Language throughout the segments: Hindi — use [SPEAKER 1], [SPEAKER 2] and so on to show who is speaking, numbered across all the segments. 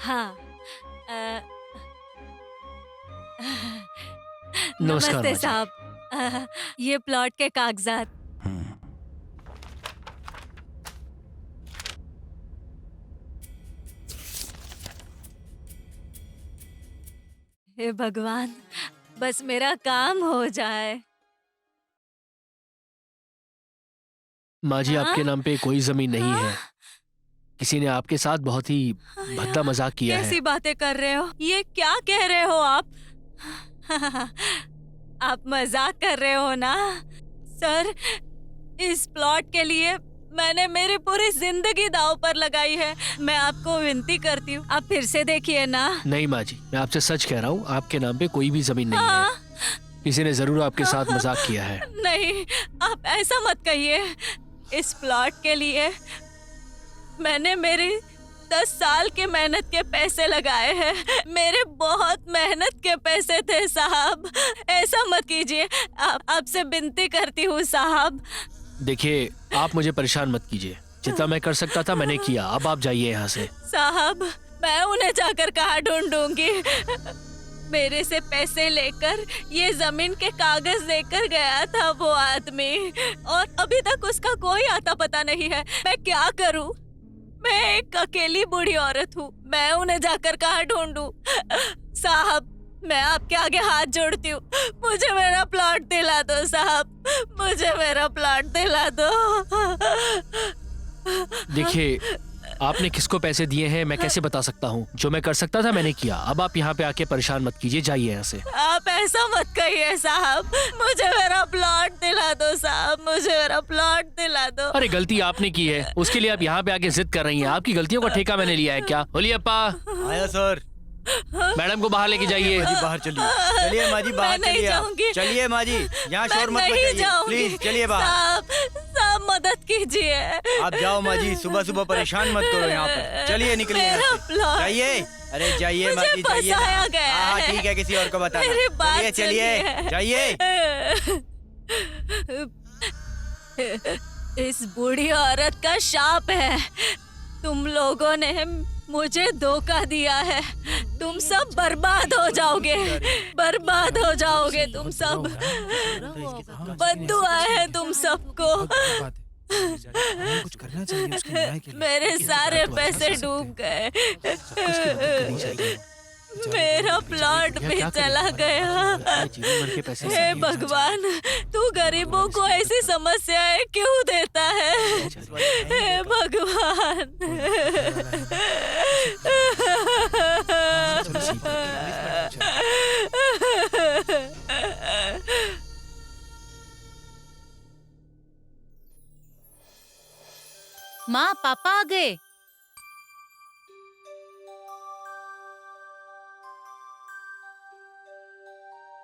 [SPEAKER 1] हाँ। अ,
[SPEAKER 2] नमस्कार
[SPEAKER 1] नमस्ते
[SPEAKER 2] माँ जी।
[SPEAKER 1] साहब। ये प्लॉट के कागजात।
[SPEAKER 2] हम्म,
[SPEAKER 1] हे भगवान, बस मेरा काम हो जाए।
[SPEAKER 2] माँ जी,
[SPEAKER 1] हाँ?
[SPEAKER 2] आपके नाम पे कोई जमीन नहीं
[SPEAKER 1] हाँ?
[SPEAKER 2] है। किसी ने आपके साथ बहुत ही भद्दा
[SPEAKER 1] यार,
[SPEAKER 2] मजाक किया है।
[SPEAKER 1] कैसी बातें कर रहे हो? ये क्या कह रहे हो आप? आप मजाक कर रहे हो ना? सर, इस प्लॉट के लिए मैंने मेरी पूरी जिंदगी दांव पर लगाई है। मैं आपको विनती करती हूँ, आप फिर से देखिए ना।
[SPEAKER 2] नहीं माँ जी, मैं आपसे सच कह रहा हूँ, आपके नाम पे कोई भी जमीन नहीं है।
[SPEAKER 1] हाँ।
[SPEAKER 2] किसी ने जरूर आपके साथ मजाक किया है।
[SPEAKER 1] नहीं, आप ऐसा मत कहिए। इस प्लॉट के लिए मैंने मेरी 10 साल के मेहनत के पैसे लगाए हैं। मेरे बहुत मेहनत के पैसे थे साहब। ऐसा मत कीजिए। आपसे विनती करती हूँ साहब।
[SPEAKER 2] देखिए, आप मुझे परेशान मत कीजिए। जितना मैं कर सकता था मैंने किया। अब आप जाइए यहाँ से।
[SPEAKER 1] साहब, मैं उन्हें जाकर कहाँ ढूंढूंगी? मेरे से पैसे लेकर ये जमीन के कागज देकर गया था वो आदमी, और अभी तक उसका कोई आता पता नहीं है। मैं क्या करूं? मैं एक अकेली बूढ़ी औरत हूँ। मैं उन्हें जाकर कहाँ ढूंढूं? साहब, मैं आपके आगे हाथ जोड़ती हूँ। मुझे मेरा प्लॉट दिला दो साहब। मुझे मेरा प्लॉट दिला दो।
[SPEAKER 2] देखिए, आपने किसको पैसे दिए हैं मैं कैसे बता सकता हूँ। जो मैं कर सकता था मैंने किया। अब आप यहाँ पे आके परेशान मत कीजिए, जाइए यहाँ से।
[SPEAKER 1] आप ऐसा मत कहिए साहब। मुझे मेरा प्लॉट दिला दो साहब। मुझे मेरा प्लॉट दिला दो।
[SPEAKER 2] अरे गलती आपने की है, उसके लिए आप यहाँ पे आके जिद कर रही हैं। आपकी गलतियों का ठेका मैंने लिया है क्या? बोलिए अप्पा।
[SPEAKER 3] आया सर।
[SPEAKER 2] मैडम को बाहर लेके जाइए।
[SPEAKER 3] माँ जी बाहर चलिए। चलिए माँ जी बाहर
[SPEAKER 1] मैं नहीं
[SPEAKER 3] चलिए आप।
[SPEAKER 1] जाऊंगी।
[SPEAKER 3] चलिए माँ जी, यहाँ
[SPEAKER 1] मैं
[SPEAKER 3] शोर मत
[SPEAKER 1] नहीं
[SPEAKER 3] मचाइए।
[SPEAKER 1] जाऊंगी।
[SPEAKER 3] प्लीज चलिए बाहर।
[SPEAKER 1] साहब, मदद कीजिए।
[SPEAKER 3] आप जाओ माँ जी, सुबह सुबह परेशान मत करो यहाँ पर। चलिए निकलिए यहाँ
[SPEAKER 1] मेरा
[SPEAKER 3] से।
[SPEAKER 1] प्लॉट।
[SPEAKER 3] जाइए। अरे जाइए माँ
[SPEAKER 1] मुझे
[SPEAKER 3] जी, जाइए ना।
[SPEAKER 1] फंसाया गया
[SPEAKER 3] हाँ
[SPEAKER 1] है।
[SPEAKER 3] ठीक है, किसी और को बताना।
[SPEAKER 1] मेरी बात
[SPEAKER 3] चलिए चलिए जाइए।
[SPEAKER 1] इस बूढ़ी औरत का शाप है। तुम लोगों ने मुझे धोखा दिया है। तुम सब बर्बाद हो जाओगे। बर्बाद हो जाओगे तुम सब। बद्दुआ है तुम सबको।
[SPEAKER 4] कुछ करना चाहिए उसके न्याय के लिए।
[SPEAKER 1] मेरे सारे पैसे डूब गए। मेरा प्लॉट भी चला गया। हे भगवान, तू गरीबों को ऐसी समस्याएं क्यों देता है? हे भगवान।
[SPEAKER 5] माँ, पापा आ गए।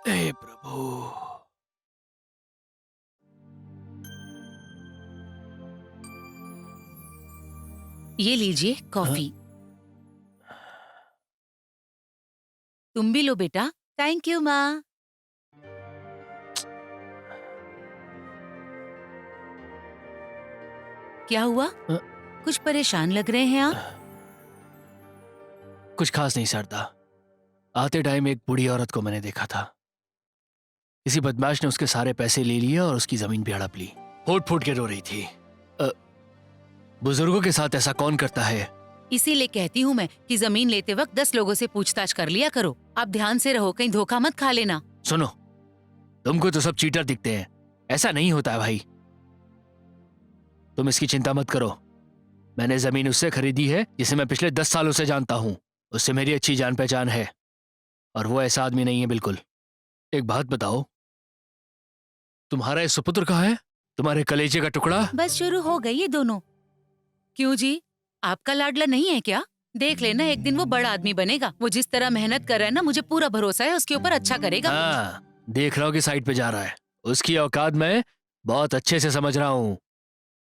[SPEAKER 2] हे प्रभु।
[SPEAKER 5] ये लीजिए कॉफी। तुम भी लो बेटा। थैंक यू माँ। क्या हुआ? कुछ परेशान लग रहे हैं आप।
[SPEAKER 2] कुछ खास नहीं शारदा। आते टाइम एक बूढ़ी औरत को मैंने देखा था। किसी बदमाश ने उसके सारे पैसे ले लिए और उसकी जमीन भी हड़प ली। फूट फूट के रो रही थी। बुजुर्गों के साथ ऐसा कौन करता है?
[SPEAKER 5] इसीलिए कहती हूँ मैं कि जमीन लेते वक्त 10 लोगों से पूछताछ कर लिया करो। आप ध्यान से रहो, कहीं धोखा मत खा लेना।
[SPEAKER 2] सुनो, तुमको तो सब चीटर दिखते हैं। ऐसा नहीं होता है भाई। तुम इसकी चिंता मत करो। मैंने जमीन उससे खरीदी है जिसे मैं पिछले 10 सालों से जानता हूँ। उससे मेरी अच्छी जान पहचान है और वो ऐसा आदमी नहीं है बिल्कुल। एक बात बताओ, तुम्हारा ये सुपुत्र कहाँ है? तुम्हारे कलेजे का टुकड़ा?
[SPEAKER 5] बस शुरू हो गई ये दोनों। क्यों जी, आपका लाडला नहीं है क्या? देख लेना, एक दिन वो बड़ा आदमी बनेगा। वो जिस तरह मेहनत कर रहा है ना, मुझे पूरा भरोसा है उसके ऊपर अच्छा करेगा।
[SPEAKER 2] हाँ, देख रहा हूँ कि साइड पे जा रहा है। उसकी औकात मैं बहुत अच्छे से समझ रहा हूँ।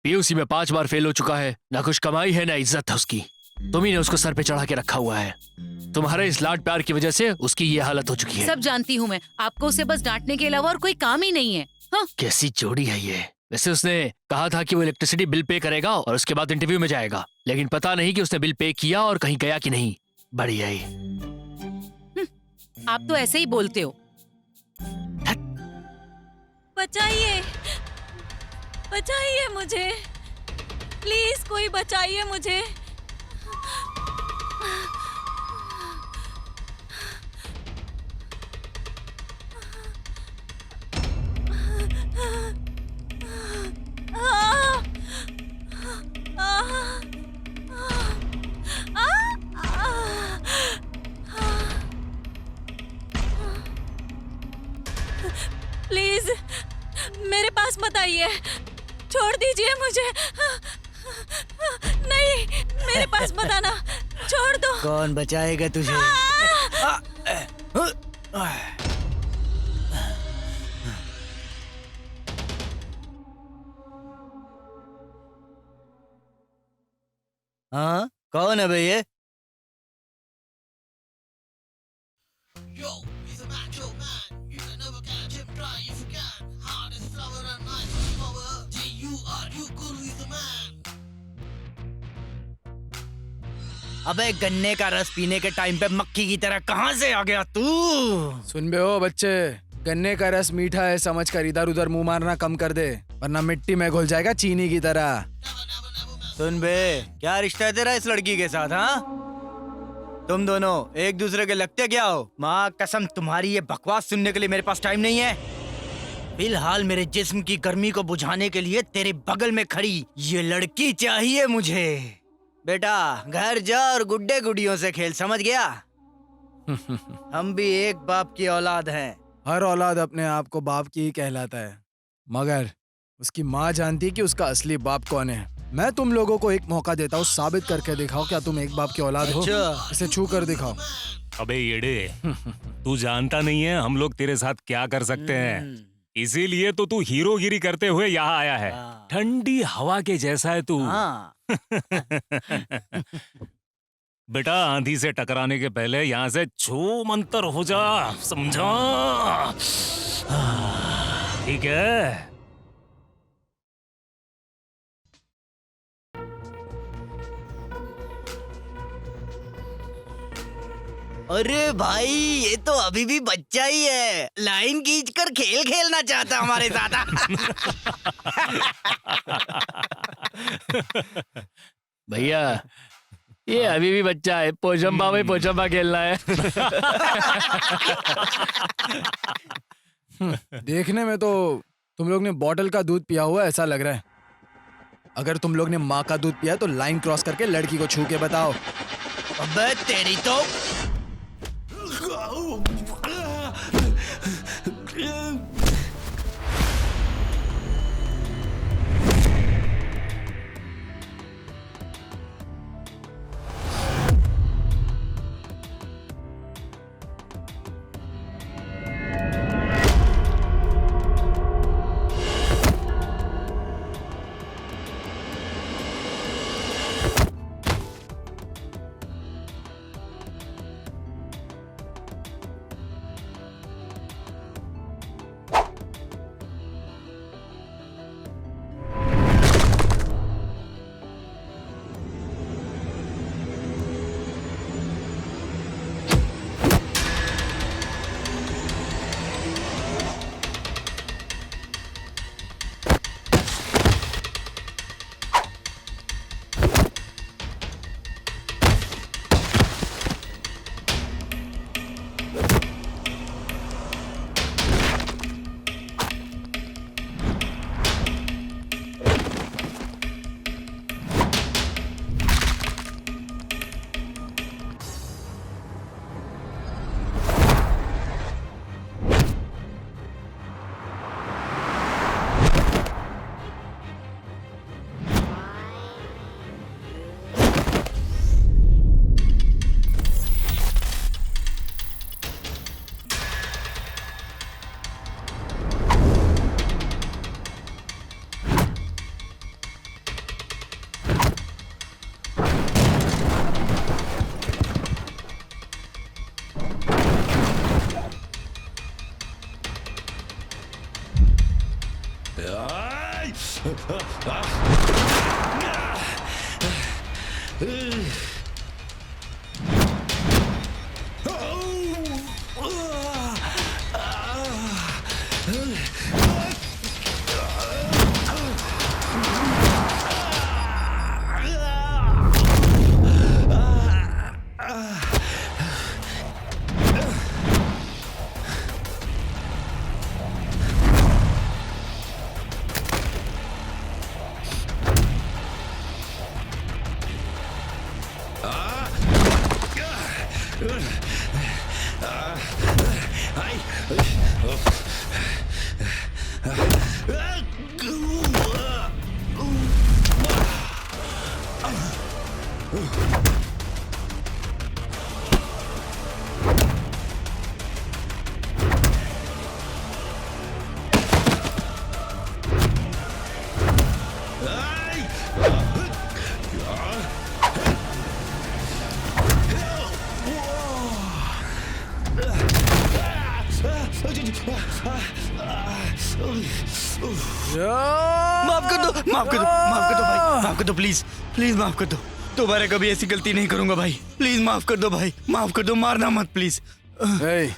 [SPEAKER 2] पीयूसी में 5 बार फेल हो चुका है। ना कुछ कमाई है ना इज्जत है उसकी। तुम ही ने उसको सर पे चढ़ा के रखा हुआ है। तुम्हारे इस लाड प्यार की वजह से उसकी ये हालत हो चुकी है।
[SPEAKER 5] सब जानती हूँ मैं। आपको उसे बस डांटने के अलावा और कोई काम ही नहीं है। हाँ?
[SPEAKER 2] कैसी जोड़ी है ये। वैसे उसने कहा था कि वो इलेक्ट्रिसिटी बिल पे करेगा और उसके बाद इंटरव्यू में जाएगा, लेकिन पता नहीं कि उसने बिल पे किया और कहीं गया कि नहीं। बढ़िया ही।
[SPEAKER 5] आप तो ऐसे ही बोलते हो।
[SPEAKER 1] बचाइए, बचाइए मुझे, प्लीज कोई बचाइए मुझे। प्लीज मेरे पास मत आइए, छोड़ दीजिए मुझे। नहीं, मेरे पास मत आना, छोड़ दो।
[SPEAKER 3] कौन बचाएगा तुझे? हाँ, कौन है भैया? अबे गन्ने का रस पीने के टाइम पे मक्खी की तरह कहाँ से आ गया तू?
[SPEAKER 4] सुन बे हो बच्चे, गन्ने का रस मीठा है समझकर इधर उधर मुंह मारना कम कर दे, वरना मिट्टी में घुल जाएगा चीनी की तरह।
[SPEAKER 3] सुन बे, क्या रिश्ता है तेरा इस लड़की के साथ? हाँ, तुम दोनों एक दूसरे के लगते क्या हो? माँ कसम, तुम्हारी ये बकवास सुनने के लिए मेरे पास टाइम नहीं है। फिलहाल मेरे जिस्म की गर्मी को बुझाने के लिए तेरे बगल में खड़ी ये लड़की चाहिए मुझे। बेटा घर जा और गुड्डे गुड़ियों से खेल, समझ गया? हम भी एक बाप की औलाद हैं।
[SPEAKER 4] हर औलाद अपने आप को बाप की ही कहलाता है, मगर उसकी माँ जानती है कि उसका असली बाप कौन है। मैं तुम लोगों को एक मौका देता हूँ, साबित करके दिखाओ क्या तुम एक बाप की औलाद हो।
[SPEAKER 3] अच्छा।
[SPEAKER 4] इसे छू कर दिखाओ।
[SPEAKER 6] अबे येड़े, तू जानता नहीं है हम लोग तेरे साथ क्या कर सकते हैं, इसीलिए तो तू हीरोगिरी करते हुए यहाँ आया है।
[SPEAKER 3] हाँ।
[SPEAKER 6] ठंडी हवा के जैसा है तू।
[SPEAKER 3] हाँ।
[SPEAKER 6] बेटा आंधी से टकराने के पहले यहाँ से छू मंतर हो जा, समझा? ठीक है?
[SPEAKER 3] अरे भाई, ये तो अभी भी बच्चा ही है, लाइन खींचकर खेल खेलना चाहता हमारे साथ।
[SPEAKER 2] भैया ये अभी भी बच्चा है, पोचंबा में पोचंबा खेलना है।
[SPEAKER 4] देखने में तो तुम लोग ने बॉटल का दूध पिया हुआ ऐसा लग रहा है। अगर तुम लोग ने माँ का दूध पिया तो लाइन क्रॉस करके लड़की को छू के बताओ।
[SPEAKER 3] अबे तेरी तो माफ कर दो, माफ कर दो, माफ कर दो भाई, माफ कर दो प्लीज, प्लीज माफ कर दो। दोबारा कभी ऐसी गलती नहीं करूंगा भाई, प्लीज माफ कर दो भाई, माफ कर दो, मारना मत प्लीज।
[SPEAKER 4] ए,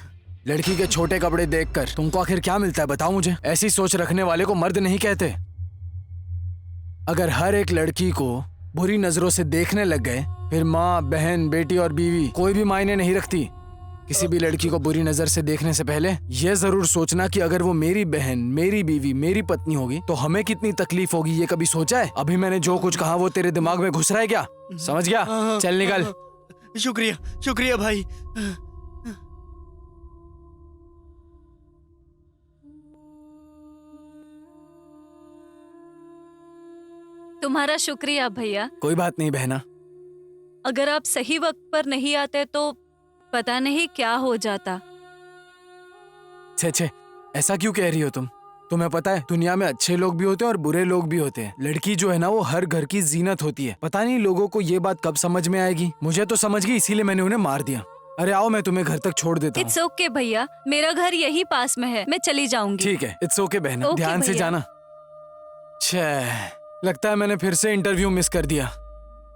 [SPEAKER 4] लड़की के छोटे कपड़े देखकर तुमको आखिर क्या मिलता है बताओ मुझे। ऐसी सोच रखने वाले को मर्द नहीं कहते। अगर हर एक लड़की को बुरी नजरों से देखने लग गए फिर माँ, बहन, बेटी और बीवी कोई भी मायने नहीं रखती। किसी भी लड़की को बुरी नजर से देखने से पहले ये जरूर सोचना कि अगर वो मेरी बहन, मेरी बीवी, मेरी पत्नी होगी तो हमें कितनी तकलीफ होगी, ये कभी सोचा है? अभी मैंने जो कुछ कहा वो तेरे दिमाग में घुस रहा है क्या? समझ गया? चल निकल।
[SPEAKER 3] शुक्रिया, शुक्रिया भाई।
[SPEAKER 1] तुम्हारा शुक्रिया भैया।
[SPEAKER 4] कोई बात नहीं बहना।
[SPEAKER 1] अगर आप सही वक्त पर नहीं आते तो पता नहीं क्या हो जाता।
[SPEAKER 4] छे छे, ऐसा क्यों कह रही हो तुम? तुम्हें पता है दुनिया में अच्छे लोग भी होते हैं और बुरे लोग भी होते हैं। लड़की जो है ना वो हर घर की जीनत होती है। पता नहीं लोगों को ये बात कब समझ में आएगी। मुझे तो समझ गई, इसीलिए मैंने उन्हें मार दिया। अरे आओ, मैं तुम्हें घर तक छोड़ देता हूँ।
[SPEAKER 1] इट्स ओके भैया, मेरा घर यही पास में है, मैं चली जाऊंगी।
[SPEAKER 4] ठीक है, इट्स ओके बहना,
[SPEAKER 1] ओके
[SPEAKER 4] ध्यान से
[SPEAKER 1] भैया।
[SPEAKER 4] जाना। छे, लगता है मैंने फिर से इंटरव्यू मिस कर दिया।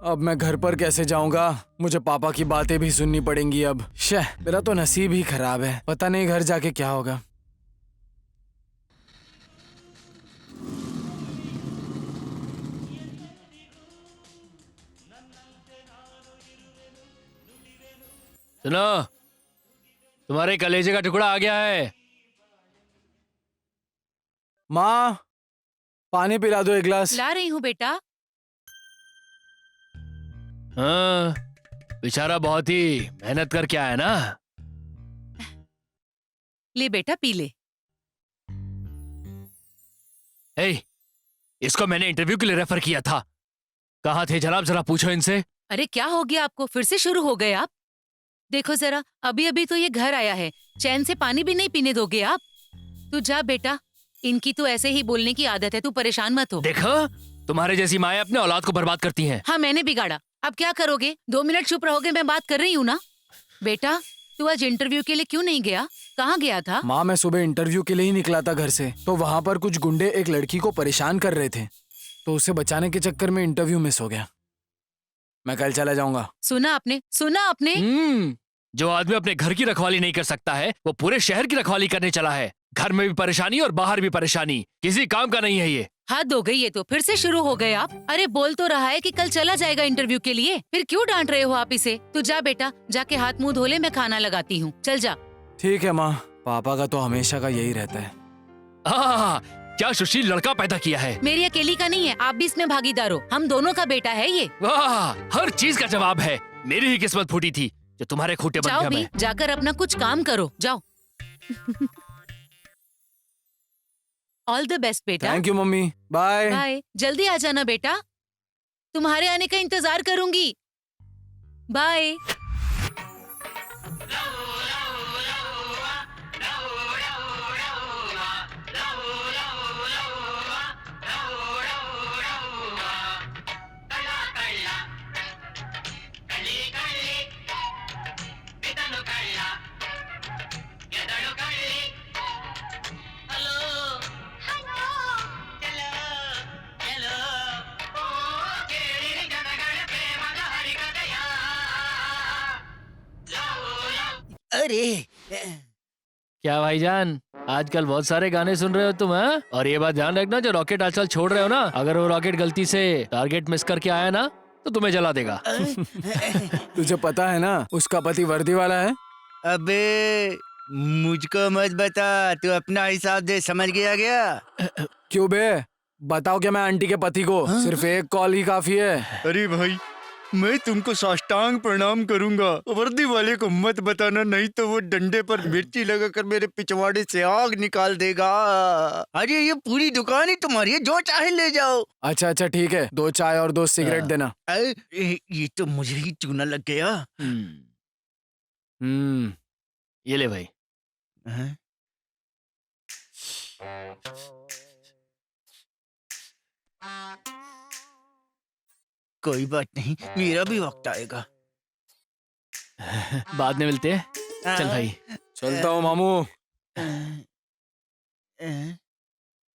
[SPEAKER 4] अब मैं घर पर कैसे जाऊंगा? मुझे पापा की बातें भी सुननी पड़ेंगी अब। शे, मेरा तो नसीब ही खराब है। पता नहीं घर जाके क्या होगा।
[SPEAKER 2] सुनो, तुम्हारे कलेजे का टुकड़ा आ गया है।
[SPEAKER 4] माँ, पानी पिला दो एक गिलास।
[SPEAKER 5] ला रही हूँ बेटा।
[SPEAKER 2] हाँ, बेचारा बहुत ही मेहनत करके आया ना।
[SPEAKER 5] ले बेटा पी ले।
[SPEAKER 2] ए, इसको मैंने इंटरव्यू के लिए रेफर किया था। कहाँ थे जनाब, जरा पूछो इनसे।
[SPEAKER 5] अरे क्या हो गया आपको? फिर से शुरू हो गए आप? देखो जरा, अभी अभी तो ये घर आया है, चैन से पानी भी नहीं पीने दोगे आप? तू जा बेटा, इनकी तो ऐसे ही बोलने की आदत है, तू परेशान मत हो।
[SPEAKER 2] देखो, तुम्हारे जैसी माएं अपने औलाद को बर्बाद करती हैं।
[SPEAKER 5] हाँ मैंने बिगाड़ा, अब क्या करोगे? 2 मिनट चुप रहोगे? मैं बात कर रही हूँ ना। बेटा तू आज इंटरव्यू के लिए क्यों नहीं गया? कहाँ गया था?
[SPEAKER 4] माँ, मैं सुबह इंटरव्यू के लिए ही निकला था घर से, तो वहाँ पर कुछ गुंडे एक लड़की को परेशान कर रहे थे, तो उसे बचाने के चक्कर में इंटरव्यू मिस हो गया। मैं कल चला जाऊंगा।
[SPEAKER 5] सुना आपने, सुना आपने?
[SPEAKER 2] जो आदमी अपने घर की रखवाली नहीं कर सकता है वो पूरे शहर की रखवाली करने चला है। घर में भी परेशानी और बाहर भी परेशानी, किसी काम का नहीं है ये।
[SPEAKER 5] हद हो गई, ये तो फिर से शुरू हो गए आप। अरे बोल तो रहा है कि कल चला जाएगा इंटरव्यू के लिए, फिर क्यों डांट रहे हो आप इसे? तू जा बेटा, जाके हाथ मुंह धो ले, मैं खाना लगाती हूँ, चल जा।
[SPEAKER 4] ठीक है माँ, पापा का तो हमेशा का यही रहता है।
[SPEAKER 2] क्या सुशील लड़का पैदा किया है।
[SPEAKER 5] मेरी अकेली का नहीं है, आप भी इसमें भागीदार हो, हम दोनों का बेटा है ये।
[SPEAKER 2] वाह, हर चीज का जवाब है। मेरी ही किस्मत फूटी थी जो तुम्हारे खूंटे बन
[SPEAKER 5] जाओ
[SPEAKER 2] गया
[SPEAKER 5] भी,
[SPEAKER 2] मैं।
[SPEAKER 5] जाकर अपना कुछ काम करो, जाओ। ऑल द बेस्ट बेटा।
[SPEAKER 4] Thank you mummy, bye.
[SPEAKER 5] Bye, जल्दी आ जाना बेटा, तुम्हारे आने का इंतजार करूंगी। बाय।
[SPEAKER 3] अरे
[SPEAKER 2] क्या भाईजान, आजकल बहुत सारे गाने सुन रहे हो तुम, हाँ? और ये बात ध्यान रखना, जो रॉकेट आजकल छोड़ रहे हो ना, अगर वो रॉकेट गलती से टारगेट मिस करके आया ना तो तुम्हें जला देगा।
[SPEAKER 4] तुझे पता है ना उसका पति वर्दी वाला है।
[SPEAKER 3] अबे मुझको मत बता, तू अपना हिसाब दे, समझ गया क्या?
[SPEAKER 4] क्यों बे, बताओ क्या मैं आंटी के पति को सिर्फ एक कॉल ही काफी है।
[SPEAKER 3] अरे भाई मैं तुमको साष्टांग प्रणाम करूंगा। वर्दी वाले को मत बताना, नहीं तो वो डंडे पर मिर्ची लगाकर मेरे पिछवाड़े से आग निकाल देगा। अरे ये पूरी दुकान ही तुम्हारी है, जो चाहे ले जाओ।
[SPEAKER 4] अच्छा अच्छा ठीक है, 2 चाय और 2 सिगरेट देना।
[SPEAKER 3] ये तो मुझे ही चूना लग गया।
[SPEAKER 2] ये ले भाई।
[SPEAKER 3] हैं? कोई बात नहीं, मेरा भी वक्त आएगा।
[SPEAKER 2] बाद में मिलते हैं। चल भाई।
[SPEAKER 4] चलता हूँ मामू।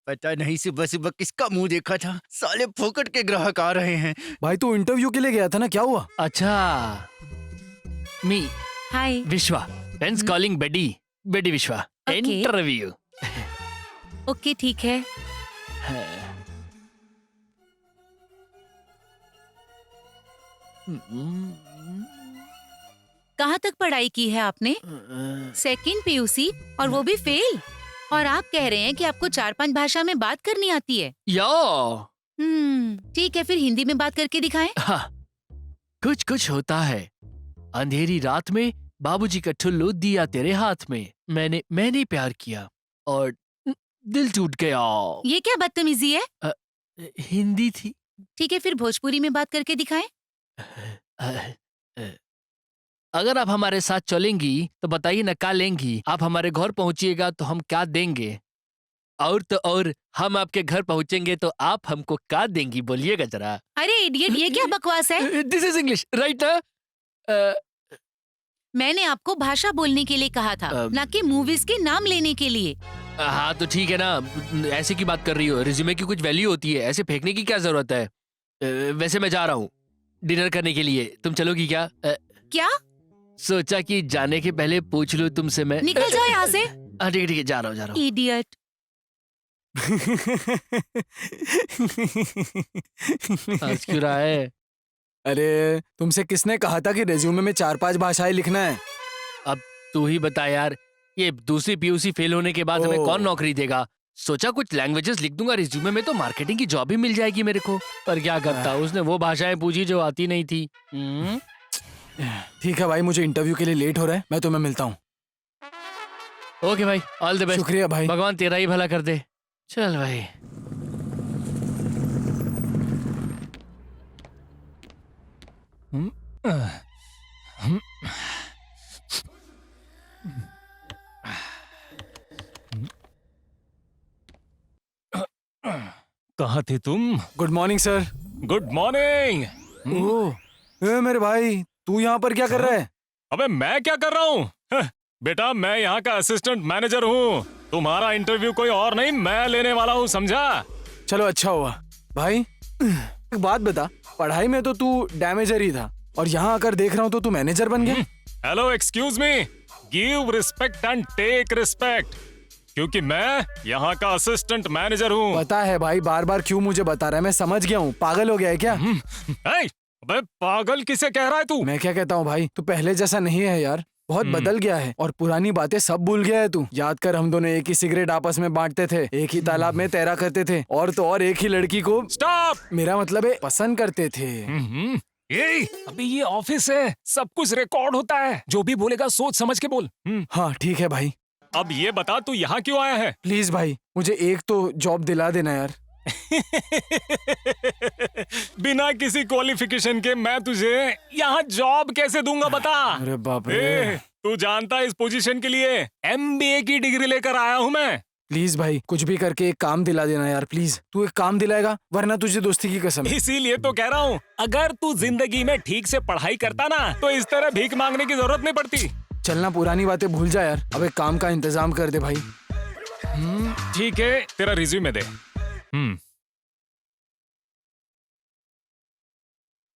[SPEAKER 3] पता नहीं सुबह सुबह किसका मुंह देखा था, साले फोकट के ग्राहक आ रहे हैं।
[SPEAKER 4] भाई तू इंटरव्यू के लिए गया था ना, क्या हुआ?
[SPEAKER 2] अच्छा, मी
[SPEAKER 5] हाय।
[SPEAKER 2] विश्वा, फ्रेंड्स कॉलिंग बेडी, बेडी विश्वा।
[SPEAKER 5] Okay.
[SPEAKER 2] इंटरव्यू।
[SPEAKER 5] ओके ठीक है। कहाँ तक पढ़ाई की है आपने? 2nd PUC और वो भी फेल। और आप कह रहे हैं कि आपको 4-5 भाषा में बात करनी आती है।
[SPEAKER 2] यो,
[SPEAKER 5] ठीक है, फिर हिंदी में बात करके दिखाएं।
[SPEAKER 2] हाँ, कुछ कुछ होता है। अंधेरी रात में बाबूजी का ठुल्लू दिया तेरे हाथ में। मैंने प्यार किया और दिल टूट गया।
[SPEAKER 5] ये क्या बदतमीजी है?
[SPEAKER 2] हिंदी थी।
[SPEAKER 5] ठीक है, फिर भोजपुरी में बात करके दिखाएं।
[SPEAKER 2] अगर आप हमारे साथ चलेंगी तो बताइए न क्या लेंगी। आप हमारे घर पहुंचिएगा तो हम क्या देंगे, और तो और हम आपके घर पहुंचेंगे तो आप हमको क्या देंगी, बोलिएगा जरा।
[SPEAKER 5] अरे इडियट, ये क्या बकवास है?
[SPEAKER 2] This is English right?
[SPEAKER 5] मैंने आपको भाषा बोलने के लिए कहा था, ना कि मूवीज के नाम लेने के लिए।
[SPEAKER 2] हाँ तो ठीक है ना, ऐसे की बात कर रही हो। रिज्यूमे की कुछ वैल्यू होती है, ऐसे फेंकने की क्या जरूरत है। वैसे मैं जा रहा हूँ डिनर करने के लिए, तुम चलोगी क्या?
[SPEAKER 5] क्या?
[SPEAKER 2] सोचा कि जाने के पहले पूछ लूं तुमसे मैं।
[SPEAKER 5] निकल जाओ यहाँ से।
[SPEAKER 2] हाँ ठीक है, जा रहा हूँ।
[SPEAKER 5] इडियट।
[SPEAKER 2] हंस क्यों रहा है?
[SPEAKER 4] अरे तुमसे किसने कहा था कि रिज्यूमे में 4-5 भाषाएं लिखना है?
[SPEAKER 2] अब तू ही बता यार, ये दूसरी PUC फेल होने के बाद हमें कौन नौकरी देगा। सोचा कुछ लैंग्वेजेस लिख दूंगा रिज्यूमे में तो मार्केटिंग की जॉब भी मिल जाएगी मेरे को। पर क्या करता, उसने वो भाषाएं पूछी जो आती नहीं थी।
[SPEAKER 4] ठीक है भाई, मुझे इंटरव्यू के लिए लेट हो रहा है, मैं तुम्हें मिलता हूँ।
[SPEAKER 2] ओके भाई, ऑल द बेस्ट।
[SPEAKER 4] शुक्रिया भाई।
[SPEAKER 2] भगवान तेरा ही भला कर दे। चल भाई।
[SPEAKER 6] कहाँ थे तुम?
[SPEAKER 4] Good morning sir.
[SPEAKER 6] Good morning.
[SPEAKER 4] Oh, मेरे भाई तू यहाँ पर क्या कर रहा है?
[SPEAKER 6] अबे मैं क्या कर रहा हूँ? बेटा मैं यहाँ का असिस्टेंट मैनेजर हूँ। तुम्हारा इंटरव्यू कोई और नहीं, मैं लेने वाला हूँ, समझा?
[SPEAKER 4] चलो अच्छा हुआ। भाई एक बात बता, पढ़ाई में तो तू डैमेजर ही था और यहाँ आकर देख रहा हूँ तो तू मैनेजर बन गया।
[SPEAKER 6] Hello excuse me, give respect and take respect, क्योंकि मैं यहाँ का असिस्टेंट मैनेजर हूँ।
[SPEAKER 4] पता है भाई, बार बार क्यों मुझे बता रहा है, मैं समझ गया हूँ। पागल हो गया है क्या?
[SPEAKER 6] अबे पागल किसे कह रहा है तू?
[SPEAKER 4] मैं क्या कहता हूँ भाई, तू पहले जैसा नहीं है यार, बहुत बदल गया है और पुरानी बातें सब भूल गया है तू। याद कर, हम दोनों एक ही सिगरेट आपस में बांटते थे, एक ही तालाब में तैरा करते थे और तो और एक ही लड़की को,
[SPEAKER 6] स्टॉप,
[SPEAKER 4] मेरा मतलब है, पसंद करते थे।
[SPEAKER 6] अभी ये ऑफिस है, सब कुछ रिकॉर्ड होता है, जो भी बोलेगा सोच समझ के बोल।
[SPEAKER 4] हाँ ठीक है भाई।
[SPEAKER 6] अब ये बता तू यहाँ क्यों आया है?
[SPEAKER 4] प्लीज भाई मुझे एक तो जॉब दिला देना यार।
[SPEAKER 6] बिना किसी क्वालिफिकेशन के मैं तुझे यहाँ जॉब कैसे दूंगा बता?
[SPEAKER 4] अरे बाप रे।
[SPEAKER 6] तू जानता है इस पोजीशन के लिए MBA की डिग्री लेकर आया हूँ मैं।
[SPEAKER 4] प्लीज भाई कुछ भी करके एक काम दिला देना यार, प्लीज। तू एक काम दिलाएगा वरना तुझे दोस्ती की कसम है।
[SPEAKER 6] इसीलिए तो कह रहा हूँ, अगर तू जिंदगी में ठीक से पढ़ाई करता ना तो इस तरह भीख मांगने की जरूरत नहीं पड़ती।
[SPEAKER 4] चलना, पुरानी बातें भूल जा यार, अब एक काम का इंतजाम कर दे भाई।
[SPEAKER 6] ठीक है, तेरा रिज्यूमे दे।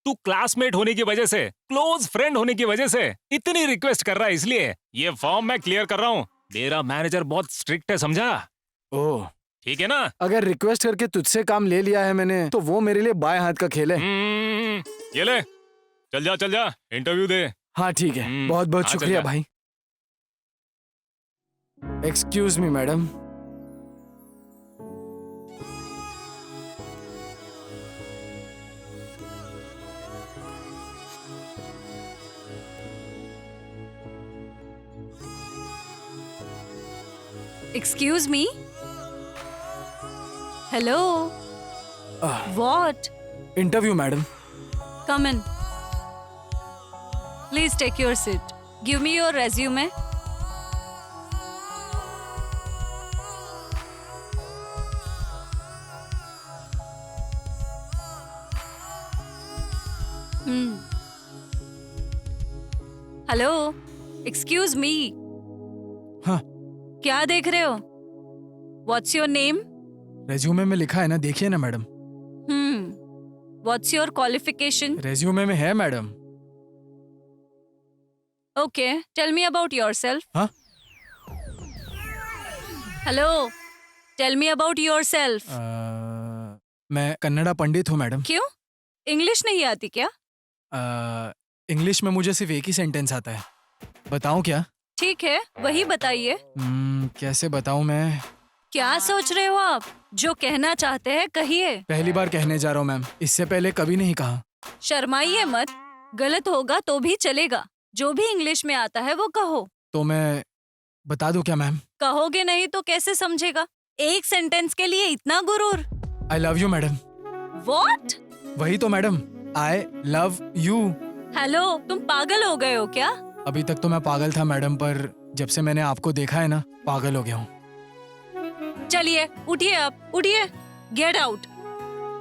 [SPEAKER 6] तू क्लासमेट होने की वजह से, क्लोज फ्रेंड होने की वजह से इतनी रिक्वेस्ट कर रहा है, इसलिए ये फॉर्म मैं क्लियर कर रहा हूँ। मेरा मैनेजर बहुत स्ट्रिक्ट है, समझा?
[SPEAKER 4] ओह
[SPEAKER 6] ठीक है ना?
[SPEAKER 4] अगर रिक्वेस्ट करके तुझसे काम ले लिया है मैंने तो वो मेरे लिए बाएं हाथ का खेल है।
[SPEAKER 6] ये ले, चल जा इंटरव्यू दे।
[SPEAKER 4] हाँ ठीक है, बहुत बहुत शुक्रिया भाई। Excuse me madam.
[SPEAKER 1] Excuse me? Hello? What?
[SPEAKER 4] Interview madam.
[SPEAKER 1] Come in. Please take your seat. Give me your resume. Hello, excuse मी।
[SPEAKER 4] हाँ।
[SPEAKER 1] क्या देख रहे हो? What's your name?
[SPEAKER 4] रेज्यूमे में लिखा है ना, देखिए ना madam.
[SPEAKER 1] What's your qualification?
[SPEAKER 4] Resume में है madam.
[SPEAKER 1] Okay, tell me about yourself.
[SPEAKER 4] हाँ?
[SPEAKER 1] Hello, tell me about yourself.
[SPEAKER 4] मैं कन्नड़ा पंडित हूँ मैडम।
[SPEAKER 1] क्यों? इंग्लिश नहीं आती क्या?
[SPEAKER 4] इंग्लिश में मुझे सिर्फ एक ही सेंटेंस आता है। बताऊं क्या?
[SPEAKER 1] ठीक है, वही बताइए।
[SPEAKER 4] कैसे बताऊं मैं?
[SPEAKER 1] क्या सोच रहे हो आप? जो कहना चाहते हैं कहिए।
[SPEAKER 4] पहली बार कहने जा रहा हूँ मैम, इससे पहले कभी नहीं कहा।
[SPEAKER 1] शर्माइए मत, गलत होगा तो भी चलेगा। जो भी इंग्लिश में आता है वो कहो।
[SPEAKER 4] तो मैं बता दूं क्या मैम?
[SPEAKER 1] कहोगे नहीं तो कैसे समझेगा? एक सेंटेंस के लिए इतना गुरूर?
[SPEAKER 4] I love you madam.
[SPEAKER 1] What?
[SPEAKER 4] वही तो madam, I love you.
[SPEAKER 1] Hello, तुम पागल हो गए हो क्या?
[SPEAKER 4] अभी तक तो मैं पागल था मैडम, पर जब से मैंने आपको देखा है ना, पागल हो गया हूँ।
[SPEAKER 1] चलिए उठिए, आप उठिए। Get out.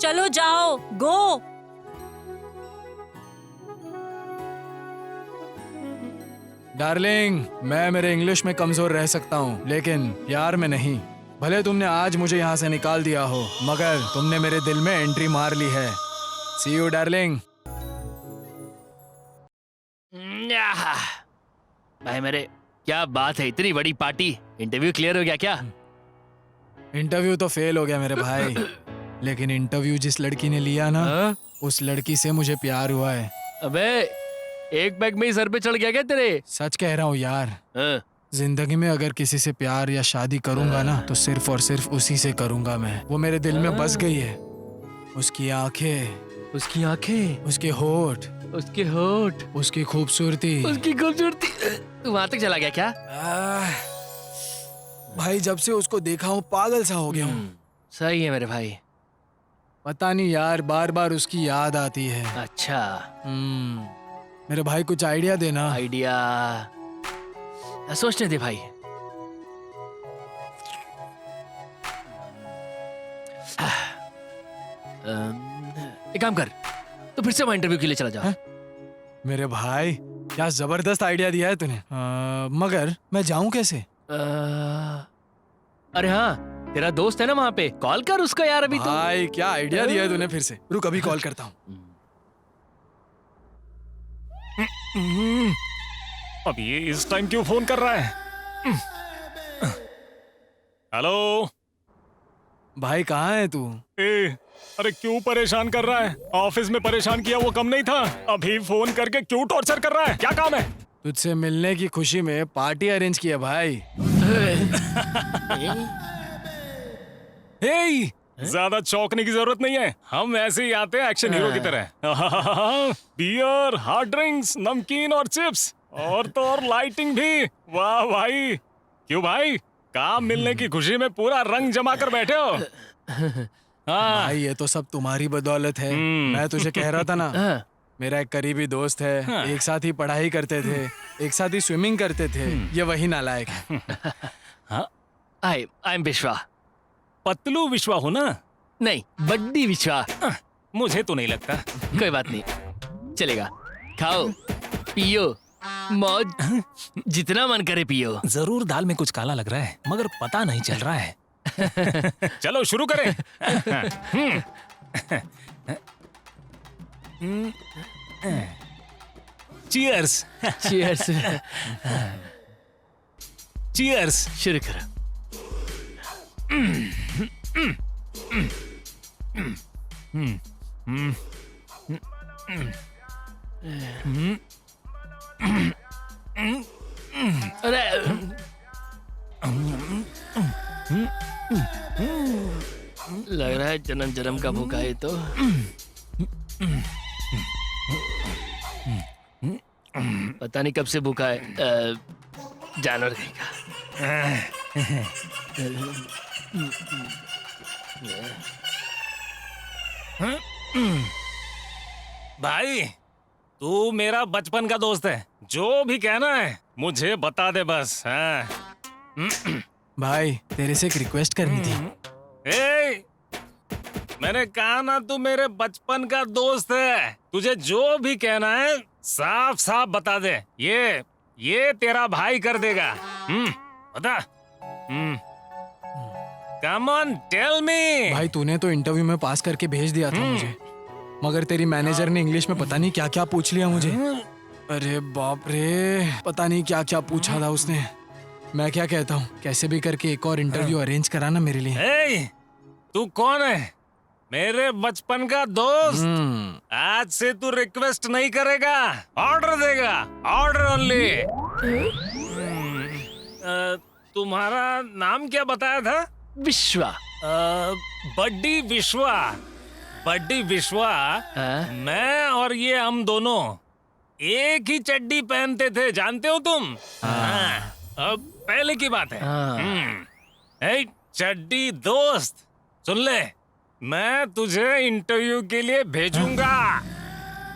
[SPEAKER 1] चलो जाओ, गो।
[SPEAKER 4] डार्लिंग, मैं मेरे इंग्लिश में कमजोर रह सकता हूँ, लेकिन प्यार में नहीं। भले तुमने आज मुझे यहाँ से निकाल दिया हो, मगर तुमने मेरे दिल में एंट्री मार ली है। सी यू डार्लिंग।
[SPEAKER 2] भाई मेरे, क्या बात है, इतनी बड़ी पार्टी। इंटरव्यू क्लियर हो गया क्या?
[SPEAKER 4] इंटरव्यू तो फेल हो गया मेरे भाई, लेकिन इंटरव्यू जिस लड़की ने लिया ना, उस लड़की से मुझे प्यार हुआ है।
[SPEAKER 2] अबे, एक बैग में ही सर पे चढ़ गया क्या तेरे?
[SPEAKER 4] सच कह रहा हूँ यार। जिंदगी में अगर किसी से प्यार या शादी करूंगा ना, तो सिर्फ और सिर्फ उसी से करूंगा मैं। वो मेरे दिल में बस गई है। उसकी आंखें,
[SPEAKER 2] उसकी आंखें,
[SPEAKER 4] उसके होठ,
[SPEAKER 2] उसके होठ,
[SPEAKER 4] उसकी खूबसूरती,
[SPEAKER 2] उसकी खूबसूरती। तू वहां तक चला गया क्या?
[SPEAKER 4] भाई जब से उसको देखा हूँ पागल सा हो गया हूँ।
[SPEAKER 2] सही है मेरे भाई।
[SPEAKER 4] पता नहीं यार, बार बार उसकी याद आती है।
[SPEAKER 2] अच्छा,
[SPEAKER 4] मेरे भाई कुछ आइडिया देना।
[SPEAKER 2] आइडिया सोचने दे भाई। एक काम कर, तो फिर से वहां इंटरव्यू के लिए चला जा।
[SPEAKER 4] मेरे भाई क्या जबरदस्त आइडिया दिया है तूने। मगर मैं जाऊं कैसे?
[SPEAKER 2] अरे हाँ, तेरा दोस्त है ना वहां पे, कॉल कर उसको यार अभी। तो
[SPEAKER 4] भाई क्या आइडिया दिया है तूने फिर से। रुक, अभी कॉल करता हूँ।
[SPEAKER 6] अब ये इस टाइम क्यों फोन कर रहा है? हेलो
[SPEAKER 4] भाई कहाँ है तू?
[SPEAKER 6] अरे क्यों परेशान कर रहा है? ऑफिस में परेशान किया वो कम नहीं था, अभी फोन करके क्यों टॉर्चर कर रहा है? क्या काम है?
[SPEAKER 4] तुझसे मिलने की खुशी में पार्टी अरेंज किया भाई।
[SPEAKER 6] ज्यादा चौंकने की जरूरत नहीं है, हम ऐसे ही आते हैं एक्शन हीरो की तरह। बियर, हार्ड ड्रिंक्स, नमकीन और चिप्स, और तो और लाइटिंग भी। वाह भाई, क्यों भाई, काम मिलने की खुशी में पूरा रंग जमा कर बैठे हो।
[SPEAKER 4] भाई ये तो सब तुम्हारी बदौलत है। मैं तुझे कह रहा था ना, मेरा एक करीबी दोस्त है, एक साथ ही पढ़ाई करते थे, एक साथ ही स्विमिंग करते थे, ये वही नालायक है।
[SPEAKER 2] आई एम विश्वा।
[SPEAKER 6] पतलू विश्वा हो ना?
[SPEAKER 2] नहीं, बड्डी विश्वा।
[SPEAKER 6] मुझे तो नहीं लगता।
[SPEAKER 2] कोई बात नहीं, चलेगा। खाओ, पियो, मौज, जितना मन करे पियो।
[SPEAKER 6] जरूर दाल में कुछ काला लग रहा है, मगर पता नहीं चल रहा है। चलो शुरू करें। चीयर्स।
[SPEAKER 2] चीयर्स।
[SPEAKER 6] चीयर्स।
[SPEAKER 2] शुरू करो। अरे लग रहा है जन्म जन्म का भूखा है तो। पता नहीं कब से भूखा है, जानवर कहीं का।
[SPEAKER 6] भाई तू मेरा बचपन का दोस्त है, जो भी कहना है मुझे बता दे बस। हाँ।
[SPEAKER 4] भाई तेरे से एक रिक्वेस्ट करनी थी।
[SPEAKER 6] ए, मैंने कहा ना तू मेरे बचपन का दोस्त है, तुझे जो भी कहना है साफ साफ बता दे। ये तेरा भाई कर देगा। बता। Come on tell me.
[SPEAKER 4] भाई तूने तो इंटरव्यू में पास करके भेज दिया था मुझे, मगर तेरी मैनेजर ने इंग्लिश में पता नहीं क्या क्या पूछ लिया मुझे। अरे बाप रे, पता नहीं क्या क्या पूछा था उसने। मैं क्या कहता हूँ, कैसे भी करके एक और इंटरव्यू अरेंज कराना मेरे लिए।
[SPEAKER 6] ए, तू कौन है? मेरे बचपन का दोस्त। आज से तू रिक्वेस्ट नहीं करेगा, ऑर्डर देगा, ऑर्डर ओनली। तुम्हारा नाम क्या बताया था?
[SPEAKER 2] विश्वा।
[SPEAKER 6] बड्डी विश्वा। बड्डी विश्वा। मैं और ये हम दोनों एक ही चड्डी पहनते थे, जानते हो तुम? हाँ। अब पहले की बात है। ए, चड्डी दोस्त सुन ले, मैं तुझे इंटरव्यू के लिए भेजूंगा।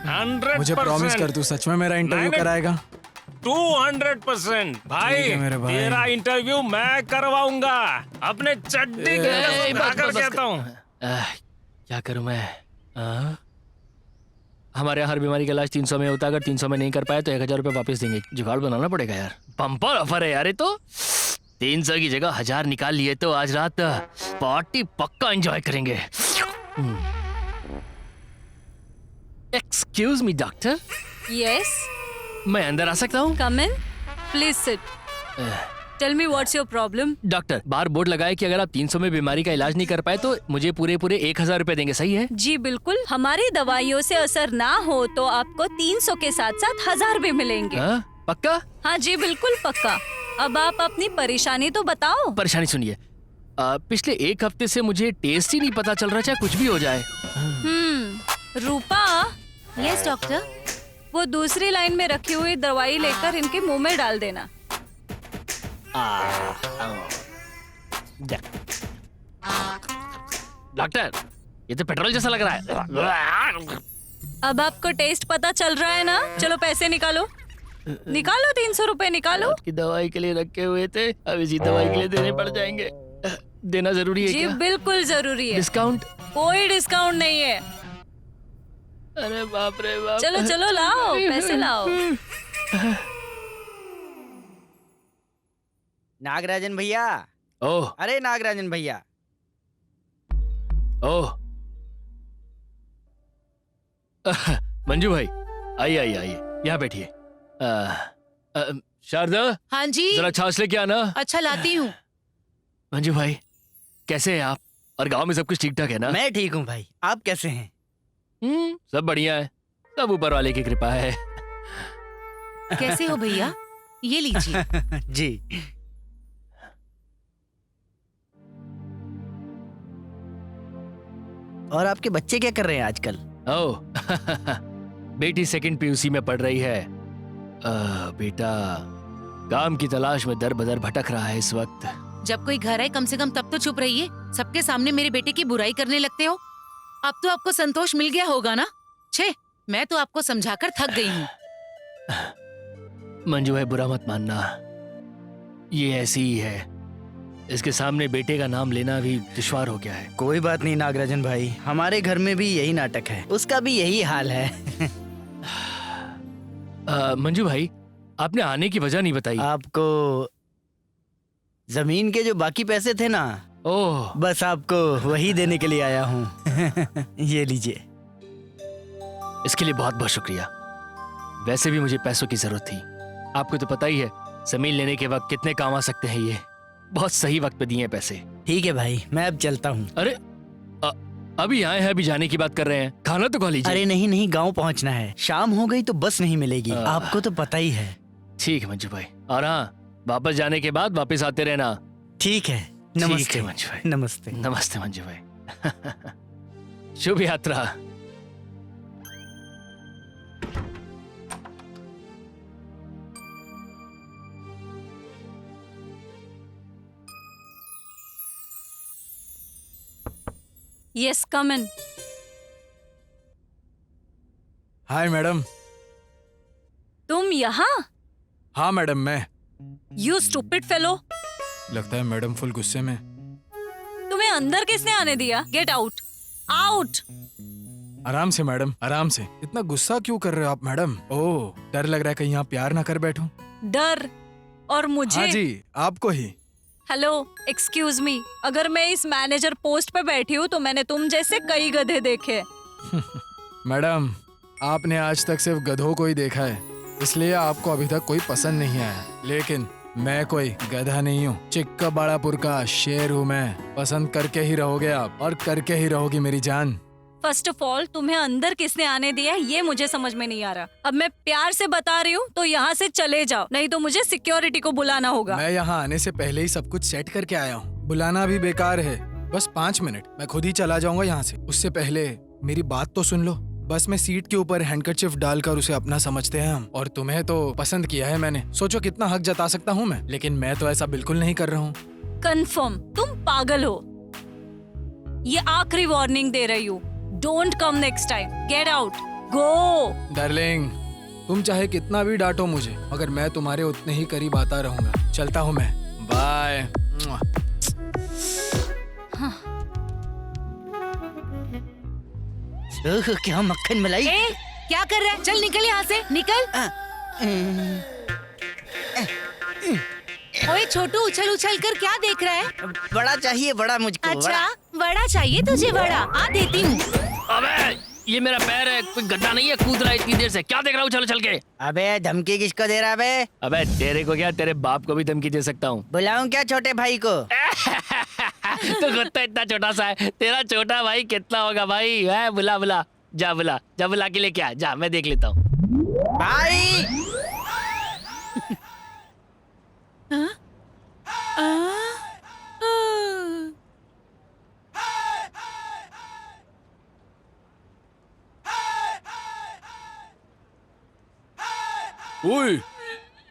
[SPEAKER 6] 100%।
[SPEAKER 4] मुझे प्रॉमिस कर, तू सच में मेरा इंटरव्यू कराएगा?
[SPEAKER 6] 200% भाई, तेरा इंटरव्यू मैं करवाऊंगा। अपने चड्डी के कहता हूँ।
[SPEAKER 2] क्या करूं मैं? हमारे यहाँ हर बीमारी का इलाज 300 में होता है, अगर 300 में नहीं कर पाए तो 1000 रुपये वापस देंगे। जुगाड़ बनाना पड़ेगा यार। बम्पर ऑफर है यार ये तो। 300 की जगह 1000 निकाल लिए तो आज रात पार्टी पक्का एंजॉय करेंगे। एक्सक्यूज मी डॉक्टर,
[SPEAKER 1] यस,
[SPEAKER 2] मैं अंदर आ सकता हूँ?
[SPEAKER 1] Come in, please sit. Tell me what's your problem.
[SPEAKER 2] Doctor, बाहर बोर्ड लगा है कि अगर आप 300 में बीमारी का इलाज नहीं कर पाए तो मुझे पूरे 1000 रुपए देंगे, सही है?
[SPEAKER 1] जी बिल्कुल, हमारी दवाइयों से असर ना हो तो आपको 300 के साथ साथ 1000 भी मिलेंगे।
[SPEAKER 2] पक्का?
[SPEAKER 1] हाँ जी बिल्कुल पक्का। अब आप अपनी परेशानी तो बताओ।
[SPEAKER 2] परेशानी सुनिए, पिछले 1 हफ्ते से मुझे टेस्ट ही नहीं पता चल रहा, चाहे कुछ भी हो जाए।
[SPEAKER 1] रूपा।
[SPEAKER 5] Yes doctor.
[SPEAKER 1] वो दूसरी लाइन में रखी हुई दवाई लेकर इनके मुंह में डाल देना।
[SPEAKER 2] डॉक्टर, ये तो पेट्रोल जैसा लग रहा है।
[SPEAKER 1] अब आपको टेस्ट पता चल रहा है ना? चलो पैसे निकालो, निकालो 300 रुपए निकालो।
[SPEAKER 2] की दवाई के लिए रखे हुए थे, अब इसी दवाई के लिए देने पड़ जाएंगे। देना जरूरी है
[SPEAKER 1] जी
[SPEAKER 2] क्या?
[SPEAKER 1] बिल्कुल जरूरी है।
[SPEAKER 2] डिस्काउंट?
[SPEAKER 1] कोई डिस्काउंट नहीं है।
[SPEAKER 2] अरे बाप रे बाप।
[SPEAKER 1] चलो चलो लाओ, पैसे लाओ।
[SPEAKER 3] नागराजन भैया।
[SPEAKER 2] ओह।
[SPEAKER 3] अरे नागराजन भैया।
[SPEAKER 2] ओह। मंजू भाई, आइए आइए आइए, यहाँ बैठिए। शारदा,
[SPEAKER 5] हाँ जी।
[SPEAKER 2] जरा छाछ लेके आना।
[SPEAKER 5] अच्छा लाती हूँ।
[SPEAKER 2] मंजू भाई, कैसे हैं आप? और गांव में सब कुछ ठीक ठाक है ना?
[SPEAKER 3] मैं ठीक हूँ भाई, आप कैसे हैं?
[SPEAKER 2] सब बढ़िया है, सब ऊपर वाले की कृपा है।
[SPEAKER 5] कैसे हो भैया? ये लीजिए।
[SPEAKER 3] जी। और आपके बच्चे क्या कर रहे हैं आजकल?
[SPEAKER 2] ओह, बेटी 2nd PUC में पढ़ रही है। बेटा काम की तलाश में दर बदर भटक रहा है इस वक्त।
[SPEAKER 5] जब कोई घर है कम से कम तब तो चुप रहिए। सबके सामने मेरे बेटे की बुराई करने लगते हो। अब तो आपको संतोष मिल गया होगा ना? छे, मैं तो आपको समझाकर थक गई हूँ।
[SPEAKER 2] मंजू है, बुरा मत मानना, ये ऐसी ही है। इसके सामने बेटे का नाम लेना भी दुश्वार हो गया है।
[SPEAKER 3] कोई बात नहीं नागराजन भाई, हमारे घर में भी यही नाटक है, उसका भी यही हाल है।
[SPEAKER 2] मंजू भाई, आपने आने की वजह नहीं बताई।
[SPEAKER 3] आपको जमीन के जो बाकी पैसे थे ना,
[SPEAKER 2] ओह,
[SPEAKER 3] बस आपको वही देने के लिए आया हूँ। ये लीजिए।
[SPEAKER 2] इसके लिए बहुत बहुत शुक्रिया। वैसे भी मुझे पैसों की जरूरत थी। आपको तो पता ही है जमीन लेने के वक्त कितने काम आ सकते हैं। ये बहुत सही वक्त पे दिए हैं पैसे।
[SPEAKER 3] ठीक है भाई, मैं अब चलता हूँ।
[SPEAKER 2] अरे अभी आए हैं, अभी जाने की बात कर रहे हैं, खाना तो खा लीजिए।
[SPEAKER 3] अरे नहीं नहीं, गांव पहुँचना है, शाम हो गई तो बस नहीं मिलेगी, आपको तो पता ही है।
[SPEAKER 2] ठीक है मंजू भाई, और हाँ, वापस जाने के बाद वापस आते रहना।
[SPEAKER 3] ठीक है,
[SPEAKER 2] ठीक
[SPEAKER 3] नमस्ते
[SPEAKER 2] है मंजू भाई।
[SPEAKER 3] नमस्ते।
[SPEAKER 2] नमस्ते मंजू भाई। शुभ यात्रा।
[SPEAKER 1] Yes come in.
[SPEAKER 4] Hi madam.
[SPEAKER 1] तुम यहाँ?
[SPEAKER 4] हाँ मैडम, मैं।
[SPEAKER 1] You stupid fellow.
[SPEAKER 4] लगता है मैडम फुल गुस्से में।
[SPEAKER 1] तुम्हें अंदर किसने आने दिया? Get out, out.
[SPEAKER 4] आराम से मैडम, आराम से। इतना गुस्सा क्यों कर रहे हो आप मैडम? ओह, डर लग रहा है कहीं आप प्यार ना कर बैठूं।
[SPEAKER 1] डर? और मुझे?
[SPEAKER 4] हाँ जी, आपको ही।
[SPEAKER 1] हेलो, एक्सक्यूज मी, अगर मैं इस मैनेजर पोस्ट पे बैठी हूँ तो मैंने तुम जैसे कई गधे देखे।
[SPEAKER 4] मैडम, आपने आज तक सिर्फ गधों को ही देखा है, इसलिए आपको अभी तक कोई पसंद नहीं आया। लेकिन मैं कोई गधा नहीं हूँ, चिक्का बाड़ापुर का शेर हूँ मैं। पसंद करके ही रहोगे आप, और करके ही रहोगी मेरी जान।
[SPEAKER 1] फर्स्ट ऑफ ऑल, तुम्हें अंदर किसने आने दिया है ये मुझे समझ में नहीं आ रहा। अब मैं प्यार से बता रही हूँ तो यहाँ से चले जाओ, नहीं तो मुझे सिक्योरिटी को बुलाना होगा।
[SPEAKER 4] मैं यहाँ आने से पहले ही सब कुछ सेट करके आया हूँ, बुलाना भी बेकार है। बस 5 मिनट, मैं खुद ही चला जाऊंगा यहाँ से। उससे पहले मेरी बात तो सुन लो। बस में सीट के ऊपर हैंडकरचिफ डालकर उसे अपना समझते हैं हम। और तुम्हें तो पसंद किया है मैंने, सोचो कितना हक जता सकता हूँ मैं। लेकिन मैं तो ऐसा बिल्कुल नहीं कर रहा हूँ।
[SPEAKER 1] कंफर्म तुम पागल हो। ये आखिरी वार्निंग दे रही हूँ। Don't come next time, get out, go.
[SPEAKER 4] Darling, तुम चाहे कितना भी डांटो मुझे, मगर मैं तुम्हारे उतने ही करीब आता रहूंगा। चलता हूँ मैं, बाय।
[SPEAKER 3] ओह, क्या मक्खन मलाई।
[SPEAKER 5] ए, क्या कर रहा है? चल निकल यहाँ से, निकल। ओए छोटू, उछल उछल कर क्या देख रहा है?
[SPEAKER 3] बड़ा चाहिए, बड़ा मुझको।
[SPEAKER 5] अच्छा, बड़ा चाहिए तुझे? बड़ा आ देती हूँ।
[SPEAKER 2] अबे ये मेरा पैर है, कोई गड्ढा नहीं है, कूद रहा है इतनी देर से। क्या देख रहा हूँ चल चल के?
[SPEAKER 3] अबे धमकी किसको दे रहा बे?
[SPEAKER 2] अबे तेरे को क्या, तेरे बाप को भी धमकी दे सकता हूँ।
[SPEAKER 3] बुलाऊं क्या छोटे भाई को?
[SPEAKER 2] तो खुद तो इतना छोटा सा है, तेरा छोटा भाई कितना होगा भाई? है, बुला बुला, जा बुला, जा बुला के लेके आ, जा मैं देख लेता हूँ।
[SPEAKER 3] भाई
[SPEAKER 4] ओए,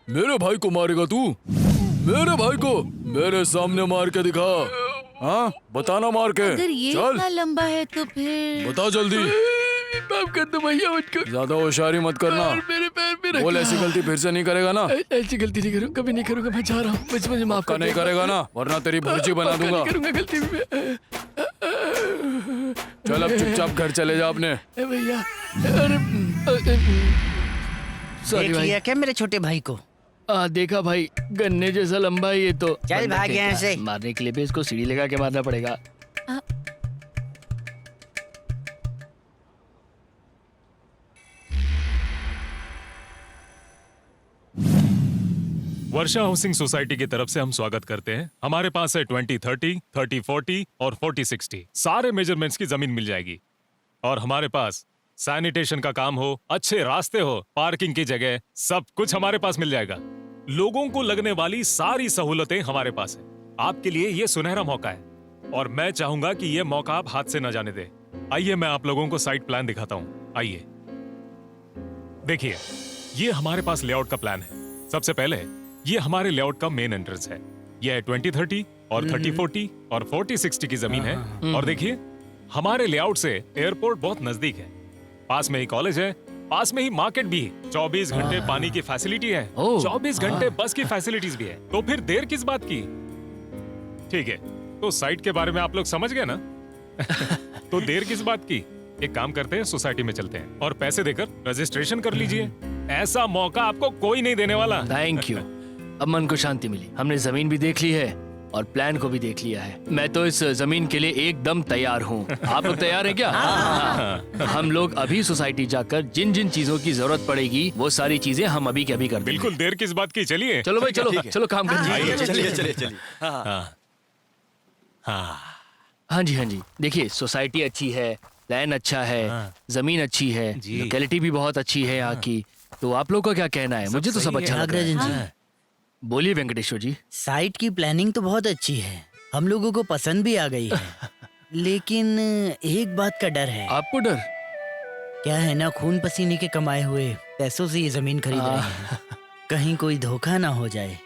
[SPEAKER 4] मेरे भाई को मारेगा तू? मेरे भाई को मेरे सामने मार के दिखा। हाँ, बताना मार के।
[SPEAKER 5] अगर ये
[SPEAKER 4] चल
[SPEAKER 5] इतना लंबा है तो फिर
[SPEAKER 4] बता जल्दी।
[SPEAKER 2] माफ कर दो भैया मुझको।
[SPEAKER 4] ज्यादा होशियारी मत करना।
[SPEAKER 2] मेरे पैर पे रखा।
[SPEAKER 4] बोल, ऐसी गलती फिर से नहीं करेगा ना?
[SPEAKER 2] ऐसी गलती नहीं करूँगा, कभी नहीं करूँगा। मैं जा रहा हूँ, मुझे माफ
[SPEAKER 4] का
[SPEAKER 2] कर
[SPEAKER 4] नहीं
[SPEAKER 2] दो।
[SPEAKER 4] करेगा ना, वरना तेरी भुर्जी बना
[SPEAKER 2] पक्का
[SPEAKER 4] दूंगा।
[SPEAKER 2] नहीं करूँगा गलती भी।
[SPEAKER 4] चल अब चुपचाप घर चले जा अपने।
[SPEAKER 2] भैया, अरे सॉरी
[SPEAKER 3] देख
[SPEAKER 2] भाई।
[SPEAKER 3] लिया क्या मेरे छोटे भाई को?
[SPEAKER 2] देखा भाई, गन्ने जैसा लंबा है ये तो।
[SPEAKER 3] चल
[SPEAKER 2] बंदा
[SPEAKER 3] भाग यहाँ
[SPEAKER 2] कहता है,
[SPEAKER 3] से।
[SPEAKER 2] मारने के लिए भी इसको सीढ़ी लगा के मारना पड़ेगा।
[SPEAKER 6] वर्षा हाउसिंग सोसाइटी की तरफ से हम स्वागत करते हैं। हमारे पास है 20-30, 30-40 और 40-60 सारे मेजरमेंट्स की जमीन मिल जाएगी। और हमारे पास सैनिटेशन का काम हो, अच्छे रास्ते हो, पार्किंग की जगह, सब कुछ हमारे पास मिल जाएगा। लोगों को लगने वाली सारी सहूलतें हमारे पास है। आपके लिए ये सुनहरा मौका है और मैं चाहूंगा कि ये मौका आप हाथ से न जाने दें। आइए मैं आप लोगों को साइट प्लान दिखाता हूँ। आइए देखिए, ये हमारे पास लेआउट का प्लान है। सबसे पहले ये हमारे लेआउट का मेन एंट्रेंस है। यह 20-30 और 30-40 और 40-60 की जमीन है। और देखिए, हमारे लेआउट से एयरपोर्ट बहुत नजदीक है, पास में ही कॉलेज है, पास में ही मार्केट भी है, 24 घंटे पानी की फैसिलिटी है, 24 घंटे बस की फैसिलिटीज भी है। तो फिर देर किस बात की? ठीक है, तो साइट के बारे में आप लोग समझ गए ना? तो देर किस बात की? एक काम करते हैं, सोसाइटी में चलते हैं और पैसे देकर रजिस्ट्रेशन कर लीजिए। ऐसा मौका आपको कोई नहीं देने वाला।
[SPEAKER 2] Thank you. अब मन को शांति मिली। हमने जमीन भी देख ली है और प्लान को भी देख लिया है। मैं तो इस जमीन के लिए एकदम तैयार हूँ। आप लोग तैयार हैं क्या? हाँ। हम लोग अभी सोसाइटी जाकर जिन जिन चीजों की जरूरत पड़ेगी वो सारी चीजें हम अभी के अभी कर देंगे।
[SPEAKER 6] बिल्कुल, देर किस बात की? चलिए
[SPEAKER 2] चलो भाई, चलो चलो काम करिए।
[SPEAKER 3] चलिए।
[SPEAKER 2] हाँ जी, हाँ जी। देखिए, सोसाइटी अच्छी है, प्लान अच्छा है, जमीन अच्छी है, लोकेलिटी भी बहुत अच्छी है यहाँ की। तो आप लोग का क्या कहना है? मुझे तो सब अच्छा लग रहा है। बोलिए वेंकटेश्वर जी।
[SPEAKER 3] साइट की प्लानिंग तो बहुत अच्छी है, हम लोगों को पसंद भी आ गई है। लेकिन एक बात का डर है।
[SPEAKER 2] आपको डर?
[SPEAKER 3] क्या है ना, खून पसीने के कमाए हुए पैसों से ये जमीन खरीद रहे हैं। कहीं कोई धोखा ना हो जाए।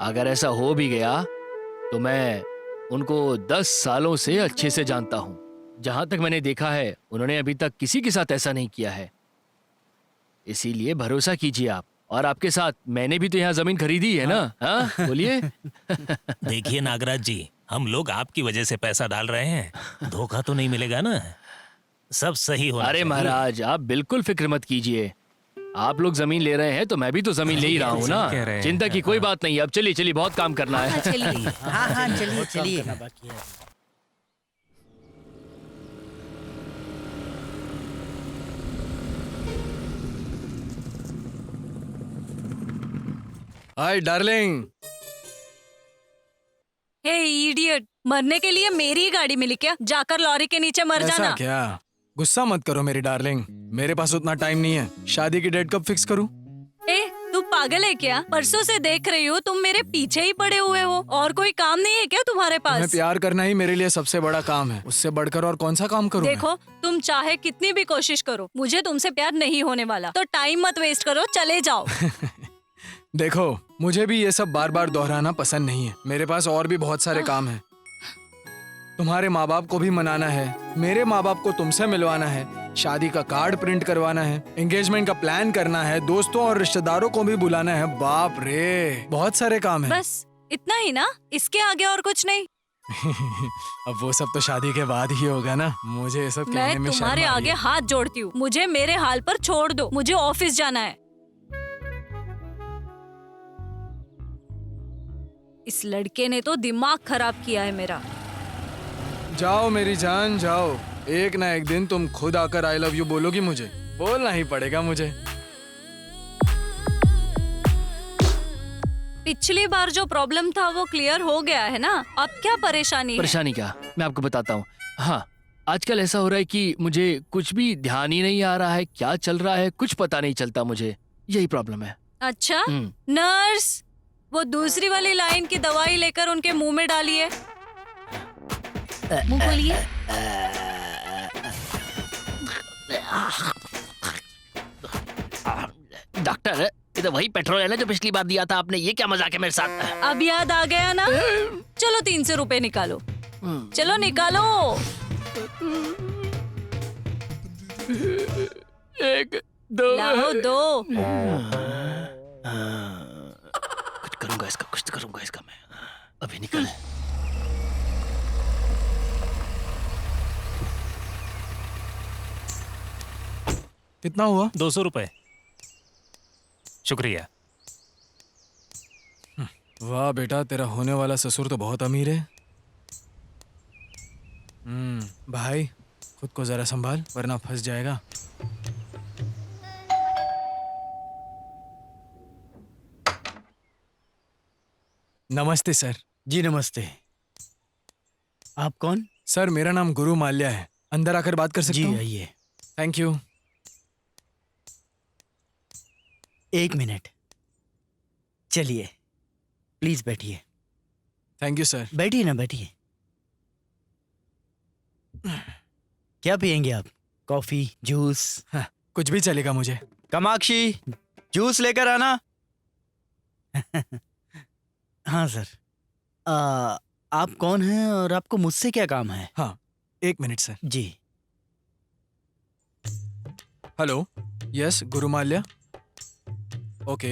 [SPEAKER 2] अगर ऐसा हो भी गया तो मैं उनको 10 सालों से अच्छे से जानता हूँ। जहां तक मैंने देखा है उन्होंने अभी तक किसी के साथ ऐसा नहीं किया है। इसीलिए भरोसा कीजिए आप। और आपके साथ मैंने भी तो यहाँ जमीन खरीदी है ना? हाँ बोलिए।
[SPEAKER 7] देखिए नागराज जी, हम लोग आपकी वजह से पैसा डाल रहे हैं, धोखा तो नहीं मिलेगा ना? सब सही होना
[SPEAKER 2] अरे
[SPEAKER 7] चाहिए।
[SPEAKER 2] महाराज आप बिल्कुल फिक्र मत कीजिए। आप लोग जमीन ले रहे हैं तो मैं भी तो जमीन ले ही रहा हूँ ना।
[SPEAKER 6] कह रहे हैं।
[SPEAKER 2] चिंता की कोई बात नहीं है। अब चलिए चलिए, बहुत काम करना है।
[SPEAKER 5] चलिए।
[SPEAKER 3] हाँ हाँ चलिए चलिए।
[SPEAKER 4] Hi darling.
[SPEAKER 1] हे इडियट, मरने के लिए मेरी ही गाड़ी मिली क्या? जाकर लॉरी के नीचे मर
[SPEAKER 4] ऐसा
[SPEAKER 1] जाना।
[SPEAKER 4] क्या? गुस्सा मत करो मेरी डार्लिंग, मेरे पास उतना टाइम नहीं है। शादी की डेट कब फिक्स करूं?
[SPEAKER 1] ए, तू पागल है क्या? परसों से देख रही हूँ तुम मेरे पीछे ही पड़े हुए हो। और कोई काम नहीं है क्या तुम्हारे
[SPEAKER 4] तुम्हें
[SPEAKER 1] पास?
[SPEAKER 4] प्यार करना ही मेरे लिए सबसे बड़ा काम है। उससे बढ़कर और कौन सा काम करूं मैं?
[SPEAKER 1] देखो, तुम चाहे कितनी भी कोशिश करो, मुझे तुमसे प्यार नहीं होने वाला। तो टाइम मत वेस्ट करो, चले जाओ।
[SPEAKER 4] देखो, मुझे भी ये सब बार बार दोहराना पसंद नहीं है। मेरे पास और भी बहुत सारे काम हैं। तुम्हारे माँ बाप को भी मनाना है, मेरे माँ बाप को तुमसे मिलवाना है, शादी का कार्ड प्रिंट करवाना है, एंगेजमेंट का प्लान करना है, दोस्तों और रिश्तेदारों को भी बुलाना है। बाप रे, बहुत सारे काम हैं।
[SPEAKER 1] बस इतना ही ना? इसके आगे और कुछ नहीं?
[SPEAKER 4] अब वो सब तो शादी के बाद ही होगा ना। मुझे ये सब कहने
[SPEAKER 1] मैं
[SPEAKER 4] में शर्म
[SPEAKER 1] तुम्हारे
[SPEAKER 4] आ रही
[SPEAKER 1] आगे
[SPEAKER 4] है।
[SPEAKER 1] हाथ जोड़ती हूँ, मुझे मेरे हाल पर छोड़ दो। मुझे ऑफिस जाना है। इस लड़के ने तो दिमाग खराब किया है मेरा।
[SPEAKER 4] जाओ मेरी जान जाओ, एक ना एक दिन तुम खुद आकर आई लव यू बोलोगी मुझे। बोलना ही पड़ेगा मुझे।
[SPEAKER 1] पिछली बार जो प्रॉब्लम था वो क्लियर हो गया है ना? अब क्या परेशानी है?
[SPEAKER 2] परेशानी क्या, मैं आपको बताता हूँ। हाँ, आजकल ऐसा हो रहा है कि मुझे कुछ भी ध्यान ही नहीं आ रहा है, क्या चल रहा है कुछ पता नहीं चलता मुझे। यही प्रॉब्लम है।
[SPEAKER 1] अच्छा, नर्स, वो दूसरी वाली लाइन की दवाई लेकर उनके मुंह में डालिए।
[SPEAKER 5] मुंह खोलिए।
[SPEAKER 2] डॉक्टर, ये तो वही पेट्रोल है ना जो पिछली बार दिया था आपने। ये क्या मजाक है मेरे साथ?
[SPEAKER 1] अब याद आ गया ना? चलो 300 रुपए निकालो। चलो निकालो।
[SPEAKER 2] 1 2
[SPEAKER 1] लाओ 2।
[SPEAKER 2] कुछ करूंगा इसका, कुछ करूंगा इसका मैं। अभी निकल।
[SPEAKER 4] कितना हुआ?
[SPEAKER 7] 200 रुपए। शुक्रिया।
[SPEAKER 4] वाह बेटा, तेरा होने वाला ससुर तो बहुत अमीर है। भाई, खुद को जरा संभाल वरना फंस जाएगा। नमस्ते सर।
[SPEAKER 3] जी नमस्ते। आप कौन?
[SPEAKER 4] सर, मेरा नाम गुरु माल्या है। अंदर आकर बात कर सकता
[SPEAKER 3] जी
[SPEAKER 4] हूँ?
[SPEAKER 3] आइए।
[SPEAKER 4] Thank you.
[SPEAKER 3] 1 मिनट, चलिए प्लीज बैठिए।
[SPEAKER 4] Thank you sir.
[SPEAKER 3] बैठिए ना, बैठिए। क्या पियेंगे आप? Coffee, juice?
[SPEAKER 4] हाँ, कुछ भी चलेगा मुझे।
[SPEAKER 3] कामाक्षी, जूस लेकर आना। हाँ सर। आप कौन हैं और आपको मुझसे क्या काम है?
[SPEAKER 4] हाँ, 1 मिनट सर।
[SPEAKER 3] जी।
[SPEAKER 4] हेलो, यस गुरु माल्या। ओके,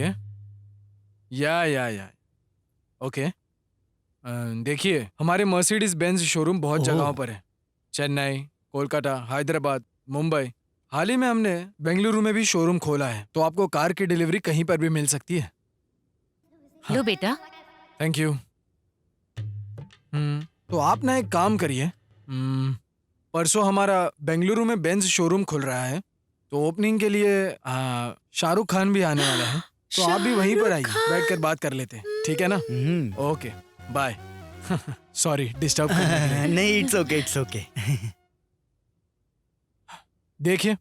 [SPEAKER 4] या ओके। देखिए, हमारे मर्सिडीज बेंज शोरूम बहुत
[SPEAKER 3] ओह।
[SPEAKER 4] जगहों पर है। चेन्नई, कोलकाता, हैदराबाद, मुंबई। हाल ही में हमने बेंगलुरु में भी शोरूम खोला है, तो आपको कार की डिलीवरी कहीं पर भी मिल सकती है।
[SPEAKER 5] लो बेटा।
[SPEAKER 4] Thank you. तो आप ना एक काम करिए, परसों हमारा बेंगलुरु में बेंज शोरूम खुल रहा है, तो ओपनिंग के लिए शाहरुख खान भी आने वाला है, तो आप भी वहीं पर आइए, बैठकर बात कर लेते हैं, ठीक है ना? Okay, bye. सॉरी डिस्टर्ब करने के लिए।
[SPEAKER 3] नहीं, इट्स ओके, इट्स ओके।
[SPEAKER 4] देखिए,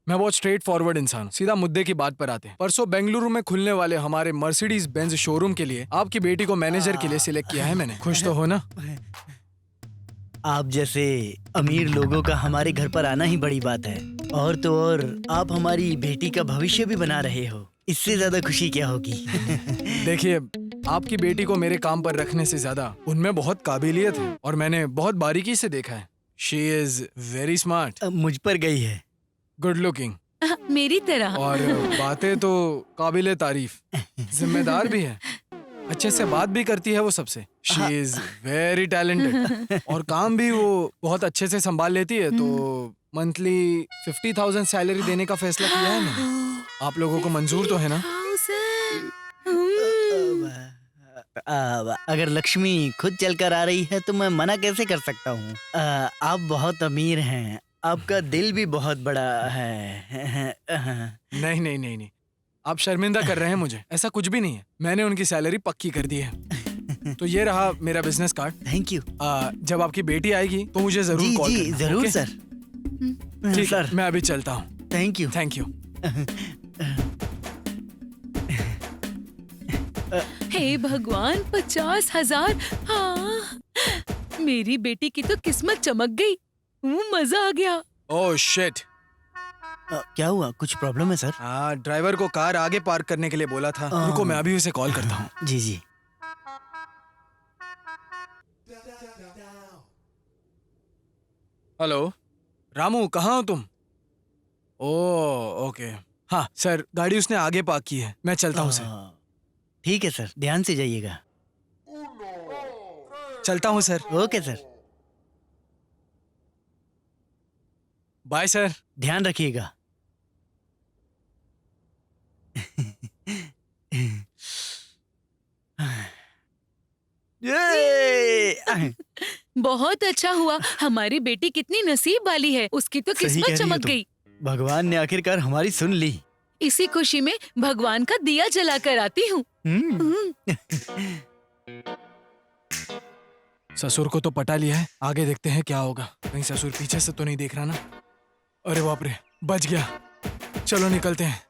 [SPEAKER 4] मैं बहुत स्ट्रेट फॉरवर्ड इंसान हूँ। सीधा मुद्दे की बात पर आते हैं। परसों बेंगलुरु में खुलने वाले हमारे मर्सिडीज बेंज शोरूम के लिए आपकी बेटी को मैनेजर के लिए सिलेक्ट किया है मैंने। खुश तो हो ना?
[SPEAKER 3] आप जैसे अमीर लोगों का हमारे घर पर आना ही बड़ी बात है। और तो और आप हमारी बेटी का भविष्य भी बना रहे हो। इससे ज्यादा खुशी क्या होगी?
[SPEAKER 4] देखिए, आपकी बेटी को मेरे काम पर रखने से ज्यादा उनमें बहुत काबिलियत है और मैंने बहुत बारीकी से देखा है। शी इज वेरी स्मार्ट,
[SPEAKER 3] मुझ पर गई है।
[SPEAKER 4] गुड लुकिंग
[SPEAKER 5] मेरी तरह।
[SPEAKER 4] और बातें तो काबिले तारीफ, जिम्मेदार भी है, अच्छे से बात भी करती है वो सबसे। शी इज वेरी टैलेंटेड और काम भी वो बहुत अच्छे से संभाल लेती है। तो मंथली 50,000 सैलरी देने का फैसला किया है मैंने। आप लोगों को मंजूर तो है ना?
[SPEAKER 3] अगर लक्ष्मी खुद चलकर आ रही है तो मैं मना कैसे कर सकता हूँ? आप बहुत अमीर हैं, आपका दिल भी बहुत बड़ा है।
[SPEAKER 4] नहीं नहीं नहीं नहीं, आप शर्मिंदा कर रहे हैं मुझे। ऐसा कुछ भी नहीं है, मैंने उनकी सैलरी पक्की कर दी है। तो ये रहा मेरा बिजनेस कार्ड।
[SPEAKER 3] Thank you.
[SPEAKER 4] जब आपकी बेटी आएगी तो मुझे जरूर कॉल
[SPEAKER 3] जी
[SPEAKER 4] करना।
[SPEAKER 3] जरूर
[SPEAKER 4] ओके?
[SPEAKER 3] सर।
[SPEAKER 4] ठीक
[SPEAKER 3] सर।
[SPEAKER 4] है, मैं अभी चलता हूँ।
[SPEAKER 3] Thank you.
[SPEAKER 4] Thank you.
[SPEAKER 5] हे भगवान, 50,000। हाँ, मेरी बेटी की तो किस्मत चमक गई। मजा आ गया।
[SPEAKER 4] Oh shit.
[SPEAKER 3] क्या हुआ? कुछ प्रॉब्लम है सर?
[SPEAKER 4] हाँ, ड्राइवर को कार आगे पार्क करने के लिए बोला था। रुको, मैं अभी उसे कॉल करता हूँ।
[SPEAKER 3] जी जी।
[SPEAKER 4] हेलो रामू, कहाँ हो तुम? Oh okay. हाँ सर, गाड़ी उसने आगे पार्क की है, मैं चलता हूँ सर।
[SPEAKER 3] ठीक है सर, ध्यान से जाइएगा।
[SPEAKER 4] चलता हूँ sir.
[SPEAKER 3] Okay sir.
[SPEAKER 4] Bye sir.
[SPEAKER 3] ध्यान रखिएगा। ये!
[SPEAKER 5] बहुत अच्छा हुआ। हमारी बेटी कितनी नसीब वाली है, उसकी तो
[SPEAKER 3] सही कह
[SPEAKER 5] किस्मत
[SPEAKER 3] रही हो
[SPEAKER 5] चमक
[SPEAKER 3] तुम।
[SPEAKER 5] गई।
[SPEAKER 3] भगवान ने आखिरकार हमारी सुन ली।
[SPEAKER 5] इसी खुशी में भगवान का दिया जला कर आती हूँ।
[SPEAKER 4] ससुर को तो पटा लिया है, आगे देखते हैं क्या होगा। कहीं ससुर पीछे से तो नहीं देख रहा ना? अरे बाप रे, बच गया। चलो निकलते हैं।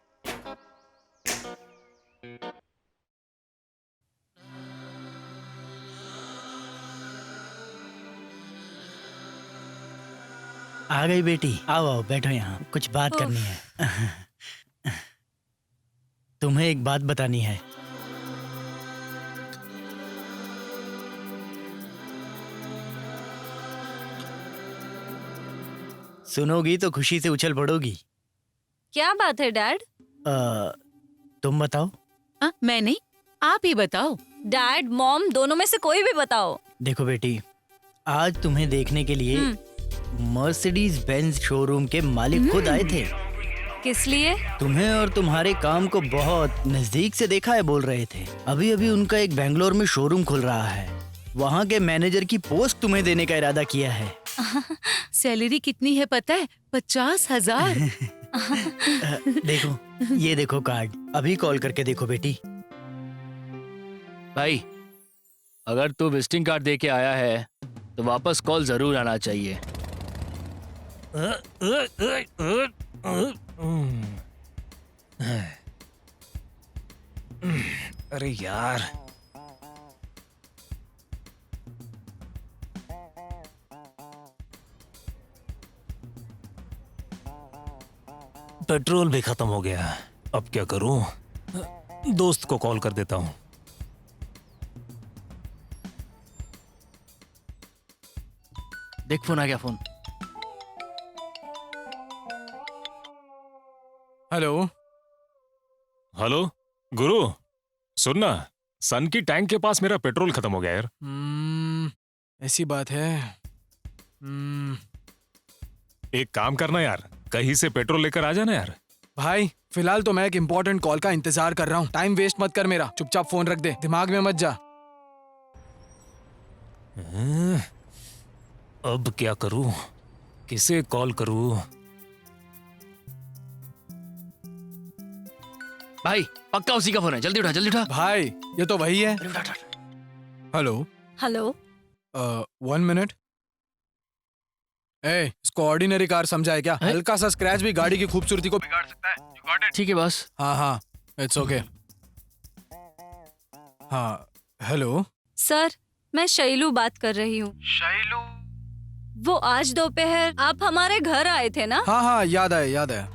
[SPEAKER 3] आ गई बेटी, आओ आओ बैठो यहाँ, कुछ बात करनी है। तुम्हें एक बात बतानी है। सुनोगी तो खुशी से उछल पड़ोगी।
[SPEAKER 1] क्या बात है डैड?
[SPEAKER 3] तुम बताओ।
[SPEAKER 5] मैं नहीं, आप ही बताओ।
[SPEAKER 1] डैड मॉम दोनों में से कोई भी बताओ।
[SPEAKER 3] देखो बेटी, आज तुम्हें देखने के लिए मर्सिडीज बेंज शोरूम के मालिक खुद आए थे।
[SPEAKER 1] किस लिए?
[SPEAKER 3] तुम्हें और तुम्हारे काम को बहुत नजदीक से देखा है, बोल रहे थे। अभी अभी उनका एक बेंगलोर में शोरूम खुल रहा है, वहाँ के मैनेजर की पोस्ट तुम्हें देने का इरादा किया है।
[SPEAKER 5] सैलरी कितनी है पता है? 50,000।
[SPEAKER 3] देखो, ये देखो कार्ड, अभी कॉल करके देखो बेटी।
[SPEAKER 2] भाई, अगर तू विजिटिंग कार्ड दे के आया है तो वापस कॉल जरूर आना चाहिए।
[SPEAKER 6] अरे यार, पेट्रोल भी खत्म हो गया। अब क्या करूं? दोस्त को कॉल कर देता हूं।
[SPEAKER 2] देख, फोन आ गया। फोन।
[SPEAKER 4] हेलो
[SPEAKER 6] हेलो गुरु, सुनना, सन की टैंक के पास मेरा पेट्रोल खत्म हो गया यार।
[SPEAKER 4] ऐसी बात है।
[SPEAKER 6] एक काम करना यार, कहीं से पेट्रोल लेकर आ जाना यार।
[SPEAKER 4] भाई फिलहाल तो मैं एक इम्पोर्टेंट कॉल का इंतजार कर रहा हूँ। टाइम वेस्ट मत कर मेरा, चुपचाप फोन रख दे, दिमाग में मत जा।
[SPEAKER 6] अब क्या करूं? किसे कॉल करूं?
[SPEAKER 2] भाई पक्का उसी का फोन है, जल्दी उठा, जल्दी उठा।
[SPEAKER 4] भाई ये तो वही है।
[SPEAKER 2] अरे उठा, उठा।
[SPEAKER 4] हेलो।
[SPEAKER 1] हेलो।
[SPEAKER 4] 1 मिनट। ए, इसको ऑर्डिनरी कार समझा है क्या? हल्का सा स्क्रैच भी गाड़ी की खूबसूरती को बिगाड़ सकता है। You got it?
[SPEAKER 2] ठीक है बस।
[SPEAKER 4] हाँ हाँ, इट्स ओके। हाँ हेलो।
[SPEAKER 1] सर, मैं शैलू बात कर रही हूँ।
[SPEAKER 4] शैलू?
[SPEAKER 1] वो आज दोपहर आप हमारे घर आए थे ना?
[SPEAKER 4] हाँ हाँ, याद आया याद आया।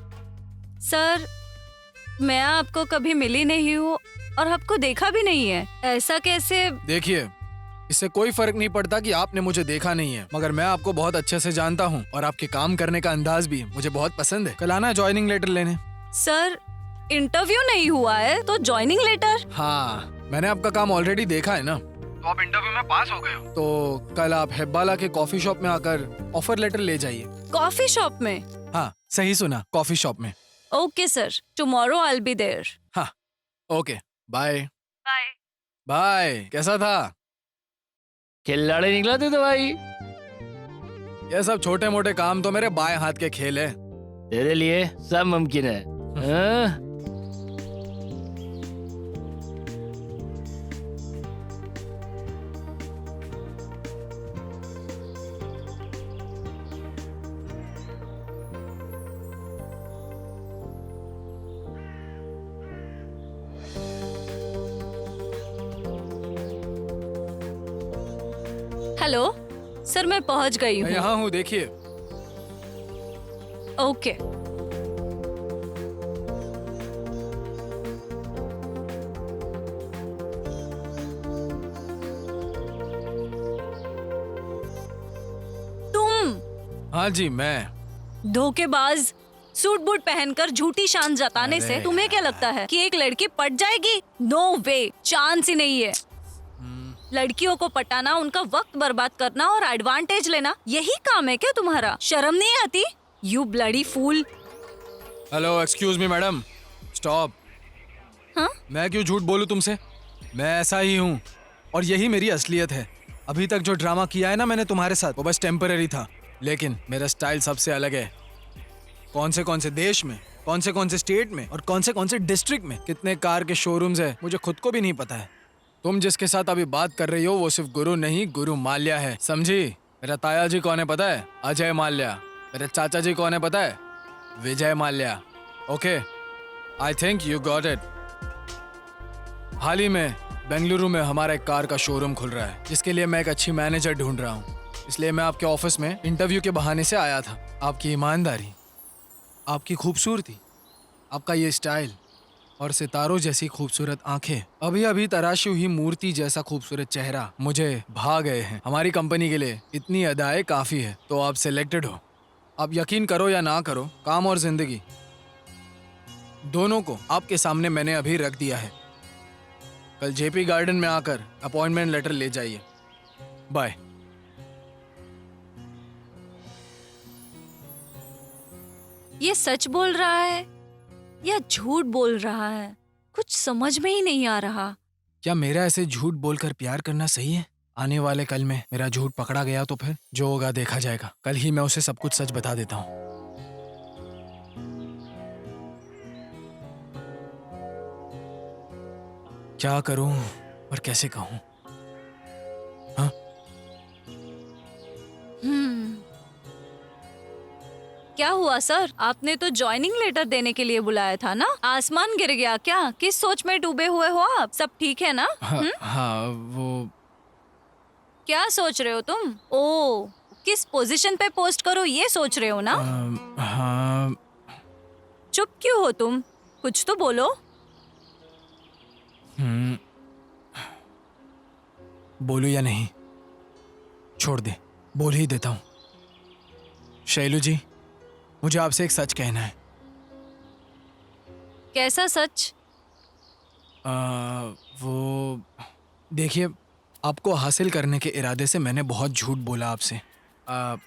[SPEAKER 1] सर, मैं आपको कभी मिली नहीं हूँ और आपको देखा भी नहीं है। ऐसा कैसे?
[SPEAKER 4] देखिए, इससे कोई फर्क नहीं पड़ता कि आपने मुझे देखा नहीं है, मगर मैं आपको बहुत अच्छे से जानता हूँ और आपके काम करने का अंदाज भी मुझे बहुत पसंद है। कल आना ज्वाइनिंग लेटर लेने।
[SPEAKER 1] सर, इंटरव्यू नहीं हुआ है तो ज्वाइनिंग लेटर?
[SPEAKER 4] हाँ, मैंने आपका काम ऑलरेडी देखा है ना, तो आप इंटरव्यू में पास हो गए हो। तो कल आप हेब्बाला के कॉफी शॉप में आकर ऑफर लेटर ले जाइए।
[SPEAKER 1] कॉफी शॉप में?
[SPEAKER 4] हाँ, सही सुना, कॉफी शॉप में।
[SPEAKER 1] Okay sir, tomorrow I will be there.
[SPEAKER 4] हाँ, ओके, बाय।
[SPEAKER 1] बाय।
[SPEAKER 4] बाय। कैसा था?
[SPEAKER 2] खिलाड़ी निकला तू तो भाई।
[SPEAKER 4] ये सब छोटे मोटे काम तो मेरे बाएं हाथ के खेल है।
[SPEAKER 2] तेरे लिए सब मुमकिन है। हाँ?
[SPEAKER 1] हेलो सर, मैं पहुंच गई
[SPEAKER 4] मैं
[SPEAKER 1] हूँ।
[SPEAKER 4] यहाँ हूँ, देखिए।
[SPEAKER 1] ओके। तुम
[SPEAKER 4] हाँ जी, मैं।
[SPEAKER 1] धोखेबाज, सूट बूट पहनकर झूठी शान जताने से
[SPEAKER 4] अरे
[SPEAKER 1] तुम्हें क्या लगता है कि एक लड़की पट जाएगी? नो वे, चांस ही नहीं है। लड़कियों को पटाना, उनका वक्त बर्बाद करना और एडवांटेज लेना, यही काम है क्या तुम्हारा? शर्म नहीं आती? You bloody fool.
[SPEAKER 4] Hello, excuse me madam, stop.
[SPEAKER 1] हाँ?
[SPEAKER 4] मैं क्यों झूठ बोलूं तुमसे? मैं ऐसा ही हूँ और यही मेरी असलियत है। अभी तक जो ड्रामा किया है ना मैंने तुम्हारे साथ, वो बस टेम्पररी था, लेकिन मेरा स्टाइल सबसे अलग है। कौन से देश में, कौन से स्टेट में और कौन से डिस्ट्रिक्ट में कितने कार के शोरूम्स है, मुझे खुद को भी नहीं पता है। तुम जिसके साथ अभी बात कर रही हो वो सिर्फ गुरु नहीं, गुरु माल्या है, समझी? मेरा ताया जी कौन है पता है? अजय माल्या। मेरे चाचा जी कौन है पता है? Vijay Mallya. Okay, I think you got it. हाल ही में बेंगलुरु में हमारा एक कार का शोरूम खुल रहा है, जिसके लिए मैं एक अच्छी मैनेजर ढूंढ रहा हूँ। इसलिए मैं आपके ऑफिस में इंटरव्यू के बहाने से आया था। आपकी ईमानदारी, आपकी खूबसूरती, आपका ये स्टाइल और सितारों जैसी खूबसूरत आंखें, अभी अभी तराशी हुई मूर्ति जैसा खूबसूरत चेहरा मुझे भा गए हैं। हमारी कंपनी के लिए इतनी अदाएं काफी है, तो आप सिलेक्टेड हो। आप यकीन करो या ना करो, काम और जिंदगी दोनों को आपके सामने मैंने अभी रख दिया है। कल जेपी गार्डन में आकर अपॉइंटमेंट लेटर ले जाइए। बाय।
[SPEAKER 1] ये सच बोल रहा है या झूठ बोल रहा है? कुछ समझ में ही नहीं आ रहा।
[SPEAKER 4] क्या मेरा ऐसे झूठ बोलकर प्यार करना सही है? आने वाले कल में मेरा झूठ पकड़ा गया तो फिर जो होगा देखा जाएगा। कल ही मैं उसे सब कुछ सच बता देता हूँ। क्या करूं और कैसे कहूं? हाँ?
[SPEAKER 1] क्या हुआ सर? आपने तो ज्वाइनिंग लेटर देने के लिए बुलाया था ना? आसमान गिर गया क्या? किस सोच में डूबे हुए हो आप? सब ठीक है ना?
[SPEAKER 4] हाँ, वो
[SPEAKER 1] क्या सोच रहे हो तुम? ओ, किस पोजीशन पे पोस्ट करो ये सोच रहे हो ना?
[SPEAKER 4] हाँ।
[SPEAKER 1] चुप क्यों हो तुम? कुछ तो बोलो।
[SPEAKER 4] बोलूं या नहीं? छोड़ दे, बोल ही देता हूँ। शैलू जी, मुझे आपसे एक सच कहना है।
[SPEAKER 1] कैसा सच?
[SPEAKER 4] वो देखिए, आपको हासिल करने के इरादे से मैंने बहुत झूठ बोला आपसे।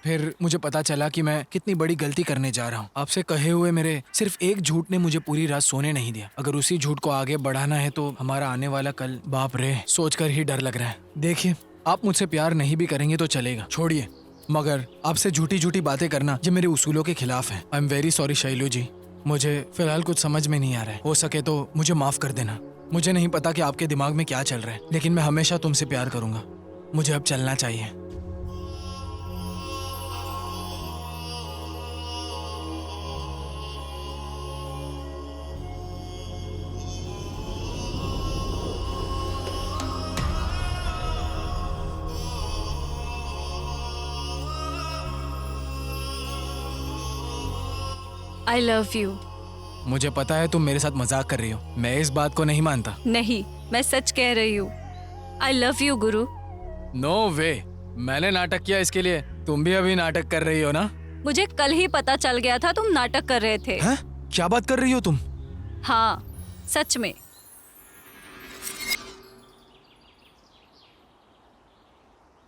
[SPEAKER 4] फिर मुझे पता चला कि मैं कितनी बड़ी गलती करने जा रहा हूँ। आपसे कहे हुए मेरे सिर्फ एक झूठ ने मुझे पूरी रात सोने नहीं दिया। अगर उसी झूठ को आगे बढ़ाना है तो हमारा आने वाला कल, बाप रे, सोचकर ही डर लग रहा है। देखिए, आप मुझसे प्यार नहीं भी करेंगे तो चलेगा, छोड़िए, मगर आपसे झूठी झूठी बातें करना जो मेरे उसूलों के खिलाफ है। I am very sorry Shailu ji, मुझे फिलहाल कुछ समझ में नहीं आ रहा है। हो सके तो मुझे माफ कर देना। मुझे नहीं पता कि आपके दिमाग में क्या चल रहा है, लेकिन मैं हमेशा तुमसे प्यार करूंगा। मुझे अब चलना चाहिए।
[SPEAKER 1] I love you.
[SPEAKER 4] मुझे पता है तुम मेरे साथ मजाक कर रही हो, मैं इस बात को नहीं मानता।
[SPEAKER 1] नहीं, मैं सच कह रही हूँ। आई लव यू गुरु।
[SPEAKER 4] नो वे, मैंने नाटक किया इसके लिए, तुम भी अभी नाटक कर रही हो ना?
[SPEAKER 1] मुझे कल ही पता चल गया था तुम नाटक कर रहे थे।
[SPEAKER 4] हैं? क्या बात कर रही हो तुम?
[SPEAKER 1] हाँ, सच में।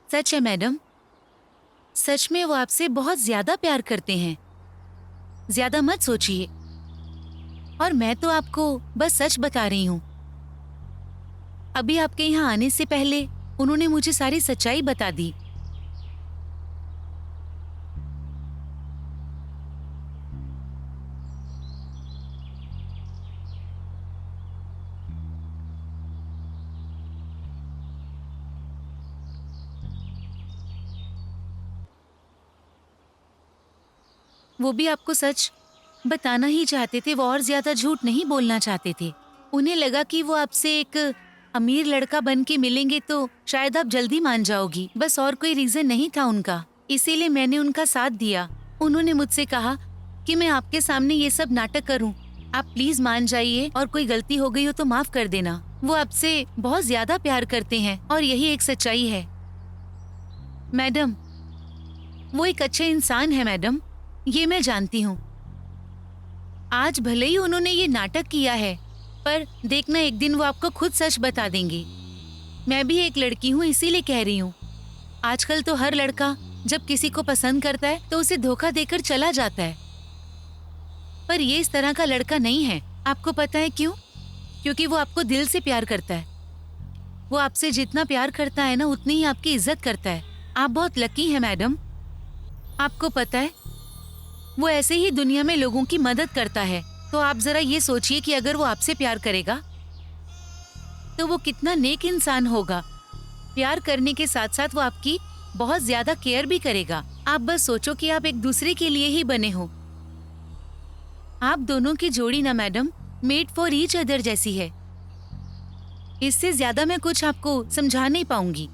[SPEAKER 5] सच है मैडम, सच में वो आपसे बहुत ज्यादा प्यार करते हैं। ज्यादा मत सोचिए, और मैं तो आपको बस सच बता रही हूँ। अभी आपके यहाँ आने से पहले उन्होंने मुझे सारी सच्चाई बता दी। वो भी आपको सच बताना ही चाहते थे, वो और ज्यादा झूठ नहीं बोलना चाहते थे। उन्हें लगा कि वो आपसे एक अमीर लड़का बन के मिलेंगे तो शायद आप जल्दी मान जाओगी, बस और कोई रीजन नहीं था उनका। इसीलिए मैंने उनका साथ दिया। उन्होंने मुझसे कहा कि मैं आपके सामने ये सब नाटक करूं, आप प्लीज मान जाइए और कोई गलती हो गई हो तो माफ कर देना। वो आपसे बहुत ज्यादा प्यार करते हैं और यही एक सच्चाई है। मैडम, वो एक अच्छे इंसान है मैडम, ये मैं जानती हूँ। आज भले ही उन्होंने ये नाटक किया है, पर देखना एक दिन वो आपको खुद सच बता देंगे। मैं भी एक लड़की हूँ, इसीलिए कह रही हूँ। आजकल तो हर लड़का जब किसी को पसंद करता है तो उसे धोखा देकर चला जाता है, पर ये इस तरह का लड़का नहीं है। आपको पता है क्यों? क्योंकि वो आपको दिल से प्यार करता है। वो आपसे जितना प्यार करता है ना, उतनी ही आपकी इज्जत करता है। आप बहुत लकी हैं मैडम। आपको पता है, वो ऐसे ही दुनिया में लोगों की मदद करता है। तो आप जरा ये सोचिए कि अगर वो आपसे प्यार करेगा तो वो कितना नेक इंसान होगा। प्यार करने के साथ साथ वो आपकी बहुत ज्यादा केयर भी करेगा। आप बस सोचो कि आप एक दूसरे के लिए ही बने हो। आप दोनों की जोड़ी ना madam, made for each other जैसी है। इससे ज्यादा मैं कुछ आपको समझा नहीं पाऊंगी।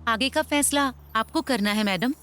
[SPEAKER 5] आगे का फैसला आपको करना है मैडम।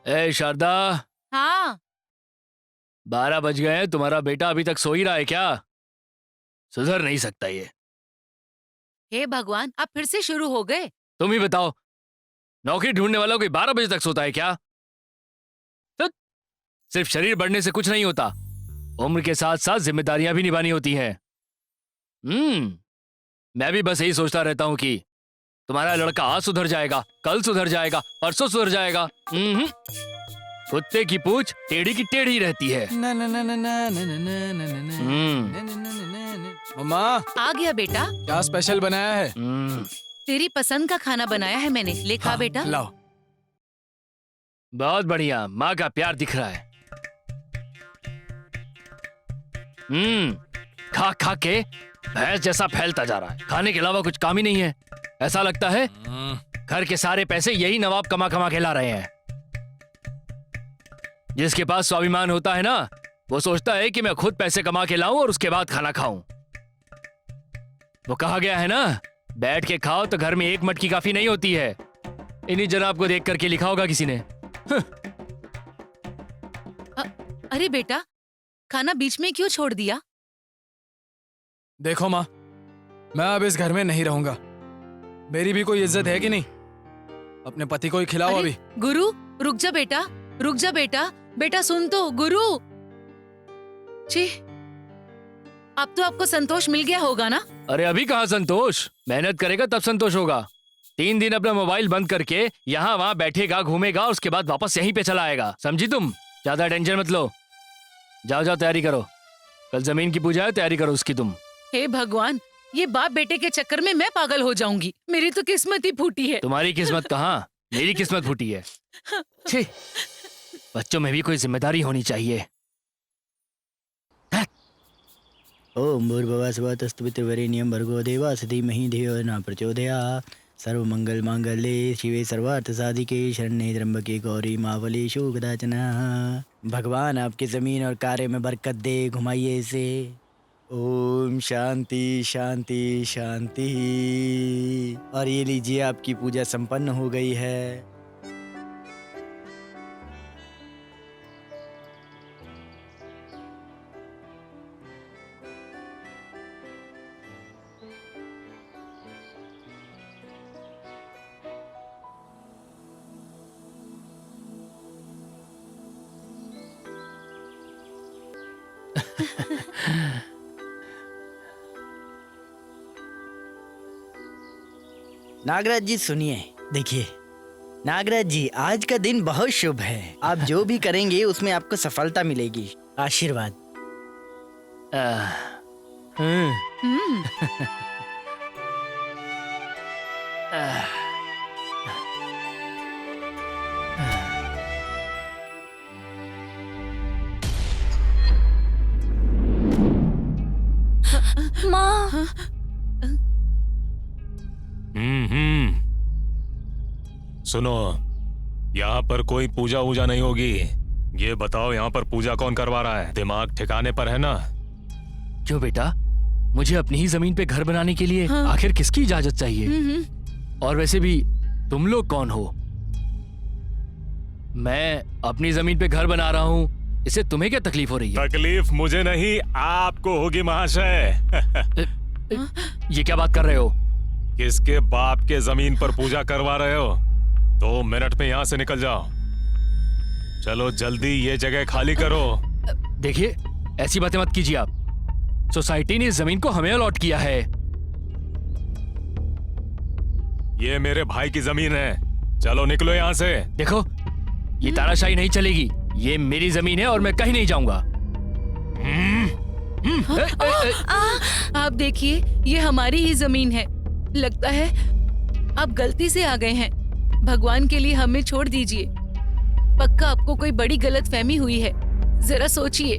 [SPEAKER 2] ए शारदा,
[SPEAKER 5] हाँ,
[SPEAKER 2] 12 बज गए हैं, तुम्हारा बेटा अभी तक सो ही रहा है क्या? सुधर नहीं सकता ये।
[SPEAKER 5] हे भगवान, आप फिर से शुरू हो गए।
[SPEAKER 2] तुम ही बताओ, नौकरी ढूंढने वाला कोई 12 बजे तक सोता है क्या? सिर्फ शरीर बढ़ने से कुछ नहीं होता, उम्र के साथ साथ जिम्मेदारियां भी निभानी होती हैं। मैं भी बस यही सोचता रहता हूं कि तुम्हारा लड़का आज सुधर जाएगा, कल सुधर जाएगा, परसों सुधर जाएगा। कुत्ते की पूंछ टेढ़ी की टेढ़ी रहती है।
[SPEAKER 4] मम्मा,
[SPEAKER 5] आ गया बेटा।
[SPEAKER 4] क्या स्पेशल बनाया है?
[SPEAKER 5] तेरी पसंद का खाना बनाया है मैंने, ले खा बेटा।
[SPEAKER 4] लाओ।
[SPEAKER 2] बहुत बढ़िया, माँ का प्यार दिख रहा है। खा खा के भैंस जैसा फैलता जा रहा है, खाने के अलावा कुछ काम ही नहीं है। ऐसा लगता है घर के सारे पैसे यही नवाब कमा कमा के ला रहे हैं। जिसके पास स्वाभिमान होता है ना, वो सोचता है कि मैं खुद पैसे कमा के लाऊं और उसके बाद खाना खाऊं। वो कहा गया है ना, बैठ के खाओ तो घर में एक मटकी काफी नहीं होती है। इन्हीं जनाब को देख करके लिखा होगा किसी ने।
[SPEAKER 5] अरे बेटा, खाना बीच में क्यों छोड़ दिया?
[SPEAKER 4] देखो माँ, मैं अब इस घर में नहीं रहूंगा। मेरी भी कोई इज्जत है कि नहीं? अपने पति को ही खिलाओ
[SPEAKER 5] अरे,
[SPEAKER 4] अभी।
[SPEAKER 5] गुरु रुक जा बेटा, रुक जा बेटा। बेटा सुन तो, गुरु। छी, अब तो आपको संतोष मिल गया होगा ना?
[SPEAKER 2] अरे अभी कहाँ संतोष? मेहनत करेगा तब संतोष होगा। 3 दिन अपना मोबाइल बंद करके यहाँ वहाँ बैठेगा, घूमेगा और उसके बाद वापस यहीं पे चला आएगा। समझी तुम? ज्यादा टेंशन मत लो। जाओ जाओ तैयारी करो, कल जमीन की पूजा है, तैयारी करो उसकी तुम।
[SPEAKER 5] हे भगवान, ये बाप बेटे के चक्कर में मैं पागल हो जाऊंगी। मेरी तो किस्मत ही फूटी है।
[SPEAKER 2] तुम्हारी किस्मत कहाँ, मेरी किस्मत फूटी है। छी, बच्चों में भी कोई जिम्मेदारी होनी चाहिए।
[SPEAKER 3] ओम भूर्भुवः स्वः तत्सवितुर्वरेण्यं भर्गो देवस्य धीमहि धियो यो न प्रचोदयात्। सर्वमंगल मांगल्ये शिवे सर्वार्थ साधिके शरण्ये त्र्यंबके गौरी मावलीषु कदाचन। भगवान आपकी जमीन और कार्य में बरकत दे, घुमाइए इसे। ओम शांति शांति शांति। और ये लीजिए, आपकी पूजा संपन्न हो गई है। नागराज जी सुनिए, देखिए नागराज जी, आज का दिन बहुत शुभ है। आप जो भी करेंगे उसमें आपको सफलता मिलेगी। आशीर्वाद।
[SPEAKER 1] माँ,
[SPEAKER 6] सुनो, यहाँ पर कोई पूजा वूजा नहीं होगी। ये बताओ, यहाँ पर पूजा कौन करवा रहा है? दिमाग ठिकाने पर है ना?
[SPEAKER 2] क्यों बेटा, मुझे अपनी ही जमीन पे घर बनाने के लिए आखिर किसकी इजाजत चाहिए? और वैसे भी तुम लोग कौन हो? मैं अपनी जमीन पे घर बना रहा हूँ, इससे तुम्हें क्या तकलीफ हो रही है?
[SPEAKER 6] तकलीफ मुझे नहीं, आपको होगी महाशय।
[SPEAKER 2] ये क्या बात कर रहे हो?
[SPEAKER 6] किसके बाप के जमीन पर पूजा करवा रहे हो? 2 मिनट में यहाँ से निकल जाओ। चलो जल्दी ये जगह खाली करो।
[SPEAKER 2] देखिए, ऐसी बातें मत कीजिए आप। सोसाइटी ने इस जमीन को हमें अलॉट किया है।
[SPEAKER 6] ये मेरे भाई की जमीन है, चलो निकलो यहाँ से।
[SPEAKER 2] देखो, ये तानाशाही नहीं चलेगी। ये मेरी जमीन है और मैं कहीं नहीं जाऊंगा।
[SPEAKER 5] आप देखिए, ये हमारी ही जमीन है। लगता है आप गलती से आ गए हैं। भगवान के लिए हमें छोड़ दीजिए। पक्का आपको कोई बड़ी गलतफहमी हुई है, जरा सोचिए।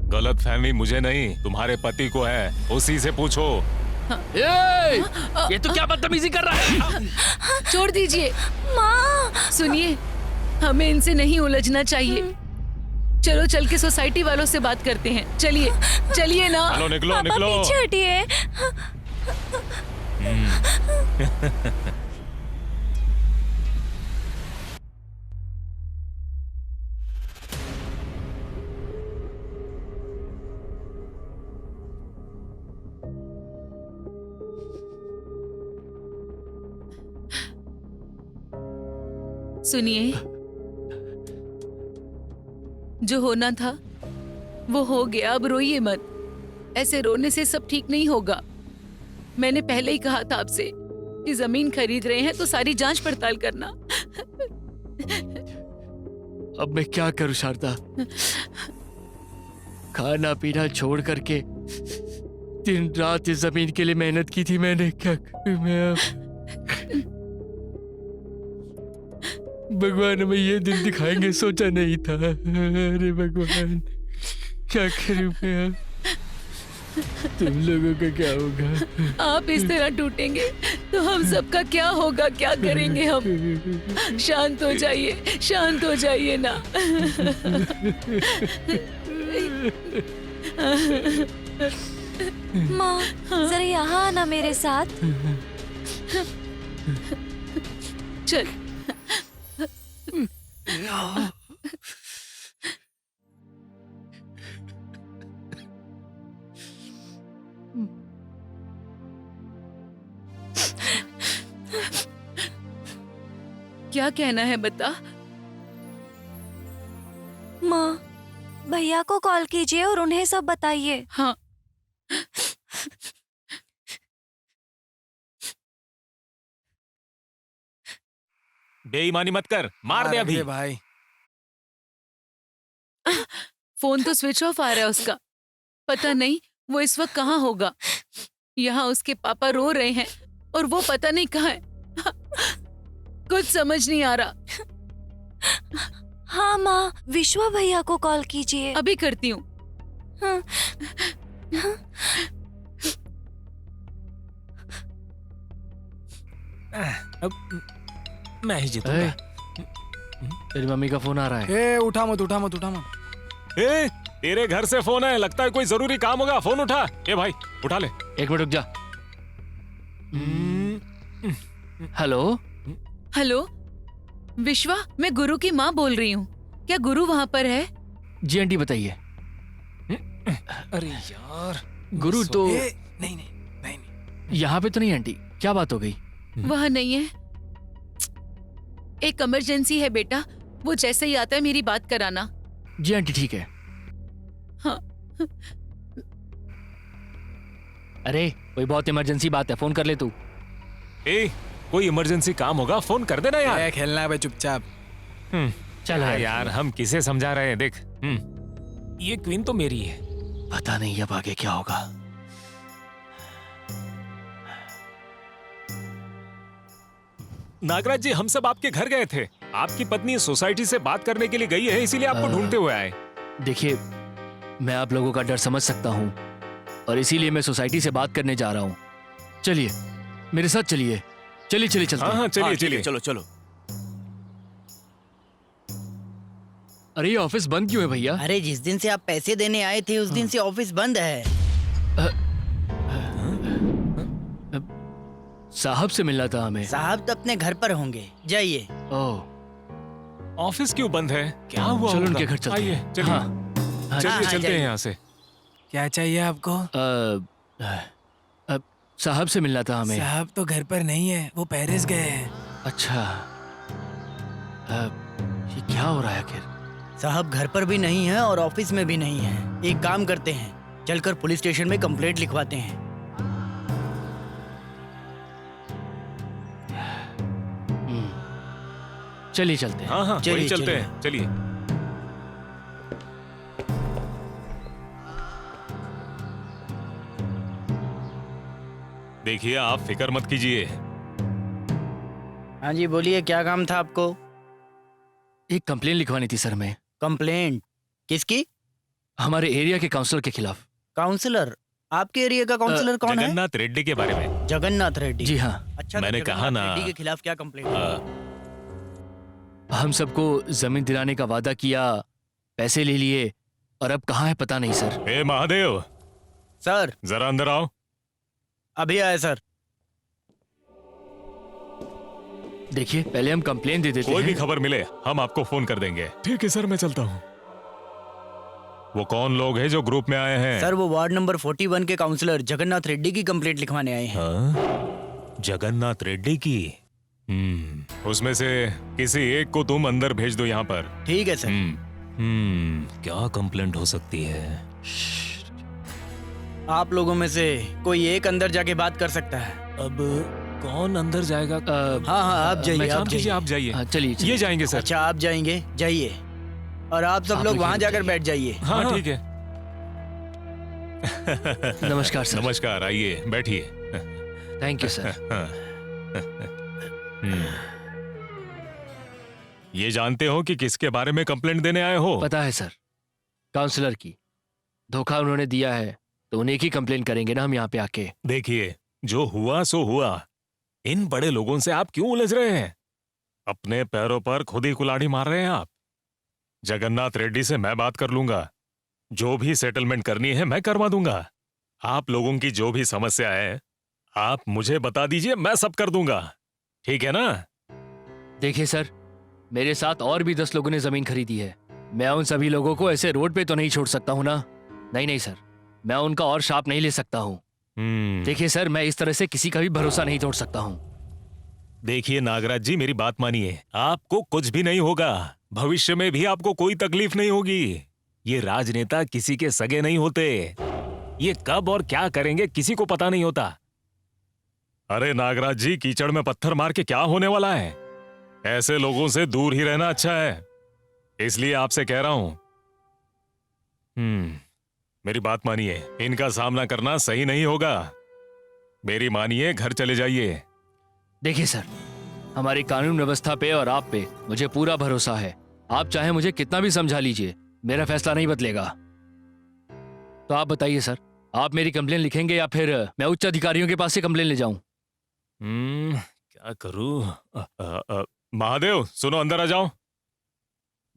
[SPEAKER 6] गलतफहमी मुझे नहीं, तुम्हारे पति को है, उसी से पूछो।
[SPEAKER 2] ये तो क्या बदतमीजी कर रहा है?
[SPEAKER 5] छोड़ दीजिए।
[SPEAKER 1] माँ,
[SPEAKER 5] सुनिए, हमें इनसे नहीं उलझना चाहिए। चलो चल के सोसाइटी वालों से बात करते हैं। चलिए चलिए ना।
[SPEAKER 6] चलो निकलो
[SPEAKER 1] पापा
[SPEAKER 6] निकलो।
[SPEAKER 1] पीछे हटिए।
[SPEAKER 5] सुनिए, जो होना था वो हो गया, अब रोइए मत। ऐसे रोने से सब ठीक नहीं होगा। मैंने पहले ही कहा था आपसे कि जमीन खरीद रहे हैं तो सारी जांच पड़ताल करना।
[SPEAKER 2] अब मैं क्या करूं शारदा? खाना पीना छोड़ करके दिन रात इस जमीन के लिए मेहनत की थी मैंने। क्या करूं मैं अब? भगवान हमें ये दिन दिखाएंगे सोचा नहीं था। अरे भगवान, क्या करूं मैं अब? तुम लोगों का क्या होगा?
[SPEAKER 5] आप इस तरह टूटेंगे तो हम सबका क्या होगा? क्या करेंगे हम? शांत हो जाइए, शांत हो जाइए ना।
[SPEAKER 1] माँ, जरा यहाँ आना मेरे साथ।
[SPEAKER 5] चल। क्या कहना है बता।
[SPEAKER 1] माँ, भैया को कॉल कीजिए और उन्हें सब बताइए।
[SPEAKER 5] हाँ,
[SPEAKER 6] बेईमानी मत कर, मार दे अभी।
[SPEAKER 4] भाई
[SPEAKER 5] फोन तो स्विच ऑफ आ रहा है उसका। पता नहीं वो इस वक्त कहाँ होगा। यहाँ उसके पापा रो रहे हैं और वो पता नहीं कहाँ है। कुछ समझ नहीं आ रहा।
[SPEAKER 1] हाँ माँ, विश्वा भैया को कॉल कीजिए।
[SPEAKER 5] अभी करती हूँ।
[SPEAKER 1] हाँ।
[SPEAKER 6] मैं ही जीतूंगा।
[SPEAKER 2] तेरी मम्मी का फोन आ रहा है।
[SPEAKER 4] ए उठा मत उठा मत उठा मत।
[SPEAKER 6] ए, तेरे घर से फोन है, लगता है कोई जरूरी काम होगा। फोन उठा। ए भाई उठा ले।
[SPEAKER 2] 1 मिनट रुक जा। हेलो।
[SPEAKER 5] हेलो विश्वा, मैं गुरु की माँ बोल रही हूँ। क्या गुरु वहाँ पर है?
[SPEAKER 2] जी आंटी बताइए।
[SPEAKER 6] अरे यार,
[SPEAKER 2] गुरु तो
[SPEAKER 4] नहीं
[SPEAKER 2] यहाँ पे तो नहीं आंटी, क्या बात हो गई?
[SPEAKER 5] वह नहीं है। एक इमरजेंसी है बेटा, वो जैसे ही आता है मेरी बात कराना।
[SPEAKER 2] जी आंटी ठीक है।
[SPEAKER 5] हाँ।
[SPEAKER 2] अरे कोई बहुत इमरजेंसी बात है, फोन कर ले तू।
[SPEAKER 6] ए, कोई इमरजेंसी काम होगा, फोन कर देना यार।
[SPEAKER 4] खेलना है चुपचाप।
[SPEAKER 2] चल
[SPEAKER 6] हाँ
[SPEAKER 2] है
[SPEAKER 6] यार, हम किसे समझा रहे हैं, देख। ये क्वीन तो मेरी है।
[SPEAKER 2] पता नहीं अब आगे क्या होगा।
[SPEAKER 6] नागराज जी, हम सब आपके घर गए थे। आपकी पत्नी सोसाइटी से बात करने के लिए गई है, इसीलिए आपको ढूंढते हुए आए।
[SPEAKER 2] देखिए, मैं आप लोगों का डर समझ सकता हूँ और इसीलिए मैं सोसाइटी से बात करने जा रहा हूँ। चलिए मेरे साथ चलिए। चलिए चलते
[SPEAKER 6] हाँ
[SPEAKER 2] हैं।
[SPEAKER 6] हाँ, चलिए चलिए।
[SPEAKER 3] चलो चलो।
[SPEAKER 2] अरे ये ऑफिस बंद क्यों है भैया?
[SPEAKER 8] अरे जिस दिन से आप पैसे देने आए थे उस दिन से ऑफिस बंद है।
[SPEAKER 2] साहब से मिलना था हमें।
[SPEAKER 8] साहब तो अपने घर पर होंगे, जाइए।
[SPEAKER 2] ओह,
[SPEAKER 6] ऑफिस क्यों बंद है? क्या हुआ?
[SPEAKER 2] चलो
[SPEAKER 6] होगा?
[SPEAKER 2] उनके घर चलते
[SPEAKER 6] आइए,
[SPEAKER 2] हैं।
[SPEAKER 6] चलिए।
[SPEAKER 2] हाँ, हाँ,
[SPEAKER 6] चलिए
[SPEAKER 8] हाँ,
[SPEAKER 6] चलते
[SPEAKER 8] जाइए।
[SPEAKER 6] हैं यहाँ से।
[SPEAKER 4] क्या चाहिए आपको?
[SPEAKER 2] साहब से मिलना था हमें।
[SPEAKER 4] साहब तो घर पर नहीं है, वो पेरिस गए हैं।
[SPEAKER 2] अच्छा, ये क्या हो रहा है आखिर?
[SPEAKER 8] साहब घर पर भी नहीं है और ऑफिस में भी नहीं है। एक काम करते हैं, चलकर पुलिस स्टेशन में कंप्लेंट लिखवाते हैं।
[SPEAKER 2] चलिए चलते हैं।
[SPEAKER 6] हाँ हाँ,
[SPEAKER 8] चलिए,
[SPEAKER 6] वही चलते
[SPEAKER 8] चलिए।
[SPEAKER 6] हैं, चलिए। देखिए, आप फिक्र मत कीजिए।
[SPEAKER 8] हाँ जी बोलिए, क्या काम था आपको?
[SPEAKER 2] एक कंप्लेन लिखवानी थी सर मैं,
[SPEAKER 8] कंप्लेंट किसकी?
[SPEAKER 2] हमारे एरिया के काउंसलर के खिलाफ।
[SPEAKER 8] काउंसलर? आपके एरिया का काउंसलर कौन है?
[SPEAKER 6] जगन्नाथ रेड्डी के बारे में।
[SPEAKER 8] जगन्नाथ रेड्डी।
[SPEAKER 2] जी हाँ,
[SPEAKER 8] अच्छा, तो
[SPEAKER 6] मैंने
[SPEAKER 8] जगन्नाथ
[SPEAKER 6] कहा ना।
[SPEAKER 8] रेड्डी के खिलाफ क्या कंप्लेंट?
[SPEAKER 2] हम सबको जमीन दिलाने का वादा किया, पैसे ले लिए और अब कहाँ है पता नहीं सर।
[SPEAKER 6] ए महादेव,
[SPEAKER 8] सर
[SPEAKER 6] जरा अंदर आओ।
[SPEAKER 8] अभी आए सर।
[SPEAKER 2] देखिए पहले हम कंप्लेन दे देते
[SPEAKER 6] कोई भी
[SPEAKER 2] हैं।
[SPEAKER 6] खबर मिले हम आपको फोन कर देंगे। ठीक है सर, मैं चलता हूँ। वो कौन लोग हैं जो ग्रुप में आए हैं?
[SPEAKER 8] सर वो वार्ड नंबर 41 के काउंसलर जगन्नाथ रेड्डी की कंप्लेंट लिखवाने आए हैं।
[SPEAKER 6] हाँ? जगन्नाथ रेड्डी की? उसमें से किसी एक को तुम अंदर भेज दो यहाँ पर।
[SPEAKER 8] ठीक है सर।
[SPEAKER 6] क्या कंप्लेंट हो सकती है?
[SPEAKER 8] आप लोगों में से कोई एक अंदर जाके बात कर सकता है।
[SPEAKER 6] अब कौन अंदर जाएगा?
[SPEAKER 8] हाँ हाँ, आप जाइए,
[SPEAKER 6] काम
[SPEAKER 8] आप
[SPEAKER 6] कीजिए,
[SPEAKER 8] जाइए।
[SPEAKER 6] आप जाइए।
[SPEAKER 2] हाँ, चलिए
[SPEAKER 6] ये जाएंगे सर।
[SPEAKER 8] अच्छा आप जाएंगे, जाइए। और आप सब
[SPEAKER 2] आप
[SPEAKER 8] लोग
[SPEAKER 2] लोग
[SPEAKER 8] वहाँ
[SPEAKER 2] ये
[SPEAKER 8] जाकर
[SPEAKER 2] जाइए।
[SPEAKER 8] बैठ जाइए।
[SPEAKER 6] हाँ ठीक है।
[SPEAKER 2] नमस्कार सर।
[SPEAKER 6] नमस्कार, आइए बैठिए।
[SPEAKER 2] Thank you sir.
[SPEAKER 6] ये जानते हो कि किसके बारे में कंप्लेंट देने आए हो?
[SPEAKER 2] पता है सर, काउंसलर की। धोखा उन्होंने दिया है तो उन्हें की कंप्लेन करेंगे ना हम यहाँ पे आके।
[SPEAKER 6] देखिए, जो हुआ सो हुआ। इन बड़े लोगों से आप क्यों उलझ रहे हैं? अपने पैरों पर खुद ही कुल्हाड़ी मार रहे हैं आप। जगन्नाथ रेड्डी से मैं बात कर लूंगा, जो भी सेटलमेंट करनी है मैं करवा दूंगा। आप लोगों की जो भी समस्या है आप मुझे बता दीजिए, मैं सब कर दूंगा। ठीक है ना?
[SPEAKER 2] देखिए सर, मेरे साथ और भी 10 लोगों ने जमीन खरीदी है। मैं उन सभी लोगों को ऐसे रोड पे तो नहीं छोड़ सकता हूँ ना। नहीं नहीं सर, मैं उनका और शाप नहीं ले सकता हूँ। देखिए सर, मैं इस तरह से किसी का भी भरोसा नहीं तोड़ सकता हूँ।
[SPEAKER 6] देखिए नागराज जी, मेरी बात मानिए, आपको कुछ भी नहीं होगा। भविष्य में भी आपको कोई तकलीफ नहीं होगी। ये राजनेता किसी के सगे नहीं होते। ये कब और क्या करेंगे किसी को पता नहीं होता। अरे नागराज जी, कीचड़ में पत्थर मार के क्या होने वाला है? ऐसे लोगों से दूर ही रहना अच्छा है, इसलिए आपसे कह रहा हूं। मेरी बात मानिए, इनका सामना करना सही नहीं होगा। मेरी मानिए, घर चले जाइए।
[SPEAKER 2] देखिए सर, हमारी कानून व्यवस्था पे और आप पे मुझे पूरा भरोसा है। आप चाहे मुझे कितना भी समझा लीजिए, मेरा फैसला नहीं बदलेगा। तो आप बताइए सर, आप मेरी कंप्लेन लिखेंगे या फिर मैं उच्च अधिकारियों के पास से कंप्लेन ले जाऊं?
[SPEAKER 6] क्या करूं? महादेव, सुनो, अंदर आ जाओ।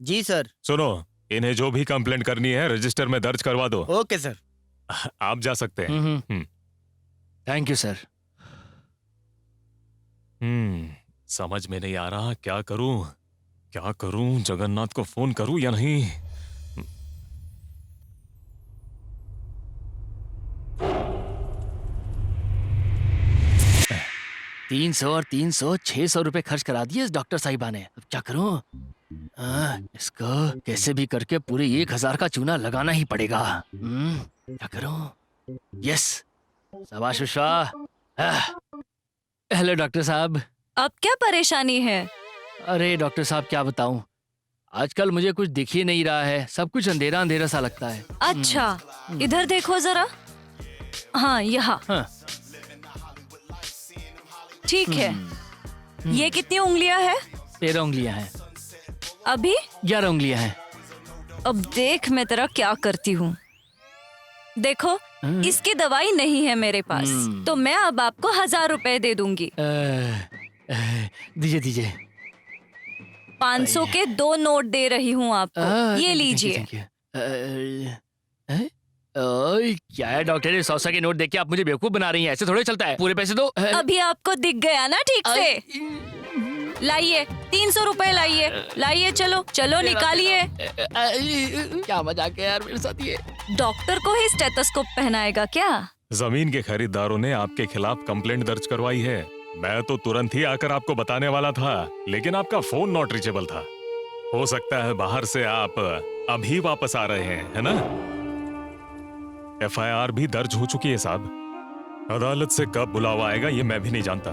[SPEAKER 8] जी सर।
[SPEAKER 6] सुनो, इन्हें जो भी कंप्लेंट करनी है रजिस्टर में दर्ज करवा दो।
[SPEAKER 8] Okay sir.
[SPEAKER 6] आप जा सकते हैं।
[SPEAKER 2] Thank you sir.
[SPEAKER 6] समझ में नहीं आ रहा क्या करूं, जगन्नाथ को फोन करूं या नहीं।
[SPEAKER 2] 300 और 300 600 रुपए खर्च करा दिए इस डॉक्टर साहिबा ने। अब क्या करूं? इसको कैसे भी करके पूरे 1000 का चूना लगाना ही पड़ेगा। क्या करूं? यस, शाबाश विश्वा। हेलो डॉक्टर साहब।
[SPEAKER 1] अब क्या परेशानी है?
[SPEAKER 2] अरे डॉक्टर साहब, क्या बताऊं, आजकल मुझे कुछ दिख ही नहीं रहा है। सब कुछ अंधेरा अंधेरा सा लगता है।
[SPEAKER 1] अच्छा, इधर देखो जरा। हाँ, यहाँ।
[SPEAKER 2] हाँ।
[SPEAKER 1] ठीक है। ये कितनी उंगलियां हैं?
[SPEAKER 2] 13 उंगलियां हैं।
[SPEAKER 1] अभी
[SPEAKER 2] 11 उंगलियां हैं।
[SPEAKER 1] अब देख मैं तेरा क्या करती हूँ। देखो, इसकी दवाई नहीं है मेरे पास, तो मैं अब आपको 1000 रुपए दे दूंगी।
[SPEAKER 2] दीजिए दीजिए।
[SPEAKER 1] 500 के 2 नोट दे रही हूँ आपको, ये लीजिए।
[SPEAKER 2] क्या है डॉक्टर, 100 के नोट देके आप मुझे बेवकूफ बना रही हैं। ऐसे थोड़े चलता है। पूरे पैसे दो।
[SPEAKER 1] अभी आपको दिख गया ना ठीक से। लाइए, 300 रुपए लाइए। लाइए, चलो चलो निकालिए।
[SPEAKER 2] क्या मजाक है यार मेरे साथ ये।
[SPEAKER 1] डॉक्टर को ही स्टेथोस्कोप पहनाएगा क्या?
[SPEAKER 6] जमीन के खरीदारों ने आपके खिलाफ कंप्लेंट दर्ज करवाई है। मैं तो तुरंत ही आकर आपको बताने वाला था, लेकिन आपका फोन नॉट रीचेबल था। हो सकता है बाहर से आप अभी वापस आ रहे हैं, है ना? FIR भी दर्ज हो चुकी है साहब। अदालत से कब बुलावा आएगा ये मैं भी नहीं जानता।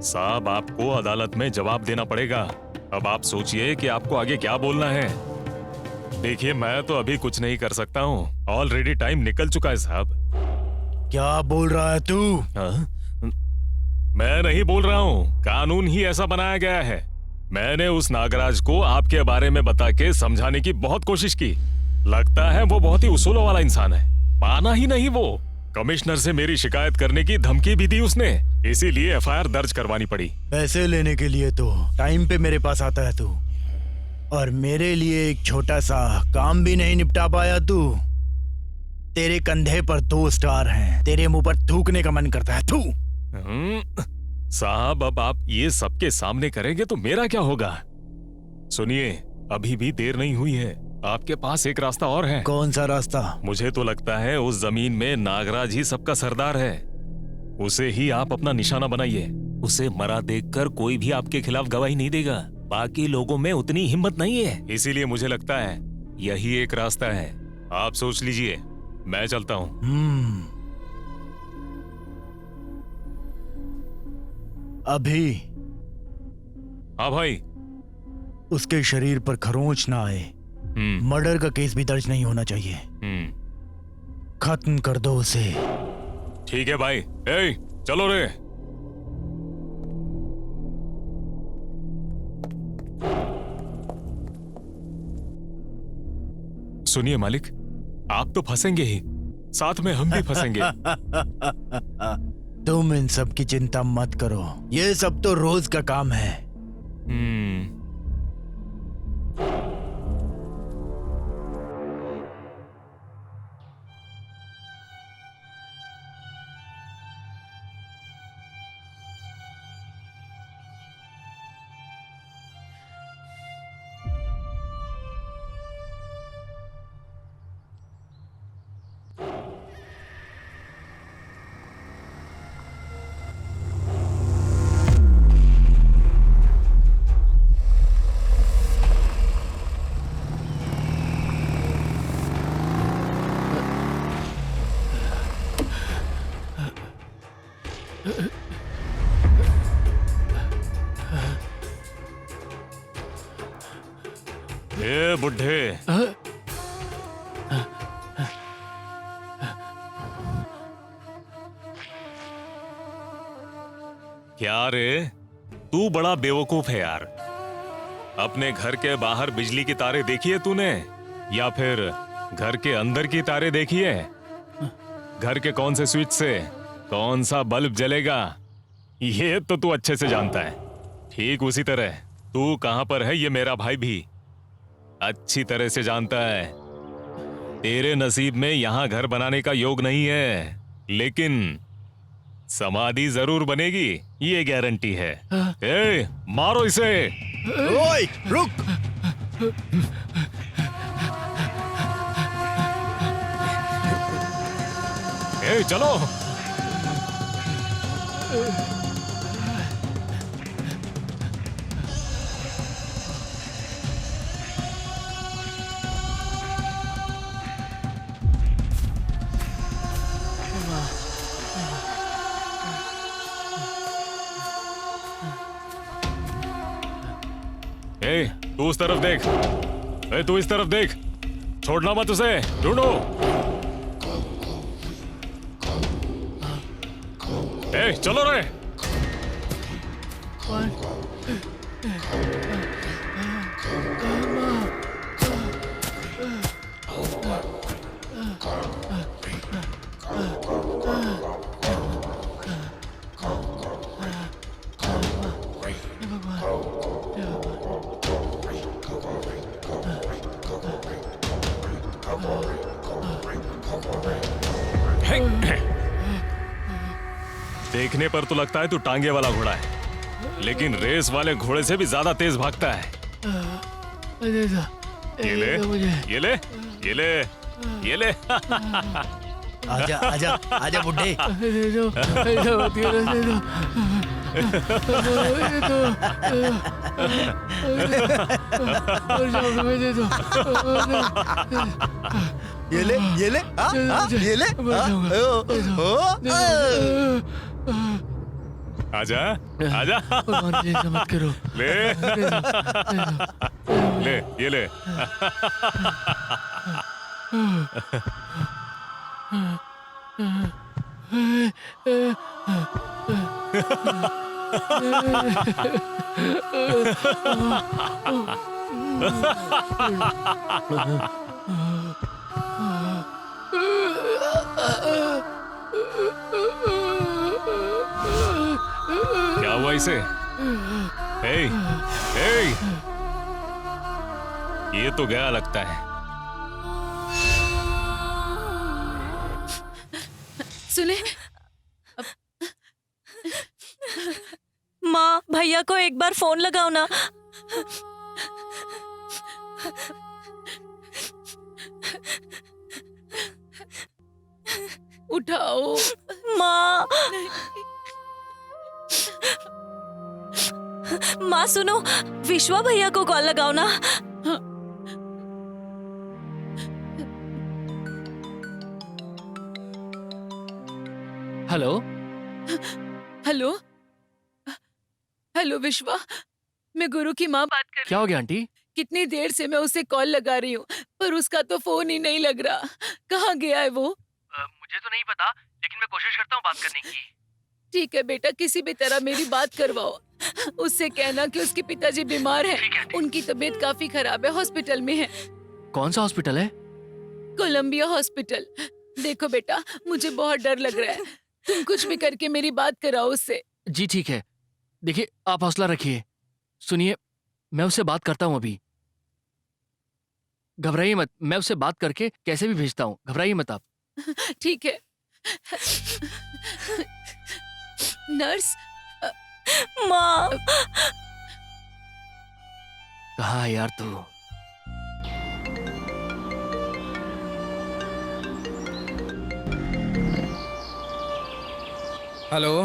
[SPEAKER 6] साहब, आपको अदालत में जवाब देना पड़ेगा। अब आप सोचिए कि आपको आगे क्या बोलना है। देखिए, मैं तो अभी कुछ नहीं कर सकता हूँ। ऑलरेडी टाइम निकल चुका है साहब।
[SPEAKER 3] क्या बोल रहा है तू?
[SPEAKER 6] मैं नहीं बोल रहा हूँ, कानून ही ऐसा बनाया गया है। मैंने उस नागराज को आपके बारे में बता के समझाने की बहुत कोशिश की। लगता है वो बहुत ही उसूलों वाला इंसान है। माना ही नहीं वो। कमिश्नर से मेरी शिकायत करने की धमकी भी दी उसने, इसीलिए FIR दर्ज करवानी पड़ी।
[SPEAKER 3] पैसे लेने के लिए तो टाइम पे मेरे पास आता है तू, और मेरे लिए एक छोटा सा काम भी नहीं निपटा पाया तू। तेरे कंधे पर 2 स्टार हैं, तेरे मुंह पर थूकने का मन करता है। थू।
[SPEAKER 6] साहब, अब आप ये सबके सामने करेंगे तो मेरा क्या होगा? सुनिए, अभी भी देर नहीं हुई है। आपके पास एक रास्ता और है।
[SPEAKER 3] कौन सा रास्ता?
[SPEAKER 6] मुझे तो लगता है उस जमीन में नागराज ही सबका सरदार है। उसे ही आप अपना निशाना बनाइए। उसे मरा देखकर कोई भी आपके खिलाफ गवाही नहीं देगा। बाकी लोगों में उतनी हिम्मत नहीं है, इसीलिए मुझे लगता है यही एक रास्ता है। आप सोच लीजिए, मैं चलता हूँ।
[SPEAKER 3] अभी
[SPEAKER 6] हाँ भाई।
[SPEAKER 3] उसके शरीर पर खरोंच ना आए। मर्डर का केस भी दर्ज नहीं होना चाहिए। खत्म कर दो उसे।
[SPEAKER 6] ठीक है भाई। ए, चलो रे। सुनिए मालिक, आप तो फंसेंगे ही, साथ में हम भी फंसेंगे।
[SPEAKER 3] तुम इन सब की चिंता मत करो, ये सब तो रोज का काम है।
[SPEAKER 6] क्या रे, तू बड़ा बेवकूफ है यार। अपने घर के बाहर बिजली की तारे देखी है तूने, या फिर घर के अंदर की तारे देखी है? घर के कौन से स्विच से कौन सा बल्ब जलेगा ये तो तू अच्छे से जानता है। ठीक उसी तरह तू कहां पर है ये मेरा भाई भी अच्छी तरह से जानता है। तेरे नसीब में यहां घर बनाने का योग नहीं है, लेकिन समाधि जरूर बनेगी, ये गारंटी है। ए, मारो इसे।
[SPEAKER 3] ओए, रुक।
[SPEAKER 6] ए, चलो। ए, तू उस तरफ देख। ए, तू इस तरफ देख, छोड़ना मत उसे, ढूंढो। ए, चलो रे। देखने पर तो लगता है तू टांगे वाला घोड़ा है, लेकिन रेस वाले घोड़े से भी ज्यादा तेज भागता है। ये ले, ये ले, ये ले, ये ले।
[SPEAKER 8] आजा आजा आजा बुड्ढे। ये ले, ये ले, ये ले।
[SPEAKER 6] आजा, आजा।
[SPEAKER 4] मत करो।
[SPEAKER 6] ले, ले, ये ले। क्या हुआ इसे? हे, हे, ये तो गया लगता है।
[SPEAKER 5] सुने,
[SPEAKER 1] माँ, भैया को एक बार फोन लगाओ ना।
[SPEAKER 5] उठाओ
[SPEAKER 1] माँ। माँ सुनो, विश्वा भैया को कॉल लगाओ ना।
[SPEAKER 2] हेलो।
[SPEAKER 5] हेलो, हेलो विश्वा, मैं गुरु की माँ बात कर रही
[SPEAKER 2] क्या हो गया आंटी?
[SPEAKER 5] कितनी देर से मैं उसे कॉल लगा रही हूँ, पर उसका तो फोन ही नहीं लग रहा। कहाँ गया है वो?
[SPEAKER 9] मुझे तो नहीं पता, लेकिन मैं कोशिश करता हूँ बात करने की।
[SPEAKER 5] ठीक है बेटा, किसी भी तरह मेरी बात करवाओ। उससे कहना कि उसके पिताजी बीमार हैं। उनकी तबीयत काफी खराब है, हॉस्पिटल में है।
[SPEAKER 2] कौन सा हॉस्पिटल है?
[SPEAKER 5] Columbia hospital. देखो बेटा, मुझे बहुत डर लग रहा है, तुम कुछ भी करके मेरी बात कराओ उससे।
[SPEAKER 2] जी ठीक है, देखिए आप हौसला रखिए। सुनिए, मैं उससे बात करता हूँ अभी। घबराइए मत, मैं उससे बात करके कैसे भी भेजता हूँ, घबराइए मत आप।
[SPEAKER 5] ठीक है। नर्स।
[SPEAKER 1] माँ।
[SPEAKER 2] कहाँ है यार तू?
[SPEAKER 4] हेलो।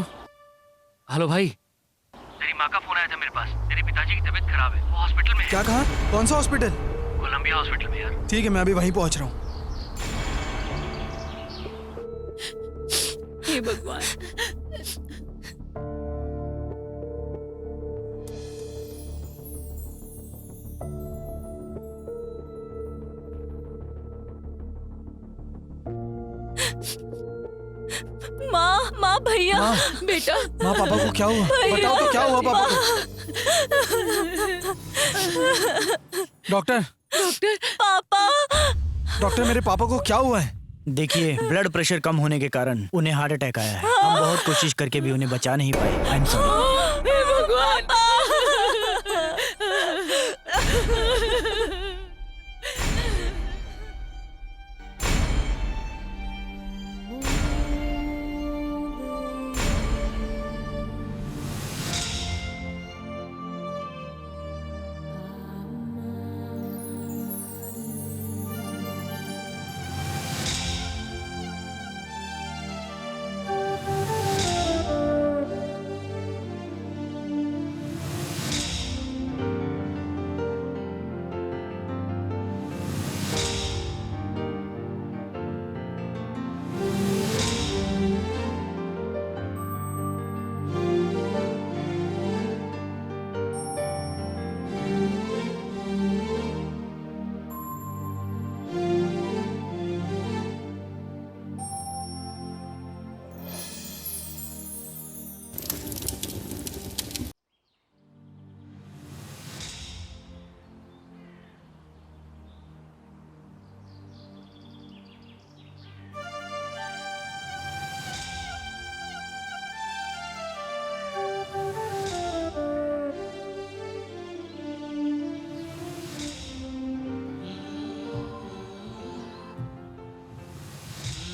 [SPEAKER 2] हेलो भाई।
[SPEAKER 9] तेरी माँ का फोन आया था मेरे पास। तेरे पिताजी की तबीयत खराब है, वो हॉस्पिटल में है।
[SPEAKER 4] क्या कहा? कौन सा हॉस्पिटल?
[SPEAKER 9] कोलंबिया हॉस्पिटल में यार।
[SPEAKER 4] ठीक है, मैं अभी वहीं पहुंच रहा हूँ।
[SPEAKER 5] हे भगवान।
[SPEAKER 1] माँ माँ भैया
[SPEAKER 4] माँ।
[SPEAKER 1] बेटा
[SPEAKER 4] माँ पापा को क्या हुआ?
[SPEAKER 1] भैया।
[SPEAKER 4] बताओ तो क्या हुआ पापा को? डॉक्टर
[SPEAKER 1] डॉक्टर पापा
[SPEAKER 4] डॉक्टर मेरे पापा को क्या हुआ है?
[SPEAKER 8] देखिए, ब्लड प्रेशर कम होने के कारण उन्हें हार्ट अटैक आया है। हम बहुत कोशिश करके भी उन्हें बचा नहीं पाए। I am sorry.
[SPEAKER 1] हे भगवान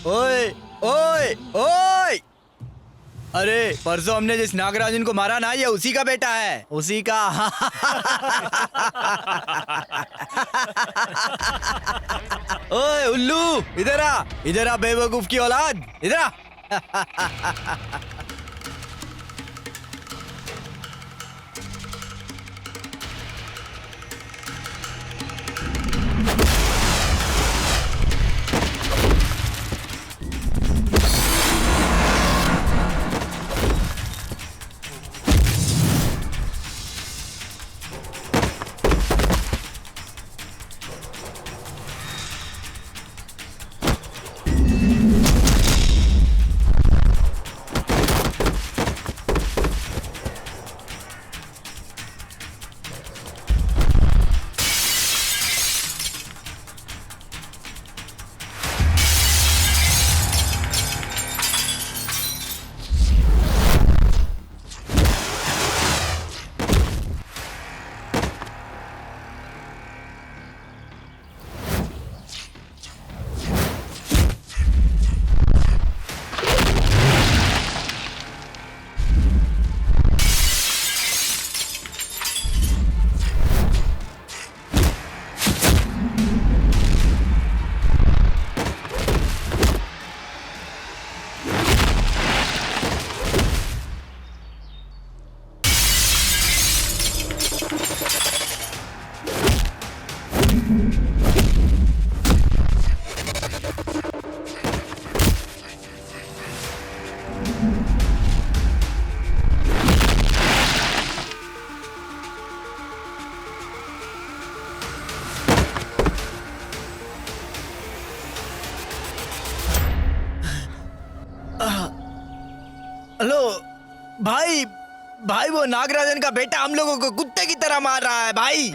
[SPEAKER 3] ओए ओए ओए, अरे परसों हमने जिस नागराजन को मारा ना, ये उसी का बेटा है, उसी का। ओए उल्लू, इधर आ बेवकूफ की औलाद, इधर आ। हेलो भाई, भाई वो नागराजन का बेटा हम लोगों को कुत्ते की तरह मार रहा है भाई।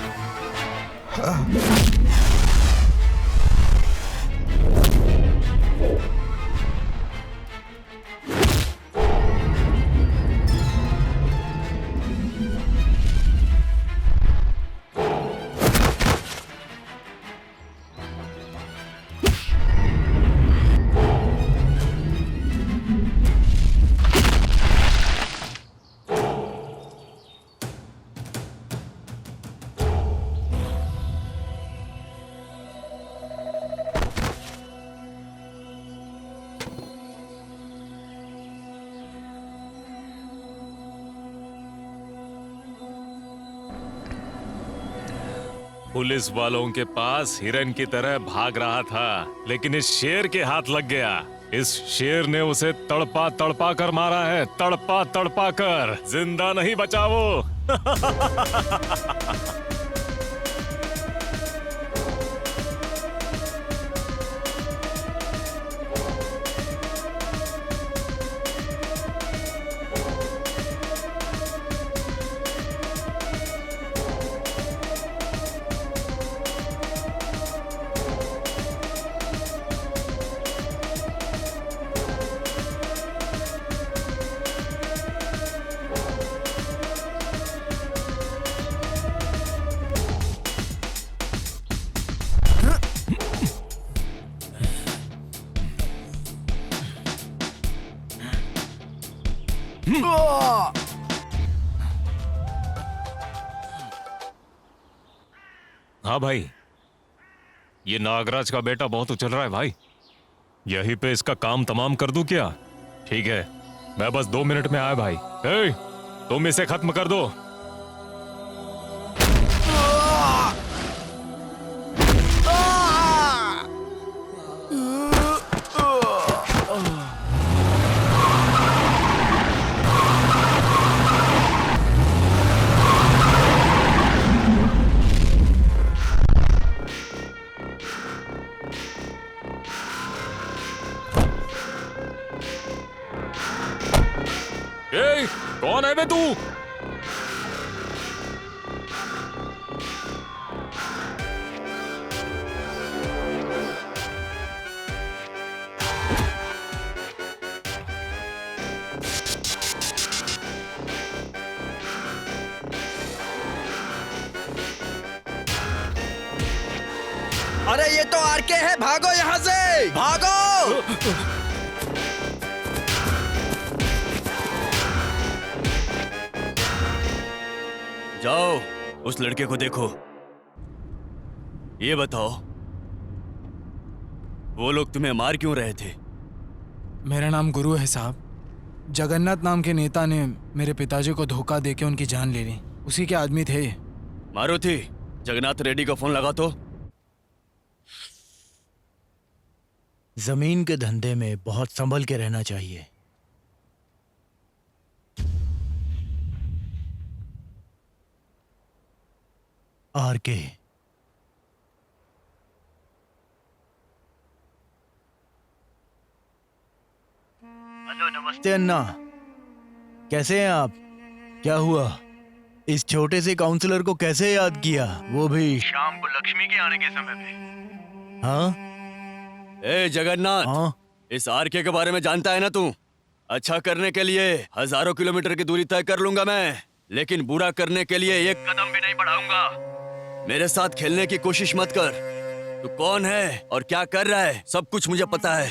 [SPEAKER 6] पुलिस वालों के पास हिरन की तरह भाग रहा था, लेकिन इस शेर के हाथ लग गया। इस शेर ने उसे तड़पा तड़पा कर मारा है, तड़पा तड़पा कर। जिंदा नहीं बचा वो। हाँ भाई, ये नागराज का बेटा बहुत उछल रहा है भाई। यहीं पे इसका काम तमाम कर दूं क्या? ठीक है, मैं बस 2 मिनट में आया भाई। ए, तुम इसे खत्म कर दो। ए, कौन है बे तू?
[SPEAKER 3] अरे ये तो आरके है, भागो यहाँ से, भागो।
[SPEAKER 10] जाओ, उस लड़के को देखो। ये बताओ, वो लोग तुम्हें मार क्यों रहे थे?
[SPEAKER 4] मेरा नाम गुरु है साहब। जगन्नाथ नाम के नेता ने मेरे पिताजी को धोखा देके उनकी जान ले ली। उसी के आदमी थे।
[SPEAKER 10] मारुति, जगन्नाथ रेड्डी को फोन लगा तो।
[SPEAKER 8] जमीन के धंधे में बहुत संभल के रहना चाहिए। आरके,
[SPEAKER 9] हेलो, नमस्ते।
[SPEAKER 8] अन्ना, कैसे हैं आप? क्या हुआ? इस छोटे से काउंसलर को कैसे याद किया, वो भी
[SPEAKER 9] शाम को लक्ष्मी के आने के समय पे।
[SPEAKER 8] हाँ
[SPEAKER 10] ए जगन्नाथ,
[SPEAKER 8] हाँ
[SPEAKER 10] इस आरके के बारे में जानता है ना तू? अच्छा करने के लिए हजारों किलोमीटर की दूरी तय कर लूंगा मैं, लेकिन बुरा करने के लिए एक
[SPEAKER 9] कदम भी नहीं बढ़ाऊंगा।
[SPEAKER 10] मेरे साथ खेलने की कोशिश मत कर। तू कौन है और क्या कर रहा है, सब कुछ मुझे पता है।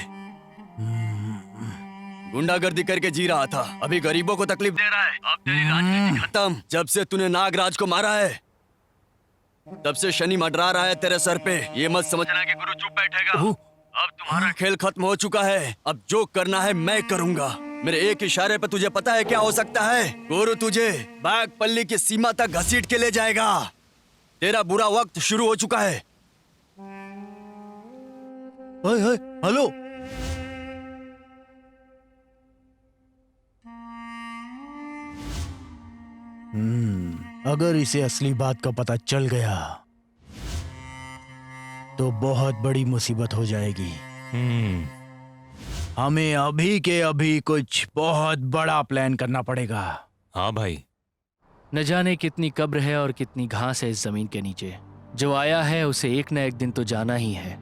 [SPEAKER 10] गुंडागर्दी करके जी रहा था, अभी गरीबों को तकलीफ
[SPEAKER 9] दे रहा है। अब तेरी राजनीति
[SPEAKER 10] खत्म। जब से तूने नागराज को मारा है, तब से शनि मंडरा रहा है तेरे सर पे। ये मत समझना
[SPEAKER 9] कि गुरु चुप बैठेगा। अब तुम्हारा
[SPEAKER 10] खेल खत्म हो चुका है। अब जो करना है मैं करूंगा। मेरे एक इशारे पे तुझे पता है क्या हो सकता है? गुरु तुझे बागपल्ली की सीमा तक घसीट के ले जाएगा। तेरा बुरा वक्त शुरू हो चुका है।
[SPEAKER 8] हेलो, अगर इसे असली बात का पता चल गया तो बहुत बड़ी मुसीबत हो जाएगी। हमें अभी के अभी कुछ बहुत बड़ा प्लान करना पड़ेगा।
[SPEAKER 6] हाँ भाई।
[SPEAKER 2] न जाने कितनी कब्र है और कितनी घास है इस जमीन के नीचे। जो आया है उसे एक न एक दिन तो जाना ही है।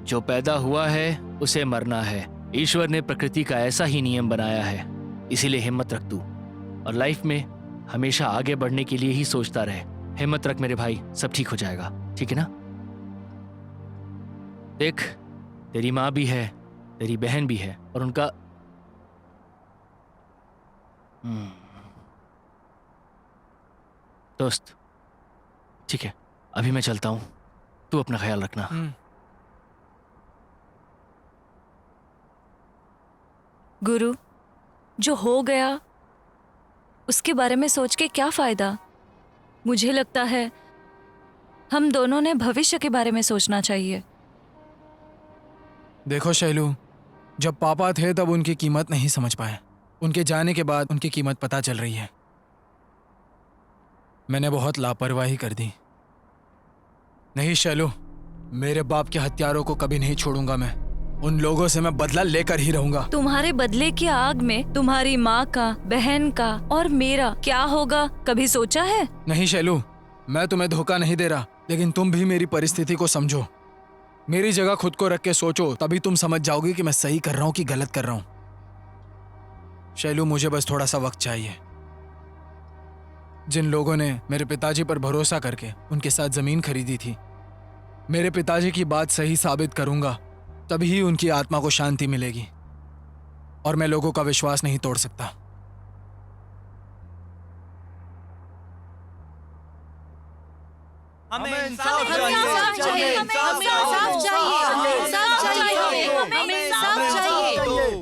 [SPEAKER 2] जो पैदा हुआ है उसे मरना है। ईश्वर ने प्रकृति का ऐसा ही नियम बनाया है। इसीलिए हिम्मत रख तू, और लाइफ में हमेशा आगे बढ़ने के लिए ही सोचता रहे। हिम्मत रख मेरे भाई, सब ठीक हो जाएगा, ठीक है ना? देख, तेरी माँ भी है, तेरी बहन भी है, और उनका दोस्त। ठीक है, अभी मैं चलता हूं, तू अपना ख्याल रखना।
[SPEAKER 1] गुरु, जो हो गया उसके बारे में सोच के क्या फायदा? मुझे लगता है हम दोनों ने भविष्य के बारे में सोचना चाहिए।
[SPEAKER 4] देखो शैलू, जब पापा थे तब उनकी कीमत नहीं समझ पाए। उनके जाने के बाद उनकी कीमत पता चल रही है। मैंने बहुत लापरवाही कर दी। नहीं शैलू, मेरे बाप के हत्यारों को कभी नहीं छोड़ूंगा मैं। उन लोगों से मैं बदला लेकर ही रहूंगा।
[SPEAKER 1] तुम्हारे बदले की आग में तुम्हारी माँ का, बहन का और मेरा क्या होगा, कभी सोचा है?
[SPEAKER 4] नहीं शैलू, मैं तुम्हें धोखा नहीं दे रहा, लेकिन तुम भी मेरी परिस्थिति को समझो। मेरी जगह खुद को रख के सोचो, तभी तुम समझ जाओगे कि मैं सही कर रहा हूं कि गलत कर रहा हूं। शैलू, मुझे बस थोड़ा सा वक्त चाहिए। जिन लोगों ने मेरे पिताजी पर भरोसा करके उनके साथ जमीन खरीदी थी, मेरे पिताजी की बात सही साबित करूंगा, तभी उनकी आत्मा को शांति मिलेगी। और मैं लोगों का विश्वास नहीं तोड़ सकता।
[SPEAKER 5] चाहिए, हमें इंसाफ चाहिए, इंसाफ चाहिए, हमें इंसाफ चाहिए,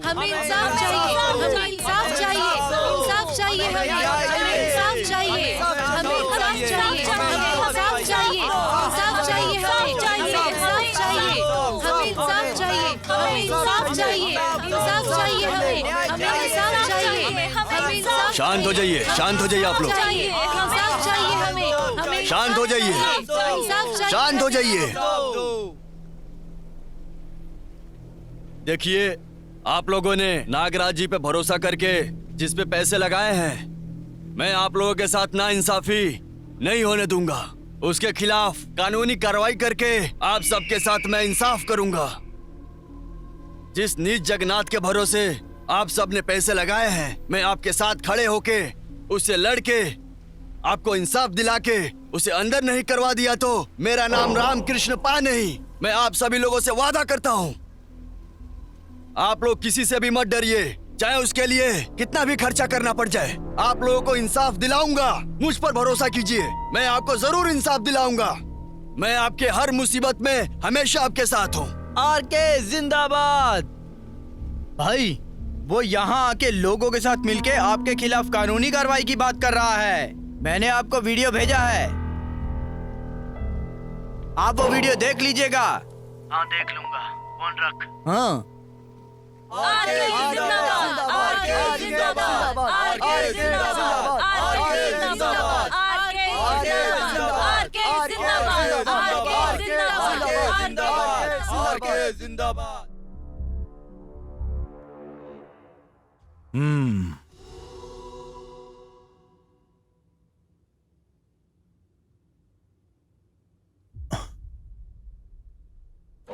[SPEAKER 5] हमें इंसाफ चाहिए, हमें इंसाफ चाहिए, इंसाफ चाहिए, हमें इंसाफ चाहिए, हमें इंसाफ चाहिए, हमें इंसाफ चाहिए, इंसाफ चाहिए, हमें इंसाफ चाहिए, हमें इंसाफ चाहिए, हमें इंसाफ चाहिए, इंसाफ चाहिए, हमें इंसाफ चाहिए, हमें इंसाफ।
[SPEAKER 10] शांत हो जाइए, शांत हो जाइए आप लोग,
[SPEAKER 5] इंसाफ चाहिए, हमें
[SPEAKER 10] शांत हो जाइए,
[SPEAKER 5] इंसाफ चाहिए,
[SPEAKER 10] शांत हो जाइए। देखिए, आप लोगों ने नागराज जी पे भरोसा करके जिस पे पैसे लगाए हैं, मैं आप लोगों के साथ नाइंसाफी नहीं होने दूंगा। उसके खिलाफ कानूनी कार्रवाई करके आप सबके साथ मैं इंसाफ करूंगा। जिस नीच जगन्नाथ के भरोसे आप सब ने पैसे लगाए हैं, मैं आपके साथ खड़े होके उससे लड़के आपको इंसाफ दिला के उसे अंदर नहीं करवा दिया तो मेरा नाम रामकृष्ण पा नहीं। मैं आप सभी लोगों से वादा करता हूं, आप लोग किसी से भी मत डरिए, चाहे उसके लिए कितना भी खर्चा करना पड़ जाए। आप लोगों को इंसाफ दिलाऊंगा, मुझ पर भरोसा कीजिए, मैं आपको जरूर इंसाफ दिलाऊंगा। मैं आपके हर मुसीबत में हमेशा आपके साथ हूँ।
[SPEAKER 3] आरके जिंदाबाद। भाई, वो यहाँ आके लोगों के साथ मिलके आपके खिलाफ कानूनी कार्रवाई की बात कर रहा है। मैंने आपको वीडियो भेजा है, आप वो वीडियो देख लीजिएगा।
[SPEAKER 9] हाँ देख लूंगा, फोन रख।
[SPEAKER 3] हाँ,
[SPEAKER 1] आरके जिंदाबाद, आरके जिंदाबाद, आरके जिंदाबाद, आरके जिंदाबाद, आरके जिंदाबाद, आरके जिंदाबाद, आरके जिंदाबाद,
[SPEAKER 3] आरके जिंदाबाद।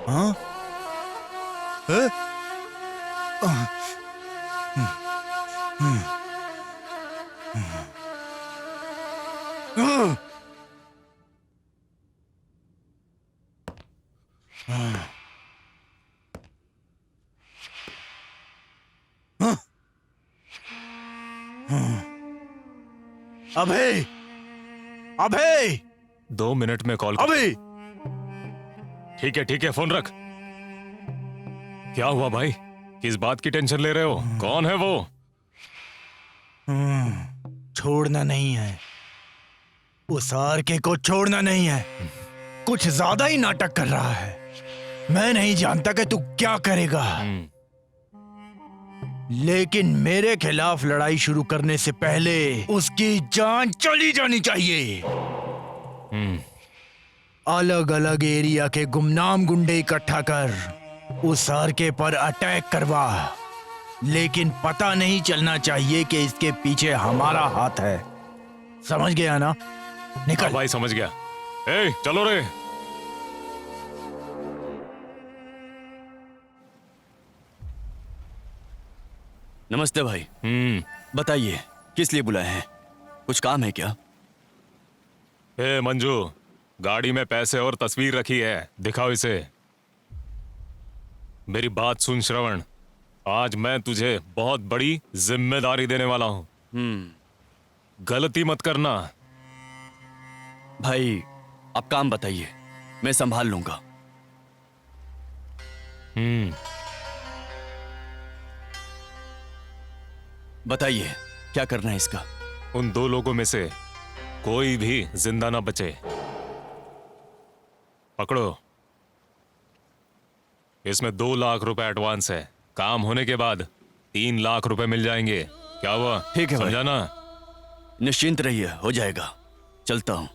[SPEAKER 3] हाँ? अभय, अभय,
[SPEAKER 6] 2 मिनट में कॉल कर।
[SPEAKER 3] अभय।
[SPEAKER 6] ठीक है, फोन रख। क्या हुआ भाई, किस बात की टेंशन ले रहे हो? कौन है वो?
[SPEAKER 8] छोड़ना नहीं है, उस आरके को छोड़ना नहीं है। कुछ ज्यादा ही नाटक कर रहा है। मैं नहीं जानता कि तू क्या करेगा, लेकिन मेरे खिलाफ लड़ाई शुरू करने से पहले उसकी जान चली जानी चाहिए। अलग अलग एरिया के गुमनाम गुंडे इकट्ठा कर उस आरके पर अटैक करवा, लेकिन पता नहीं चलना चाहिए कि इसके पीछे हमारा हाथ है। समझ गया ना? निकल।
[SPEAKER 6] हाँ भाई, समझ गया। ए, चलो रे।
[SPEAKER 10] नमस्ते भाई। बताइए, किस लिए बुलाए हैं? कुछ काम है क्या?
[SPEAKER 6] ए मंजू, गाड़ी में पैसे और तस्वीर रखी है, दिखाओ इसे। मेरी बात सुन श्रवण, आज मैं तुझे बहुत बड़ी जिम्मेदारी देने वाला हूं। गलती मत करना।
[SPEAKER 10] भाई, आप काम बताइए, मैं संभाल लूंगा। बताइए, क्या करना है इसका?
[SPEAKER 6] उन 2 लोगों में से कोई भी जिंदा ना बचे। पकड़ो, इसमें 2 लाख रुपए एडवांस है। काम होने के बाद 3 लाख रुपए मिल जाएंगे। क्या हुआ?
[SPEAKER 10] ठीक है भाई।
[SPEAKER 6] समझा ना?
[SPEAKER 10] निश्चिंत रहिए, हो जाएगा। चलता हूं।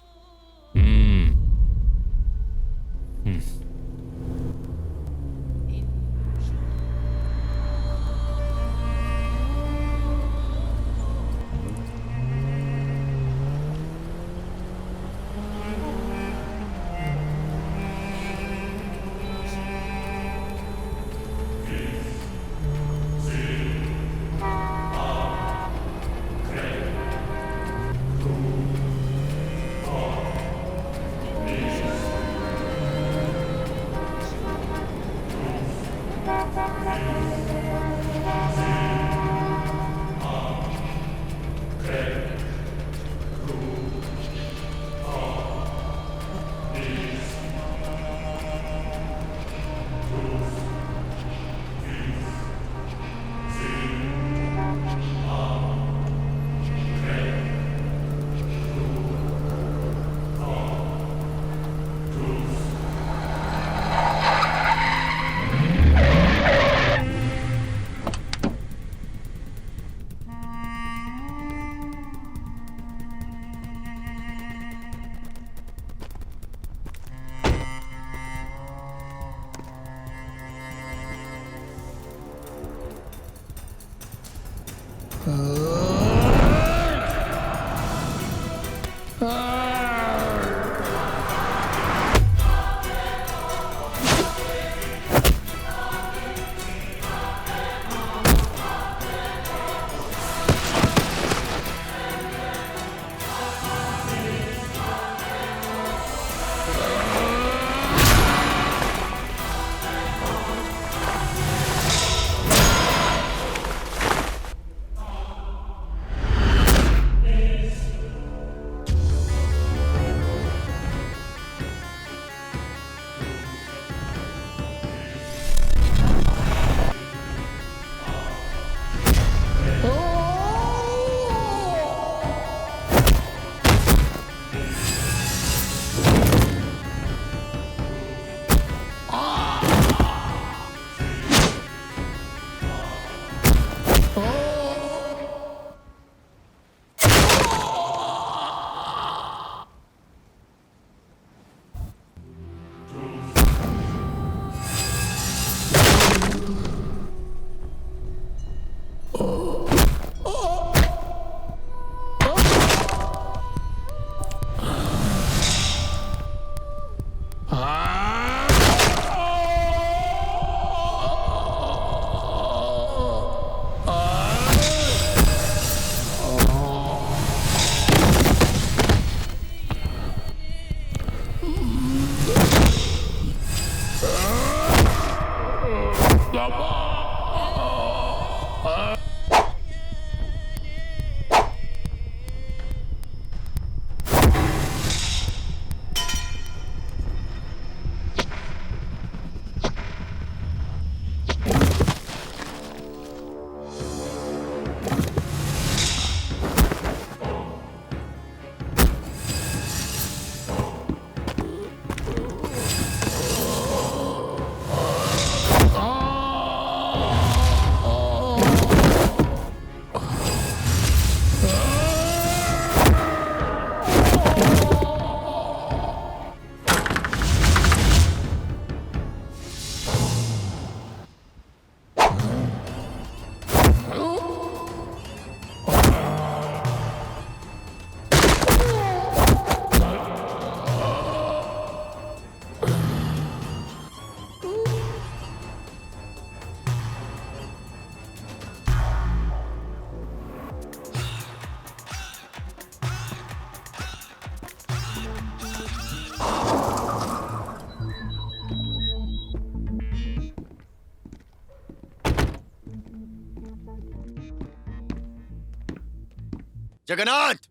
[SPEAKER 10] Jagannath,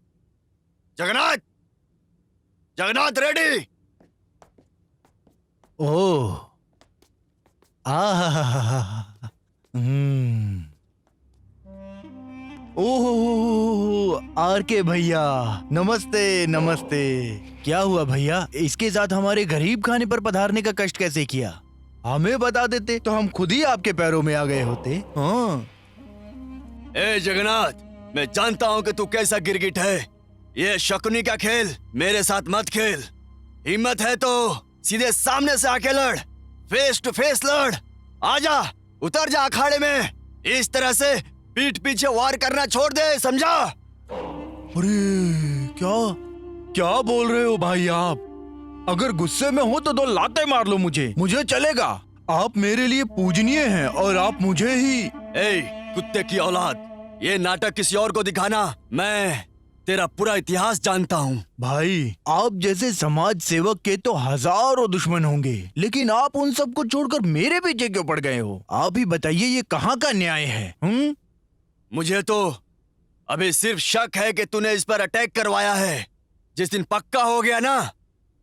[SPEAKER 10] Jagannath, Jagannath ready?
[SPEAKER 3] Oh, oh, R K भैया, नमस्ते नमस्ते। क्या हुआ भैया, इसके साथ हमारे गरीब खाने पर पधारने का कष्ट कैसे किया? हमें बता देते तो हम खुद ही आपके पैरों में आ गए होते। हाँ।
[SPEAKER 10] ए जगन्नाथ, मैं जानता हूं कि तू कैसा गिरगिट है। ये शकुनी का खेल मेरे साथ मत खेल। हिम्मत है तो सीधे सामने से आके लड़, फेस टू फेस लड़। आजा, उतर जा अखाड़े में। इस तरह से पीठ पीछे वार करना छोड़ दे, समझा?
[SPEAKER 3] अरे क्या क्या बोल रहे हो भाई आप? अगर गुस्से में हो तो दो लातें मार लो मुझे चलेगा। आप मेरे लिए पूजनीय हैं और आप मुझे ही।
[SPEAKER 10] ए कुत्ते की औलाद, ये नाटक किसी और को दिखाना। मैं तेरा पूरा इतिहास जानता हूँ।
[SPEAKER 3] भाई, आप जैसे समाज सेवक के तो हजारों दुश्मन होंगे, लेकिन आप उन सबको छोड़कर मेरे पीछे क्यों पड़ गए हो? आप ही बताइए, ये कहाँ का न्याय है?
[SPEAKER 10] मुझे तो अभी सिर्फ शक है कि तूने इस पर अटैक करवाया है। जिस दिन पक्का हो गया ना,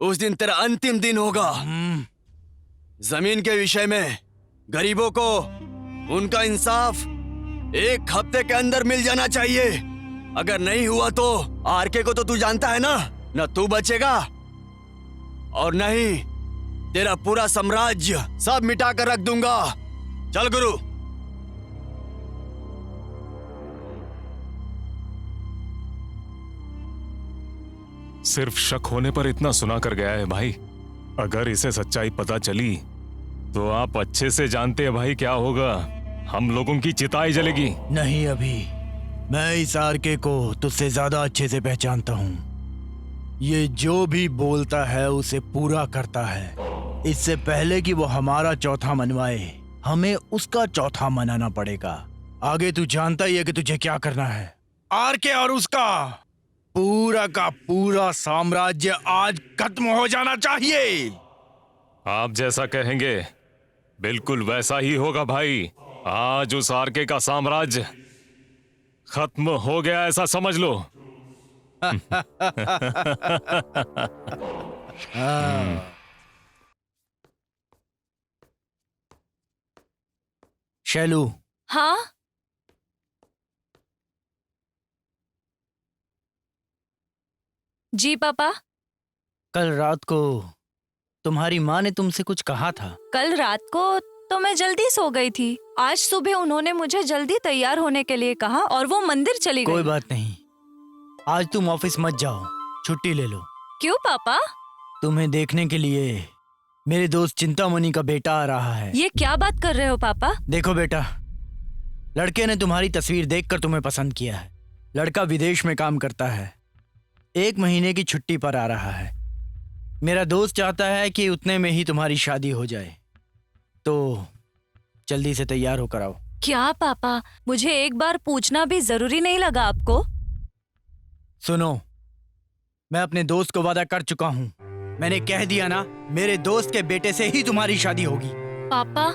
[SPEAKER 10] उस दिन तेरा अंतिम दिन होगा। जमीन के विषय में गरीबों को उनका इंसाफ 1 हफ्ते के अंदर मिल जाना चाहिए। अगर नहीं हुआ तो आरके को तो तू जानता है ना, न तू बचेगा और नहीं तेरा पूरा साम्राज्य सब मिटा कर रख दूंगा। चल गुरु।
[SPEAKER 6] सिर्फ शक होने पर इतना सुना कर गया है भाई। अगर इसे सच्चाई पता चली तो आप अच्छे से जानते हैं भाई क्या होगा। हम लोगों की चिताई जलेगी।
[SPEAKER 3] नहीं, अभी
[SPEAKER 8] मैं इस आरके को तुझसे ज्यादा अच्छे से पहचानता हूँ। ये जो भी बोलता है उसे पूरा करता है। इससे पहले कि वो हमारा चौथा मनवाए, हमें उसका चौथा मनाना पड़ेगा। आगे तू जानता ही है कि तुझे क्या करना है। आरके और उसका पूरा का पूरा साम्राज्य आज खत्म हो जाना चाहिए।
[SPEAKER 6] आप जैसा कहेंगे बिल्कुल वैसा ही होगा भाई। आज उस आरके का साम्राज्य खत्म हो गया ऐसा समझ लो।
[SPEAKER 3] शैलू,
[SPEAKER 1] हाँ। जी पापा।
[SPEAKER 3] कल रात को तुम्हारी माँ ने तुमसे कुछ कहा था।
[SPEAKER 1] कल रात को तो मैं जल्दी सो गई थी। आज सुबह उन्होंने मुझे जल्दी तैयार होने के लिए कहा और वो मंदिर चली
[SPEAKER 3] कोई
[SPEAKER 1] गई।
[SPEAKER 3] बात नहीं, आज तुम ऑफिस मत जाओ, छुट्टी ले लो।
[SPEAKER 1] क्यों पापा?
[SPEAKER 3] तुम्हें देखने के लिए मेरे दोस्त चिंतामणि का बेटा आ रहा है।
[SPEAKER 1] ये क्या बात कर रहे हो पापा?
[SPEAKER 3] देखो बेटा, लड़के ने तुम्हारी तस्वीर देखकर तुम्हें पसंद किया है। लड़का विदेश में काम करता है, 1 महीने की छुट्टी पर आ रहा है। मेरा दोस्त चाहता है कि उतने में ही तुम्हारी शादी हो जाए, तो जल्दी से तैयार होकर आओ।
[SPEAKER 1] क्या पापा, मुझे एक बार पूछना भी जरूरी नहीं लगा आपको?
[SPEAKER 3] सुनो, मैं अपने दोस्त को वादा कर चुका हूँ। मैंने कह दिया ना, मेरे दोस्त के बेटे से ही तुम्हारी शादी होगी।
[SPEAKER 1] पापा,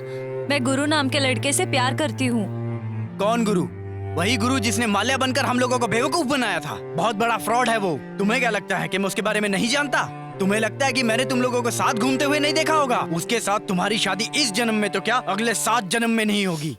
[SPEAKER 1] मैं गुरु नाम के लड़के से प्यार करती हूँ।
[SPEAKER 3] कौन गुरु? वही गुरु जिसने माल्या बनकर हम लोगों को बेवकूफ बनाया था। बहुत बड़ा फ्रॉड है वो। तुम्हें क्या लगता है कि मैं उसके बारे में नहीं जानता? तुम्हें लगता है कि मैंने तुम लोगों को साथ घूमते हुए नहीं देखा होगा? उसके साथ तुम्हारी शादी इस जन्म में तो क्या, अगले 7 जन्म में नहीं होगी।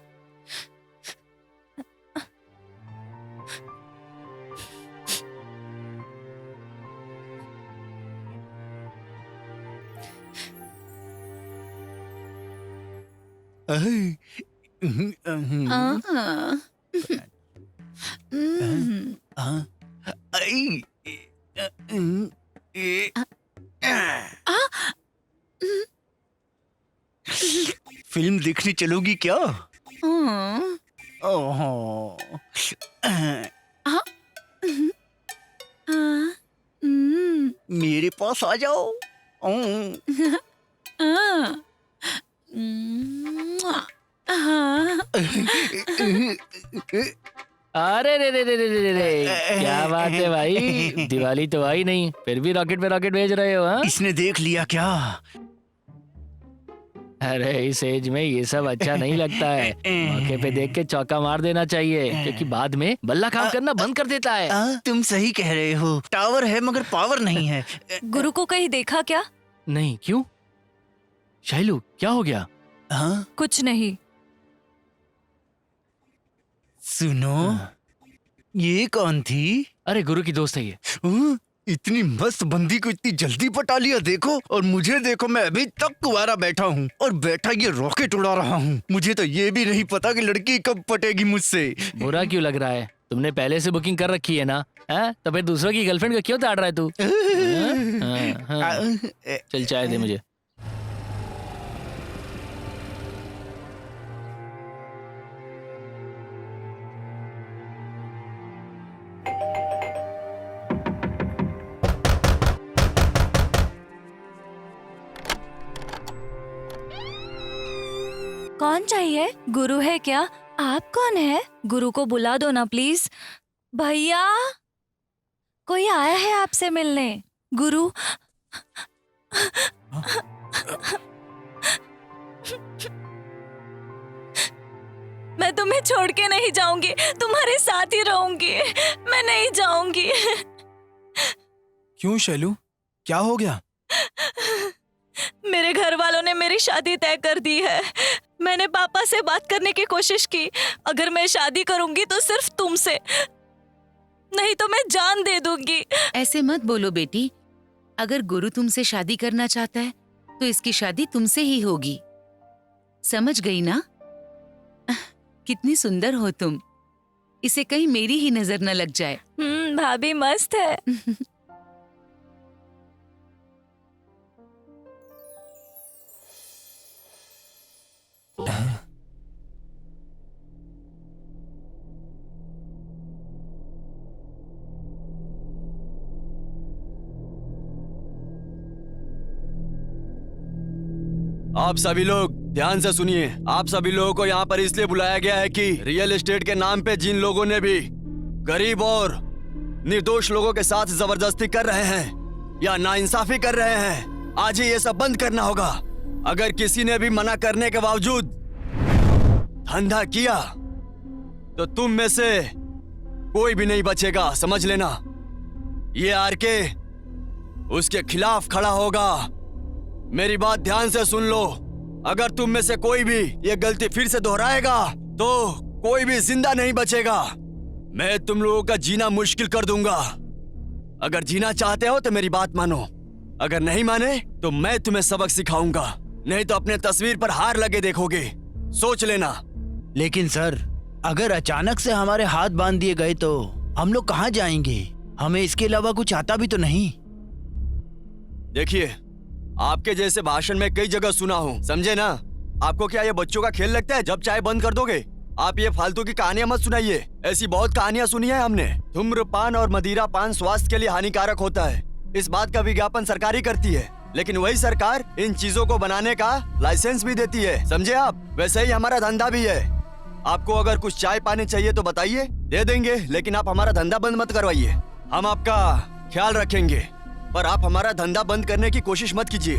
[SPEAKER 3] फिल्म देखने चलोगी क्या? ओहो। मेरे पास आ जाओ।
[SPEAKER 2] अरे रे रे रे रे रे रे, क्या बात है भाई, दिवाली तो आई नहीं, फिर भी रॉकेट पे रॉकेट भेज रहे हो? हाँ,
[SPEAKER 3] इसने देख लिया क्या?
[SPEAKER 2] अरे इस एज में ये सब अच्छा नहीं लगता है। मौके पे देख के चौका मार देना चाहिए, क्योंकि बाद में बल्ला काम करना बंद कर देता है।
[SPEAKER 3] तुम सही कह रहे हो, टावर है मगर पावर नहीं है।
[SPEAKER 1] गुरु को कहीं देखा क्या?
[SPEAKER 2] नहीं, क्यों? शैलू, क्या हो गया?
[SPEAKER 3] हाँ?
[SPEAKER 1] कुछ नहीं।
[SPEAKER 3] सुनो, ये कौन थी?
[SPEAKER 2] अरे गुरु की दोस्त है ये।
[SPEAKER 8] इतनी मस्त बंदी को इतनी जल्दी पटा लिया, देखो। और मुझे देखो, मैं अभी तक कुंवारा बैठा हूँ और बैठा ये रॉकेट उड़ा रहा हूँ। मुझे तो ये भी नहीं पता कि लड़की कब पटेगी मुझसे।
[SPEAKER 2] बुरा क्यों लग रहा है? तुमने पहले से बुकिंग कर रखी है ना? है? तो फिर दूसरों की गर्लफ्रेंड को क्यों ताड़ रहा है तू? चल चाय दे मुझे।
[SPEAKER 1] कौन चाहिए? गुरु है क्या? आप कौन है? गुरु को बुला दो ना प्लीज। भैया, कोई आया है आपसे मिलने। गुरु। मैं तुम्हें छोड़ के नहीं जाऊंगी, तुम्हारे साथ ही रहूंगी। मैं नहीं जाऊंगी।
[SPEAKER 4] क्यों शैलू, क्या हो गया?
[SPEAKER 1] मेरे घर वालों ने मेरी शादी तय कर दी है। मैंने पापा से बात करने की कोशिश की, अगर मैं शादी करूंगी तो सिर्फ तुमसे, नहीं तो मैं जान दे दूंगी।
[SPEAKER 5] ऐसे मत बोलो बेटी, अगर गुरु तुमसे शादी करना चाहता है तो इसकी शादी तुमसे ही होगी। समझ गई ना? कितनी सुंदर हो तुम, इसे कहीं मेरी ही नजर न लग जाए।
[SPEAKER 1] भाभी मस्त है।
[SPEAKER 10] आप सभी लोग ध्यान से सुनिए। आप सभी लोगों को यहाँ पर इसलिए बुलाया गया है कि रियल एस्टेट के नाम पे जिन लोगों ने भी गरीब और निर्दोष लोगों के साथ जबरदस्ती कर रहे हैं या नाइंसाफी कर रहे हैं, आज ही ये सब बंद करना होगा। अगर किसी ने भी मना करने के बावजूद धंधा किया तो तुम में से कोई भी नहीं बचेगा, समझ लेना। ये आरके उसके खिलाफ खड़ा होगा। मेरी बात ध्यान से सुन लो। अगर तुम में से कोई भी ये गलती फिर से दोहराएगा तो कोई भी जिंदा नहीं बचेगा। मैं तुम लोगों का जीना मुश्किल कर दूंगा। अगर जीना चाहते हो तो मेरी बात मानो, अगर नहीं माने तो मैं तुम्हें सबक सिखाऊंगा, नहीं तो अपने तस्वीर पर हार लगे देखोगे, सोच लेना।
[SPEAKER 8] लेकिन सर, अगर अचानक से हमारे हाथ बांध दिए गए तो हम लोग कहाँ जाएंगे? हमें इसके अलावा कुछ आता भी तो नहीं।
[SPEAKER 10] देखिए, आपके जैसे भाषण में कई जगह सुना हूँ, समझे ना? आपको क्या ये बच्चों का खेल लगता है? जब चाहे बंद कर दोगे। आप ये फालतू की कहानियां मत सुनाइए। ऐसी बहुत कहानियां सुनी है हमने। धूम्रपान और मदिरा पान स्वास्थ्य के लिए हानिकारक होता है, इस बात का विज्ञापन सरकार ही करती है, लेकिन वही सरकार इन चीजों को बनाने का लाइसेंस भी देती है, समझे आप? वैसे ही हमारा धंधा भी है। आपको अगर कुछ चाय पानी चाहिए तो बताइए, दे देंगे, लेकिन आप हमारा धंधा बंद मत करवाइए। हम आपका ख्याल रखेंगे, पर आप हमारा धंधा बंद करने की कोशिश मत कीजिए।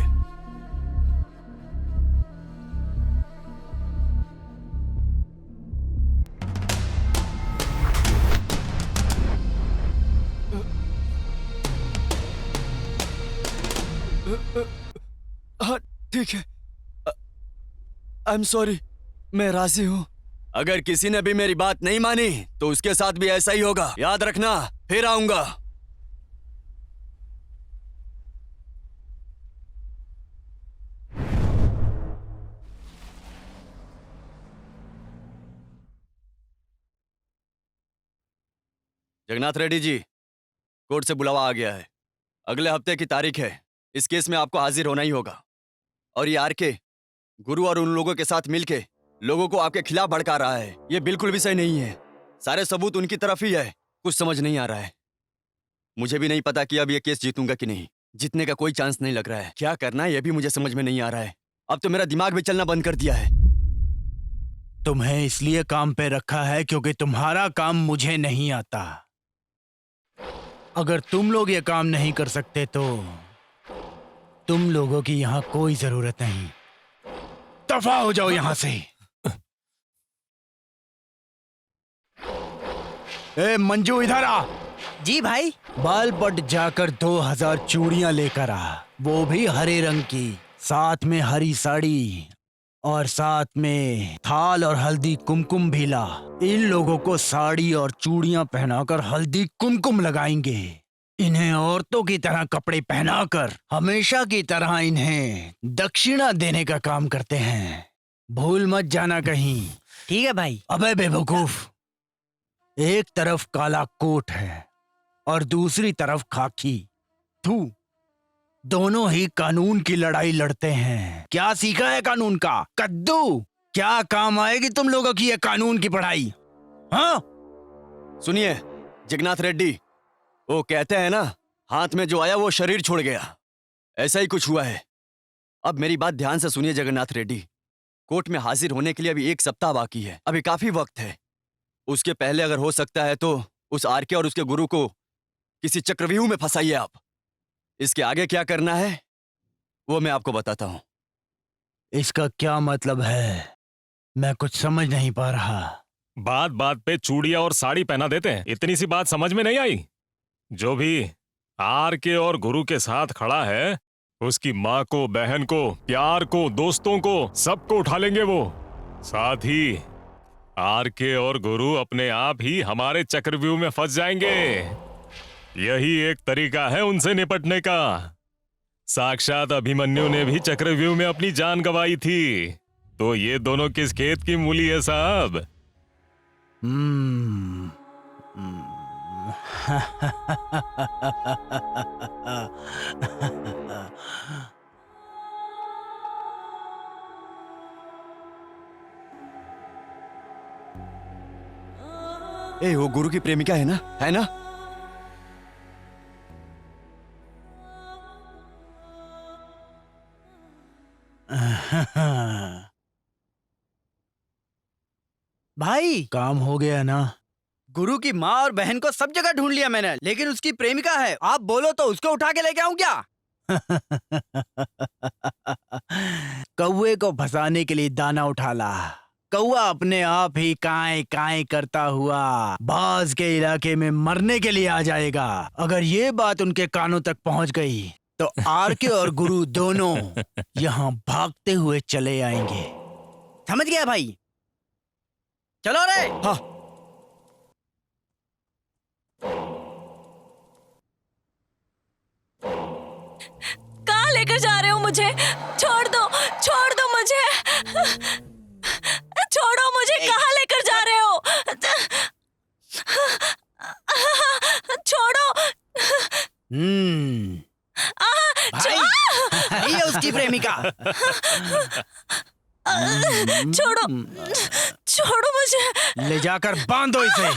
[SPEAKER 10] हाँ ठीक है, आई एम सॉरी, मैं राजी हूँ। अगर किसी ने भी मेरी बात नहीं मानी तो उसके साथ भी ऐसा ही होगा, याद रखना। फिर आऊंगा। जगन्नाथ रेड्डी जी, कोर्ट से बुलावा आ गया है। अगले हफ्ते की तारीख है। इस केस में आपको हाजिर होना ही होगा। और ये आरके गुरु और उन लोगों के साथ मिलके लोगों को आपके खिलाफ भड़का रहा है, ये बिल्कुल भी सही नहीं है। सारे सबूत उनकी तरफ ही है। कुछ समझ नहीं आ रहा है। मुझे भी नहीं पता कि अब ये केस जीतूंगा कि नहीं। जीतने का कोई चांस नहीं लग रहा है। क्या करना है ये भी मुझे समझ में नहीं आ रहा है। अब तो मेरा दिमाग भी चलना बंद कर दिया है।
[SPEAKER 8] तुम्हें इसलिए काम पे रखा है क्योंकि तुम्हारा काम मुझे नहीं आता। अगर तुम लोग ये काम नहीं कर सकते तो तुम लोगों की यहाँ कोई जरूरत नहीं। दफा हो जाओ यहाँ से। ए मंजू, इधर आ।
[SPEAKER 3] जी भाई।
[SPEAKER 8] बाल पट जाकर 2000 चूड़ियां लेकर आ, वो भी हरे रंग की, साथ में हरी साड़ी और साथ में थाल और हल्दी कुमकुम भी ला। इन लोगों को साड़ी और चूड़ियां पहनाकर हल्दी कुमकुम लगाएंगे। इन्हें औरतों की तरह कपड़े पहनाकर हमेशा की तरह इन्हें दक्षिणा देने का काम करते हैं। भूल मत जाना कहीं।
[SPEAKER 3] ठीक है भाई।
[SPEAKER 8] अबे बेवकूफ, एक तरफ काला कोट है और दूसरी तरफ खाकी। तू दोनों ही कानून की लड़ाई लड़ते हैं। क्या सीखा है कानून का? कद्दू। क्या काम आएगी तुम लोगों की ये कानून की पढ़ाई? हाँ
[SPEAKER 10] सुनिए जगन्नाथ रेड्डी, वो कहते हैं ना, हाथ में जो आया वो शरीर छोड़ गया। ऐसा ही कुछ हुआ है। अब मेरी बात ध्यान से सुनिए जगन्नाथ रेड्डी, कोर्ट में हाजिर होने के लिए अभी 1 सप्ताह बाकी है। अभी काफी वक्त है। उसके पहले अगर हो सकता है तो उस आरके और उसके गुरु को किसी चक्रव्यूह में फंसाइए आप। इसके आगे क्या करना है वो मैं आपको बताता हूं।
[SPEAKER 8] इसका क्या मतलब है? मैं कुछ समझ नहीं पा रहा।
[SPEAKER 6] बात बात पे चूड़ियां और साड़ी पहना देते हैं, इतनी सी बात समझ में नहीं आई? जो भी आर के और गुरु के साथ खड़ा है, उसकी माँ को, बहन को, प्यार को, दोस्तों को, सबको उठा लेंगे वो। साथ ही आर के और गुरु अपने आप ही हमारे चक्रव्यूह में फंस जाएंगे। यही एक तरीका है उनसे निपटने का। साक्षात अभिमन्यु ने भी चक्रव्यूह में अपनी जान गंवाई थी। तो ये दोनों किस खेत की मूली है साहब?
[SPEAKER 10] ए, वो गुरु की प्रेमिका है ना? है ना?
[SPEAKER 3] भाई
[SPEAKER 8] काम हो गया ना?
[SPEAKER 3] गुरु की माँ और बहन को सब जगह ढूंढ लिया मैंने, लेकिन उसकी प्रेमिका है। आप बोलो तो उसको उठा के लेके आऊं क्या?
[SPEAKER 8] कौवे को फंसाने के लिए दाना उठा ला। कौवा अपने आप ही काएं काएं करता हुआ बाज के इलाके में मरने के लिए आ जाएगा। अगर ये बात उनके कानों तक पहुंच गई तो आरके और गुरु दोनों यहाँ भागते हुए चले आएंगे।
[SPEAKER 3] समझ गया भाई? चलो रे।
[SPEAKER 10] हाँ।
[SPEAKER 1] कहाँ लेकर जा रहे हो मुझे? छोड़ दो मुझे। छोड़ो मुझे, कहाँ लेकर जा रहे हो? छोड़ो।
[SPEAKER 3] भाई ये उसकी प्रेमिका।
[SPEAKER 1] छोड़ो मुझे।
[SPEAKER 8] ले जाकर बांधो इसे।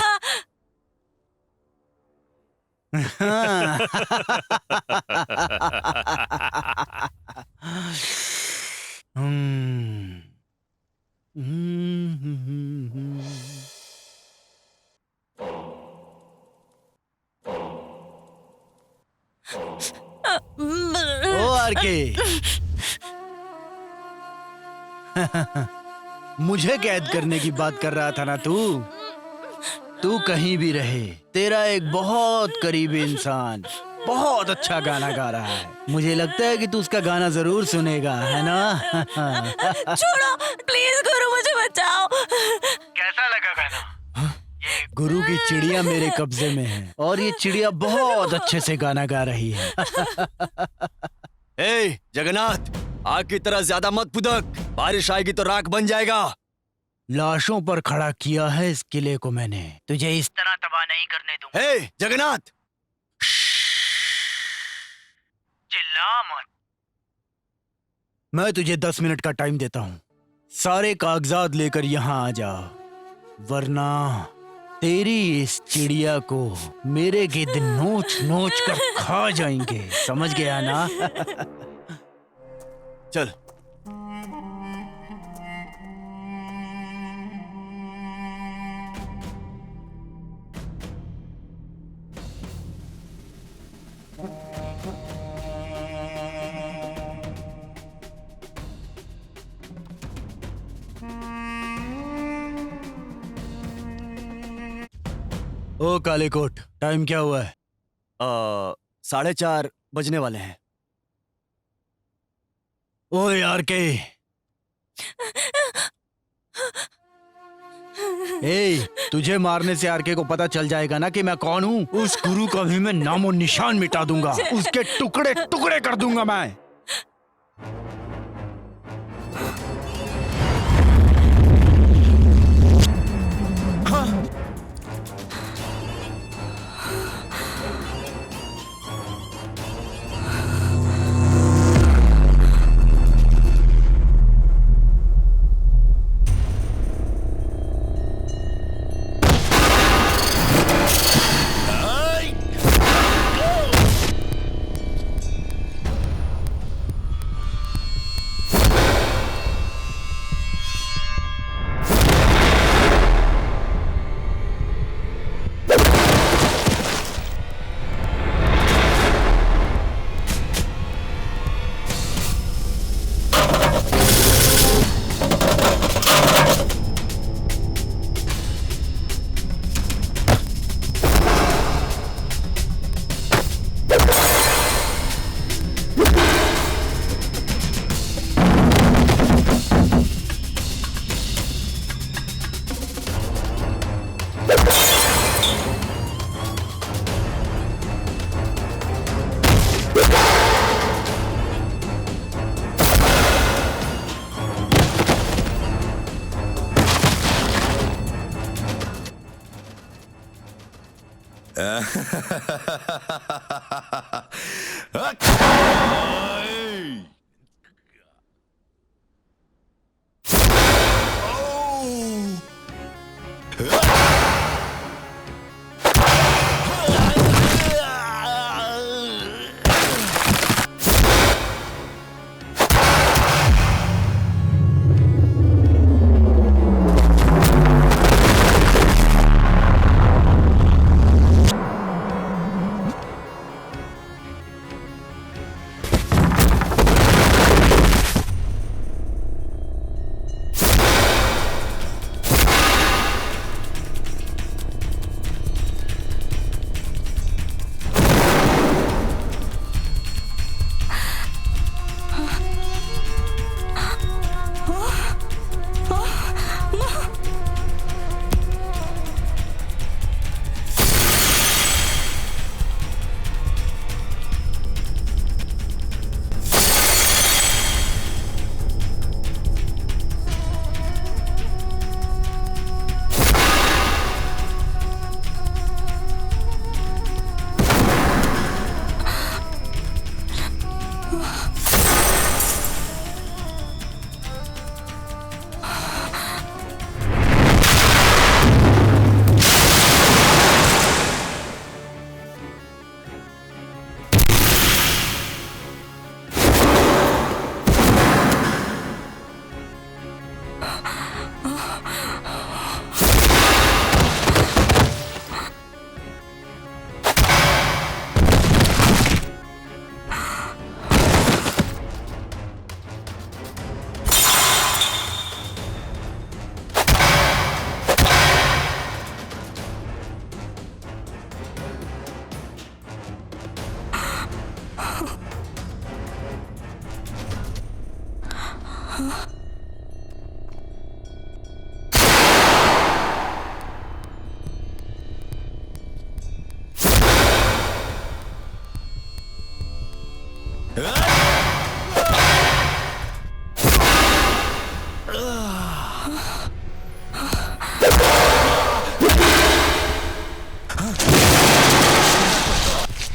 [SPEAKER 8] ओ आरके, मुझे कैद करने की बात कर रहा था ना तू? तू कहीं भी रहे, तेरा एक बहुत करीबी इंसान बहुत अच्छा गाना गा रहा है। मुझे लगता है कि तू उसका गाना जरूर सुनेगा, है ना?
[SPEAKER 1] छोड़ो प्लीज गुरु, मुझे बचाओ।
[SPEAKER 9] कैसा लगा गाना?
[SPEAKER 8] गुरु की चिड़िया मेरे कब्जे में है और ये चिड़िया बहुत अच्छे से गाना गा रही है।
[SPEAKER 10] ए जगन्नाथ, आग की तरह ज्यादा मत फुदक, बारिश आएगी तो राख बन जाएगा।
[SPEAKER 8] लाशों पर खड़ा किया है इस किले को मैंने, तुझे इस
[SPEAKER 9] तरह तबाह नहीं करने दूंगा।
[SPEAKER 10] ए जगन्नाथ,
[SPEAKER 9] चिल्ला मत।
[SPEAKER 8] मैं तुझे 10 मिनट का टाइम देता हूँ। सारे कागजात लेकर यहाँ आ जा, वरना तेरी इस चिड़िया को मेरे गिद्ध नोच नोच कर खा जाएंगे। समझ गया ना?
[SPEAKER 10] चल।
[SPEAKER 8] ओ काले कोट, टाइम क्या हुआ है?
[SPEAKER 10] 4:30 बजने वाले हैं।
[SPEAKER 8] ओ यार के, ए, तुझे मारने से आरके को पता चल जाएगा ना कि मैं कौन हूँ। उस गुरु का भी मैं नामो निशान मिटा दूंगा, उसके टुकड़े टुकड़े कर दूंगा मैं।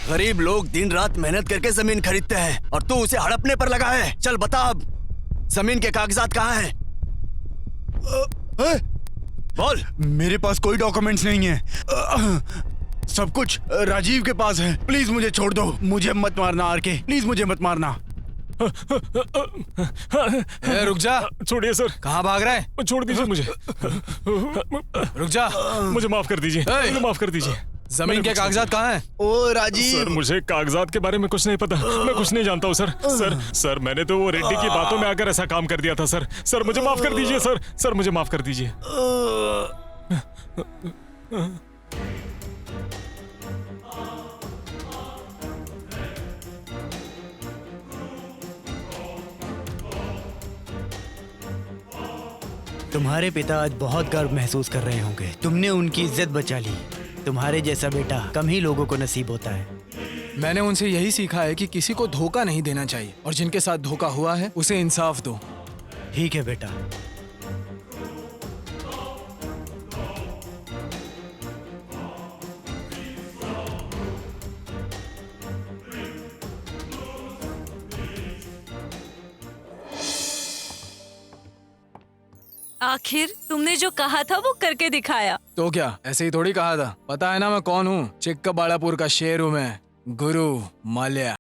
[SPEAKER 10] गरीब लोग दिन रात मेहनत करके जमीन खरीदते हैं और तू उसे हड़पने पर लगा है। चल बता अब, जमीन के कागजात कहाँ हैं? बोल।
[SPEAKER 8] मेरे पास कोई डॉक्यूमेंट्स नहीं है। सब कुछ राजीव के पास है। प्लीज मुझे छोड़ दो। मुझे मत मारना आरके, प्लीज मुझे मत मारना।
[SPEAKER 4] ए, रुक जा।
[SPEAKER 6] छोड़िए सर,
[SPEAKER 4] कहाँ भाग रहा है?
[SPEAKER 6] छोड़ दीजिए मुझे।
[SPEAKER 4] रुक जा।
[SPEAKER 6] मुझे माफ कर दीजिए,
[SPEAKER 4] ए!
[SPEAKER 6] मुझे माफ कर दीजिए।
[SPEAKER 4] जमीन के कागजात कहाँ हैं?
[SPEAKER 8] ओ राजीव,
[SPEAKER 6] सर मुझे कागजात के बारे में कुछ नहीं पता, मैं कुछ नहीं जानता हूँ सर मैंने तो वो रेड्डी की बातों में आकर ऐसा काम कर दिया था सर मुझे माफ कर दीजिए सर मुझे माफ कर दीजिए।
[SPEAKER 3] तुम्हारे पिता आज बहुत गर्व महसूस कर रहे होंगे। तुमने उनकी इज्जत बचा ली। तुम्हारे जैसा बेटा कम ही लोगों को नसीब होता है।
[SPEAKER 4] मैंने उनसे यही सीखा है कि किसी को धोखा नहीं देना चाहिए और जिनके साथ धोखा हुआ है उसे इंसाफ दो।
[SPEAKER 3] ठीक है बेटा।
[SPEAKER 1] आखिर तुमने जो कहा था वो करके दिखाया।
[SPEAKER 4] तो क्या ऐसे ही थोड़ी कहा था? पता है ना मैं कौन हूँ? चिक्कबाड़ापुर का शेर हूँ मैं, गुरु माल्या।